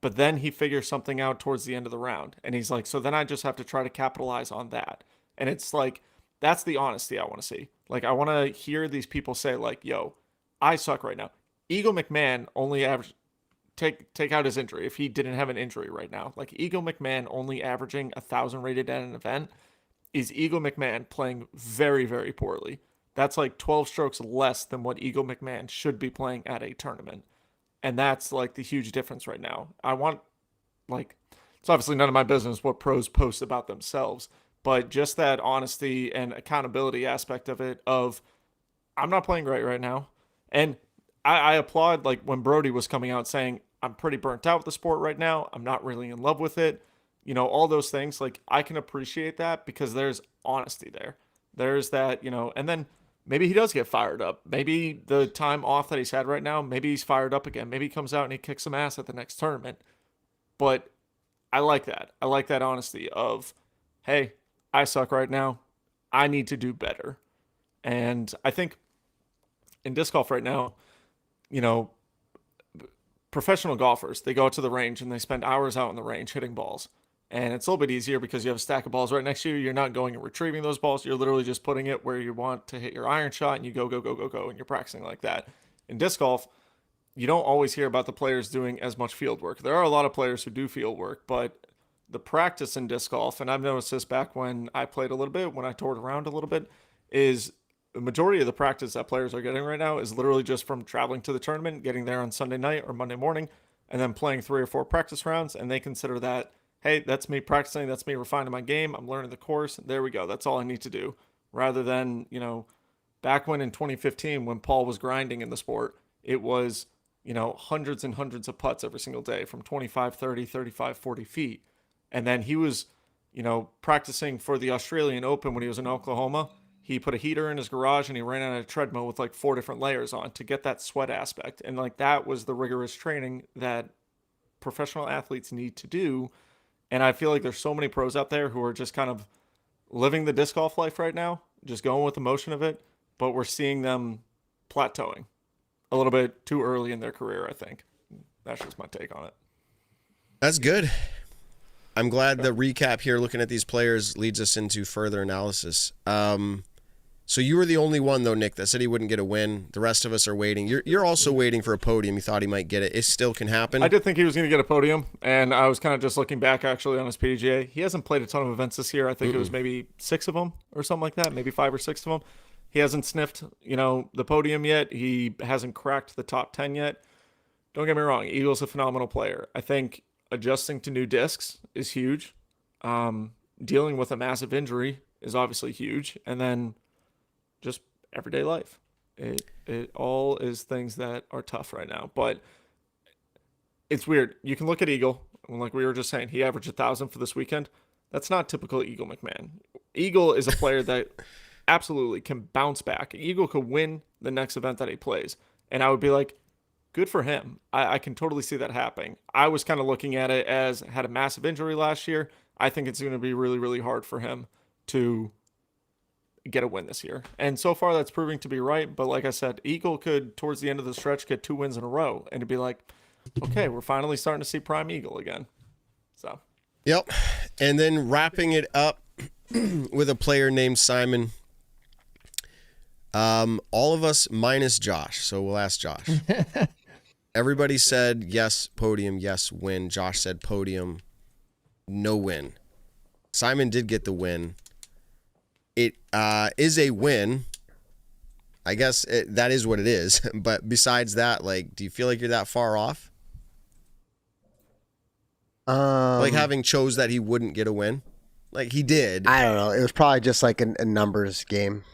But then he figures something out towards the end of the round, and he's like, so then I just have to try to capitalize on that. And it's like, that's the honesty I want to see. Like, I want to hear these people say, like, yo, I suck right now. Eagle McMahon only take out his injury if he didn't have an injury right now. Like, Eagle McMahon only averaging 1,000 rated at an event is Eagle McMahon playing very, very poorly. That's like 12 strokes less than what Eagle McMahon should be playing at a tournament. And that's like the huge difference right now. I want, like, it's obviously none of my business what pros post about themselves, but just that honesty and accountability aspect of it, of I'm not playing great right now. And I applaud, like, when Brody was coming out saying, I'm pretty burnt out with the sport right now. I'm not really in love with it. You know, all those things, like, I can appreciate that because there's honesty there. There's that, you know, and then maybe he does get fired up. Maybe the time off that he's had right now, maybe he's fired up again. Maybe he comes out and he kicks some ass at the next tournament. But I like that. I like that honesty of, hey, I suck right now. I need to do better. And I think in disc golf right now, you know, professional golfers, they go out to the range and they spend hours out on the range hitting balls. And it's a little bit easier because you have a stack of balls right next to you. You're not going and retrieving those balls. You're literally just putting it where you want to hit your iron shot, and you go, and you're practicing like that. In disc golf, you don't always hear about the players doing as much field work. There are a lot of players who do field work, but the practice in disc golf, and I've noticed this back when I played a little bit, when I toured around a little bit, is the majority of the practice that players are getting right now is literally just from traveling to the tournament, getting there on Sunday night or Monday morning, and then playing 3 or 4 practice rounds, and they consider that, hey, that's me practicing, that's me refining my game, I'm learning the course, there we go, that's all I need to do. Rather than, you know, back when in 2015, when Paul was grinding in the sport, it was, you know, hundreds and hundreds of putts every single day from 25, 30, 35, 40 feet. And then he was, you know, practicing for the Australian Open when he was in Oklahoma. He put a heater in his garage and he ran on a treadmill with like 4 different layers on to get that sweat aspect. And like that was the rigorous training that professional athletes need to do. And I feel like there's so many pros out there who are just kind of living the disc golf life right now, just going with the motion of it. But we're seeing them plateauing a little bit too early in their career, I think. That's just my take on it. That's good. I'm glad the recap here, looking at these players, leads us into further analysis. So you were the only one, though, Nick, that said he wouldn't get a win. The rest of us are waiting. You're also waiting for a podium. You thought he might get it. It still can happen. I did think he was going to get a podium, and I was kind of just looking back, actually, on his PDGA. He hasn't played a ton of events this year. I think it was maybe 6 of them or something like that, maybe 5 or 6 of them. He hasn't sniffed, the podium yet. He hasn't cracked the top 10 yet. Don't get me wrong. Eagle's a phenomenal player. I think adjusting to new discs is huge. Dealing with a massive injury is obviously huge. And then just everyday life. It all is things that are tough right now. But it's weird. You can look at Eagle, and like we were just saying, he averaged 1,000 for this weekend. That's not typical Eagle McMahon. Eagle is a player that absolutely can bounce back. Eagle could win the next event that he plays. And I would be like, good for him. I can totally see that happening. I was kind of looking at it as had a massive injury last year. I think it's going to be really, really hard for him to get a win this year. And so far that's proving to be right. But like I said, Eagle could, towards the end of the stretch, get 2 wins in a row. And it'd be like, okay, we're finally starting to see Prime Eagle again. So. Yep. And then wrapping it up with a player named Simon. All of us minus Josh. So we'll ask Josh. Everybody said yes, podium, yes, win. Josh said podium, no win. Simon did get the win. It is a win. I guess that is what it is. But besides that, do you feel like you're that far off? Like having chose that he wouldn't get a win? Like he did. I don't know. It was probably just like a numbers game.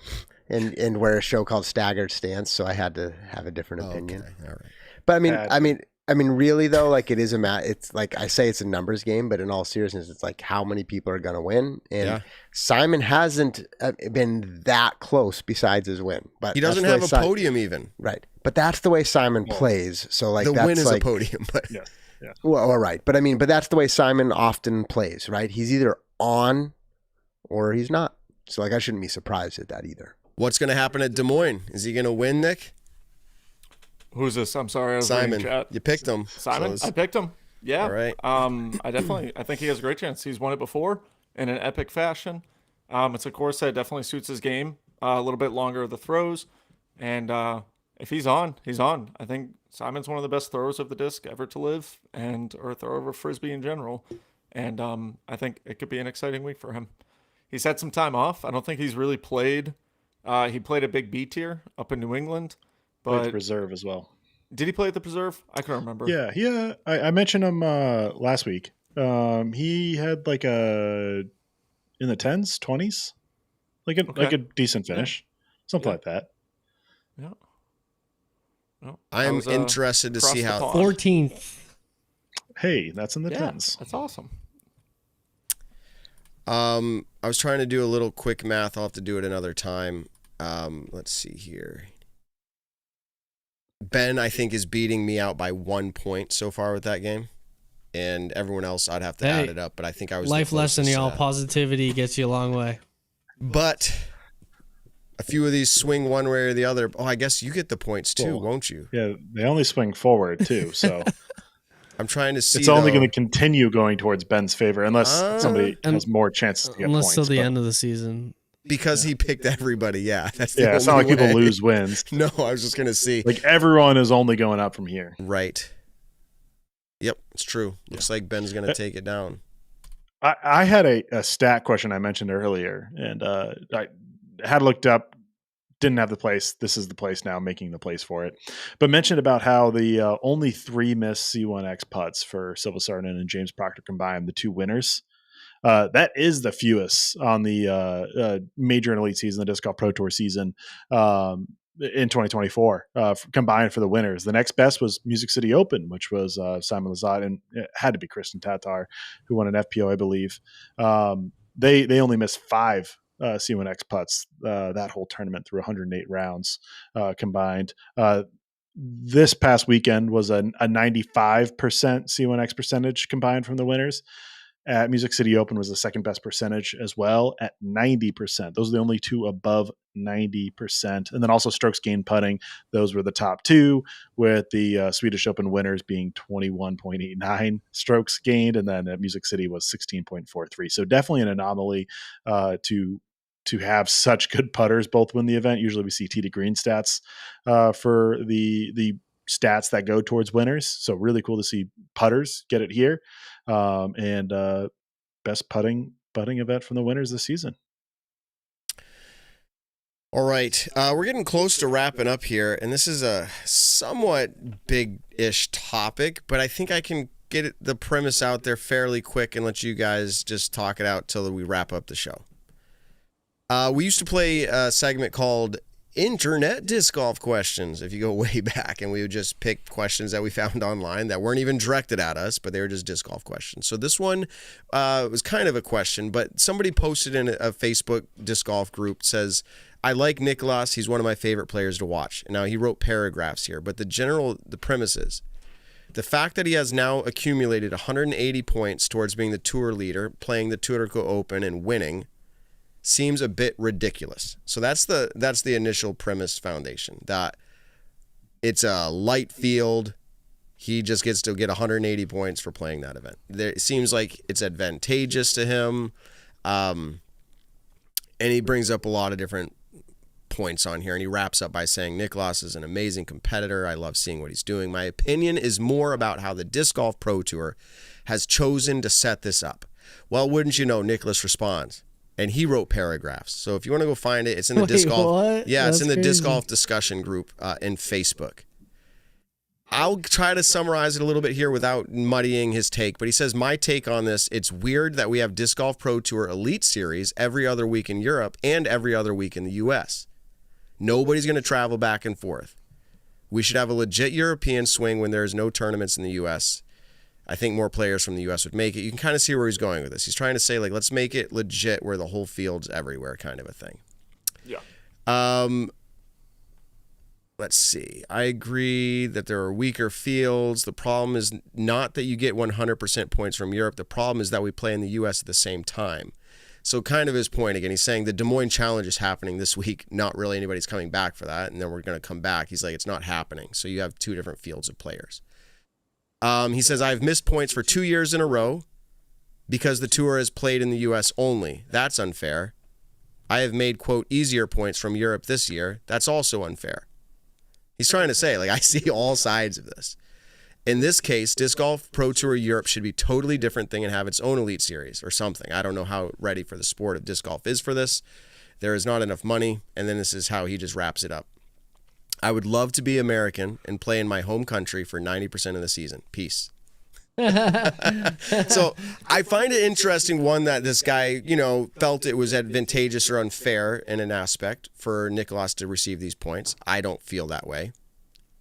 And we're a show called Staggered Stance, so I had to have a different opinion. Okay. All right. But I mean, really though, it is it's like I say it's a numbers game, but in all seriousness, it's like how many people are going to win. And Simon hasn't been that close besides his win. But he doesn't have a podium even. Right. But that's the way Simon plays. So the that's win is a podium. But yeah. Well, all right. But but that's the way Simon often plays, right? He's either on or he's not. So I shouldn't be surprised at that either. What's going to happen at Des Moines? Is he going to win, Nick? Who's this? I'm sorry. I was Simon. chat. You picked him. Simon? I picked him. Yeah. All right. I think he has a great chance. He's won it before in an epic fashion. It's a course that definitely suits his game. A little bit longer of the throws. And if he's on, he's on. I think Simon's one of the best throwers of the disc ever to live, or a thrower of a Frisbee in general. And I think it could be an exciting week for him. He's had some time off. I don't think he's really played. He played a big B tier up in New England. But the Preserve as well. Did he play at the Preserve? I can't remember. Yeah. I mentioned him last week. He had in the 10s, 20s, like a decent finish, something like that. Yeah. Well, I am interested to see how 14th. Hey, that's in the 10s. That's awesome. I was trying to do a little quick math. I'll have to do it another time. Let's see here. Ben, I think, is beating me out by 1 point so far with that game. And everyone else, I'd have to add it up. But I think I was life lesson, y'all. Positivity gets you a long way. But a few of these swing one way or the other. Oh, I guess you get the points too, won't you? Yeah, they only swing forward too. So I'm trying to see. It's only going to continue going towards Ben's favor unless somebody has more chances to get points. Unless till the end of the season. Because he picked everybody, That's it's not like people lose wins. No, I was just going to see. Everyone is only going up from here. Right. Yep, it's true. Looks like Ben's going to take it down. I had a stat question I mentioned earlier, and I had looked up, didn't have the place. This is the place now, making the place for it. But mentioned about how the only 3 missed C1X putts for Silva Sarnen and James Proctor combined, the 2 winners. That is the fewest on the major and elite season, the Disc Golf Pro Tour season in 2024 combined for the winners. The next best was Music City Open, which was Simon Lizotte, and it had to be Kristen Tatar, who won an FPO, I believe. They only missed 5 C1X putts that whole tournament through 108 rounds combined. This past weekend was a 95% C1X percentage combined from the winners. at Music City Open was the second best percentage as well at 90%. Those are the only two above 90%. And then also strokes gained putting. Those were the top two, with the Swedish Open winners being 21.89 strokes gained. And then at Music City was 16.43. So definitely an anomaly to have such good putters both win the event. Usually we see tee to green stats for the stats that go towards winners. So really cool to see putters get it here. And best putting event from the winners this season. All right. We're getting close to wrapping up here, and this is a somewhat big-ish topic, but I think I can get the premise out there fairly quick and let you guys just talk it out till we wrap up the show. We used to play a segment called Internet Disc Golf Questions, if you go way back, and we would just pick questions that we found online that weren't even directed at us, but they were just disc golf questions. So this one was kind of a question, but somebody posted in a Facebook disc golf group, says, I like Nicklaus. He's one of my favorite players to watch. Now, he wrote paragraphs here, but the premise is, the fact that he has now accumulated 180 points towards being the tour leader, playing the Turku Open and winning, seems a bit ridiculous. So that's the initial premise foundation, that it's a light field. He just gets to get 180 points for playing that event. It seems like it's advantageous to him. And he brings up a lot of different points on here, and he wraps up by saying, Nicklaus is an amazing competitor. I love seeing what he's doing. My opinion is more about how the Disc Golf Pro Tour has chosen to set this up. Well, wouldn't you know, Nicklaus responds, and he wrote paragraphs. So if you want to go find it, it's in the disc golf. What? Yeah, That's it's in the crazy. disc golf discussion group in Facebook. I'll try to summarize it a little bit here without muddying his take, but he says, my take on this, it's weird that we have Disc Golf Pro Tour Elite Series every other week in Europe and every other week in the U.S. Nobody's going to travel back and forth. We should have a legit European swing when there's no tournaments in the U.S. I think more players from the U.S. would make it. You can kind of see where he's going with this. He's trying to say, like, let's make it legit where the whole field's everywhere kind of a thing. Yeah. Let's see. I agree that there are weaker fields. The problem is not that you get 100% points from Europe. The problem is that we play in the U.S. at the same time. So kind of his point again, he's saying the Des Moines Challenge is happening this week. Not really anybody's coming back for that. And then we're going to come back. He's like, it's not happening. So you have two different fields of players. He says, I've missed points for 2 years in a row because the tour has played in the U.S. only. That's unfair. I have made, quote, easier points from Europe this year. That's also unfair. He's trying to say, like, I see all sides of this. In this case, Disc Golf Pro Tour Europe should be totally different thing and have its own elite series or something. I don't know how ready for the sport of disc golf is for this. There is not enough money. And then this is how he just wraps it up. I would love to be American and play in my home country for 90% of the season. Peace. So I find it interesting, one, that this guy, felt it was advantageous or unfair in an aspect for Nicklaus to receive these points. I don't feel that way.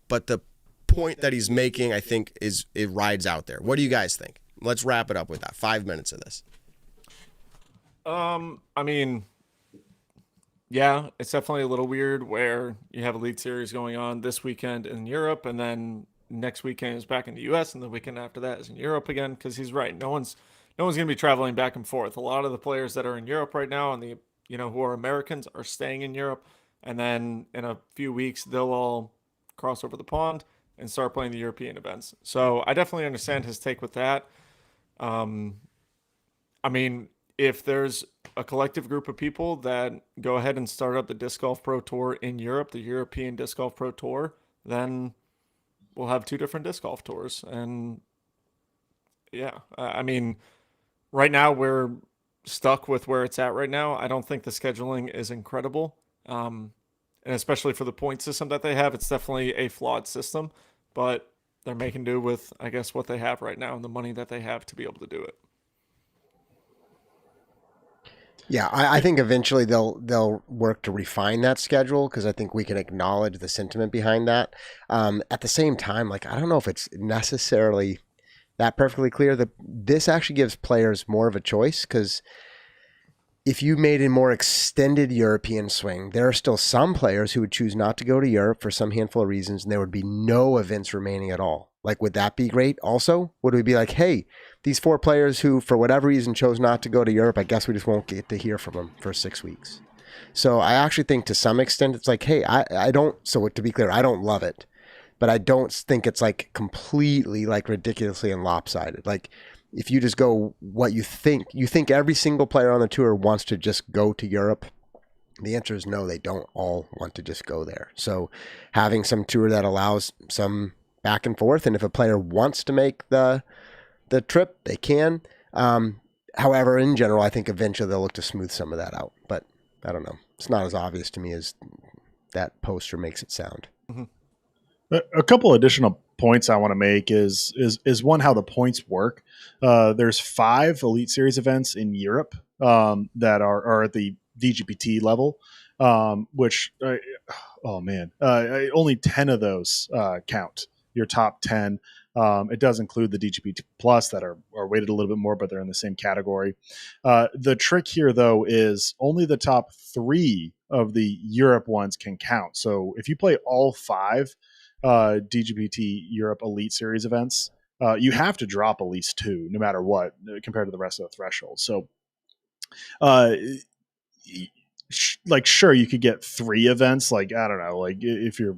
But the point that he's making, I think, it rides out there. What do you guys think? Let's wrap it up with that. 5 minutes of this. I mean, yeah, it's definitely a little weird where you have a league series going on this weekend in Europe, and then next weekend is back in the U.S., and the weekend after that is in Europe again. Because he's right, no one's going to be traveling back and forth. A lot of the players that are in Europe right now, and who are Americans, are staying in Europe, and then in a few weeks they'll all cross over the pond and start playing the European events. So I definitely understand his take with that. I mean, if there's a collective group of people that go ahead and start up the Disc Golf Pro Tour in Europe, the European Disc Golf Pro Tour, then we'll have two different disc golf tours. And yeah, I mean, right now we're stuck with where it's at right now. I don't think the scheduling is incredible. And especially for the point system that they have, it's definitely a flawed system, but they're making do with, I guess, what they have right now and the money that they have to be able to do it. Yeah, I think eventually they'll work to refine that schedule, because I think we can acknowledge the sentiment behind that. At the same time, like, I don't know if it's necessarily that perfectly clear that this actually gives players more of a choice, because if you made a more extended European swing, there are still some players who would choose not to go to Europe for some handful of reasons, and there would be no events remaining at all. Like, would that be great also? Would we be like, hey, these 4 players who, for whatever reason, chose not to go to Europe, I guess we just won't get to hear from them for 6 weeks. So I actually think to some extent it's like, hey, I don't, so to be clear, I don't love it, but I don't think it's like completely like ridiculously and lopsided. Like, if you just go what you think every single player on the tour wants to just go to Europe. The answer is no, they don't all want to just go there. So having some tour that allows some back and forth, and if a player wants to make the trip, they can. However, in general, I think eventually they'll look to smooth some of that out. But I don't know. It's not as obvious to me as that poster makes it sound. Mm-hmm. A couple additional points I want to make is one, how the points work. There's 5 Elite Series events in Europe that are at the DGPT level, which only 10 of those count. Your top 10. It does include the DGPT Plus that are weighted a little bit more, but they're in the same category. The trick here, though, is only the top 3 of the Europe ones can count. So if you play all 5 DGPT Europe Elite Series events, you have to drop at least 2, no matter what, compared to the rest of the threshold. So, sure, you could get 3 events. Like, I don't know, like if you're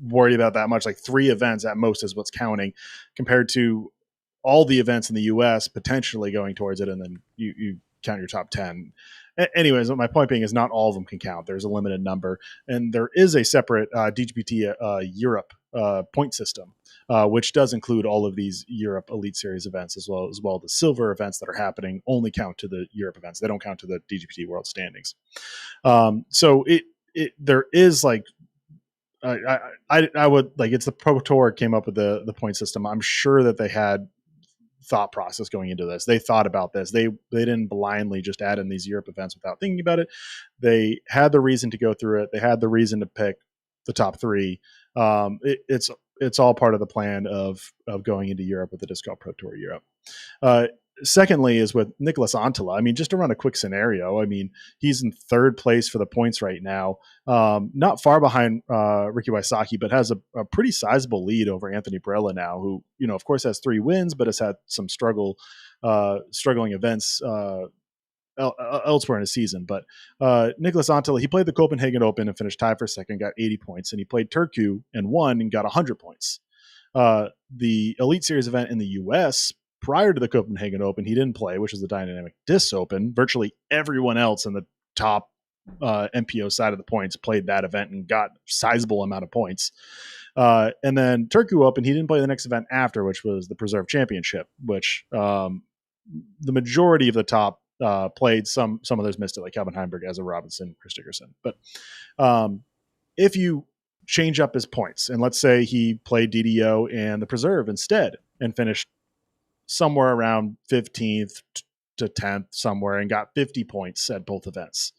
worried about that much, like 3 events at most is what's counting, compared to all the events in the US potentially going towards it, and then you count your top 10. Anyways, my point being is not all of them can count. There's a limited number, and there is a separate DGPT Europe point system, which does include all of these Europe Elite Series events as well. The silver events that are happening only count to the Europe events. They don't count to the DGPT World Standings. So there is like, I would like, it's the Pro Tour came up with the point system. I'm sure that they had thought process going into this. They thought about this. They didn't blindly just add in these Europe events without thinking about it. They had the reason to go through it. They had the reason to pick the top 3. It's all part of the plan of going into Europe with the Disc Golf Pro Tour Europe. Secondly is with Nicholas Antila. I mean, just to run a quick scenario, I mean, he's in 3rd place for the points right now, not far behind Ricky Wysocki, but has a pretty sizable lead over Anthony Barella now, who, of course has 3 wins, but has had some struggling events elsewhere in his season. But Nicholas Antila, he played the Copenhagen Open and finished tied for 2nd, got 80 points, and he played Turku and won and got 100 points. The Elite Series event in the US prior to the Copenhagen Open, he didn't play, which is the Dynamic Disc Open. Virtually everyone else in the top MPO side of the points played that event and got sizable amount of points. And then Turku Open, he didn't play the next event after, which was the Preserve Championship, which the majority of the top played. Some others missed it, like Calvin Heimberg, Ezra Robinson, Chris Dickerson. But if you change up his points, and let's say he played DDO and the Preserve instead and finished somewhere around 15th to 10th somewhere and got 50 points at both events,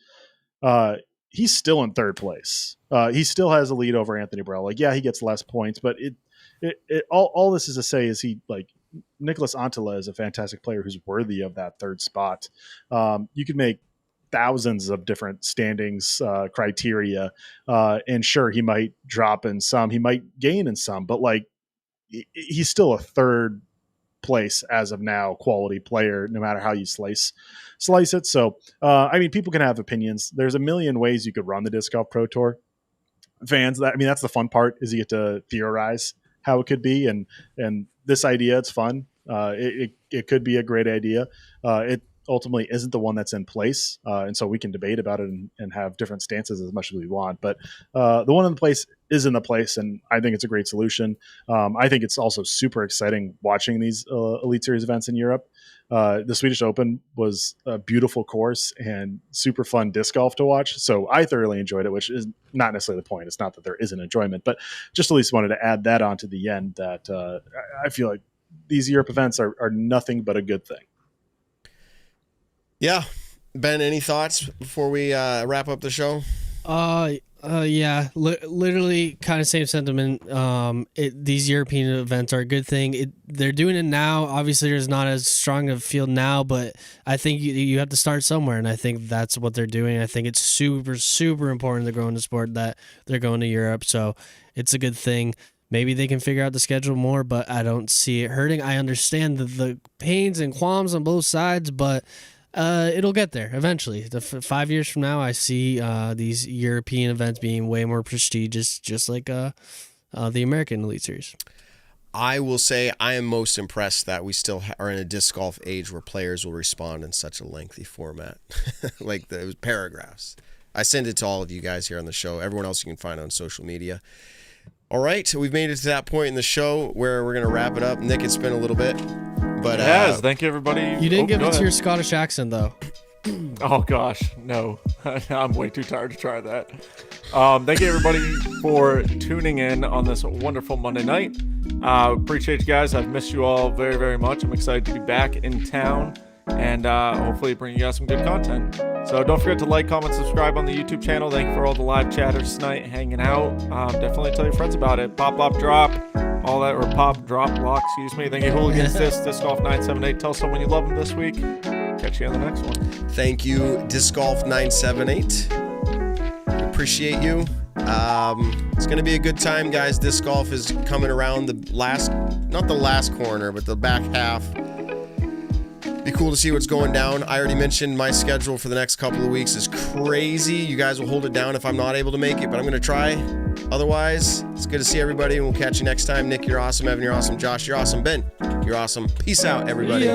he's still in 3rd place. He still has a lead over Anthony Barella. Like, yeah, he gets less points, but all this is to say is Nicholas Antila is a fantastic player who's worthy of that 3rd spot. You could make thousands of different standings criteria, and sure, he might drop in some, he might gain in some, but like, he's still a 3rd place as of now quality player, no matter how you slice it. So I mean, people can have opinions. There's a million ways you could run the Disc Golf Pro Tour. Fans, that's the fun part, is you get to theorize how it could be, and this idea, it's fun. It could be a great idea. It ultimately isn't the one that's in place, and so we can debate about it and have different stances as much as we want, but the one in place is in the place, and I think it's a great solution. I think it's also super exciting watching these Elite Series events in Europe. The Swedish Open was a beautiful course and super fun disc golf to watch, so I thoroughly enjoyed it, which is not necessarily the point. It's not that there isn't enjoyment, but just at least wanted to add that on to the end, that I feel like these Europe events are nothing but a good thing. Yeah. Ben, any thoughts before we wrap up the show? Yeah, literally kind of same sentiment. These European events are a good thing. They're doing it now. Obviously, there's not as strong of a field now, but I think you have to start somewhere, and I think that's what they're doing. I think it's super, super important to grow in the sport that they're going to Europe, so it's a good thing. Maybe they can figure out the schedule more, but I don't see it hurting. I understand the pains and qualms on both sides, but it'll get there eventually. 5 years from now, I see these European events being way more prestigious, just like the American Elite Series. I will say I am most impressed that we still are in a disc golf age where players will respond in such a lengthy format, like the paragraphs. I send it to all of you guys here on the show. Everyone else you can find on social media. All right, so we've made it to that point in the show where we're going to wrap it up. Nick, it's been a little bit. But yes, thank you, everybody. You didn't give it to your Scottish accent, though. Oh, gosh, no. I'm way too tired to try that. Thank you, everybody, for tuning in on this wonderful Monday night. Appreciate you guys. I've missed you all very, very much. I'm excited to be back in town and hopefully bring you guys some good content. So don't forget to like, comment, subscribe on the YouTube channel. Thank you for all the live chatters tonight hanging out. Definitely tell your friends about it. Pop, drop, all that, or pop, drop, lock, excuse me. Thank you, Hooligans, Disc Golf 978. Tell someone you love them this week. Catch you on the next one. Thank you, Disc Golf 978. Appreciate you. It's going to be a good time, guys. Disc golf is coming around not the last corner, but the back half. Be cool to see what's going down. I already mentioned my schedule for the next couple of weeks is crazy. You guys will hold it down if I'm not able to make it, but I'm going to try. Otherwise, it's good to see everybody, and we'll catch you next time. Nick, you're awesome. Evan, you're awesome. Josh, you're awesome. Ben, you're awesome. Peace out, everybody.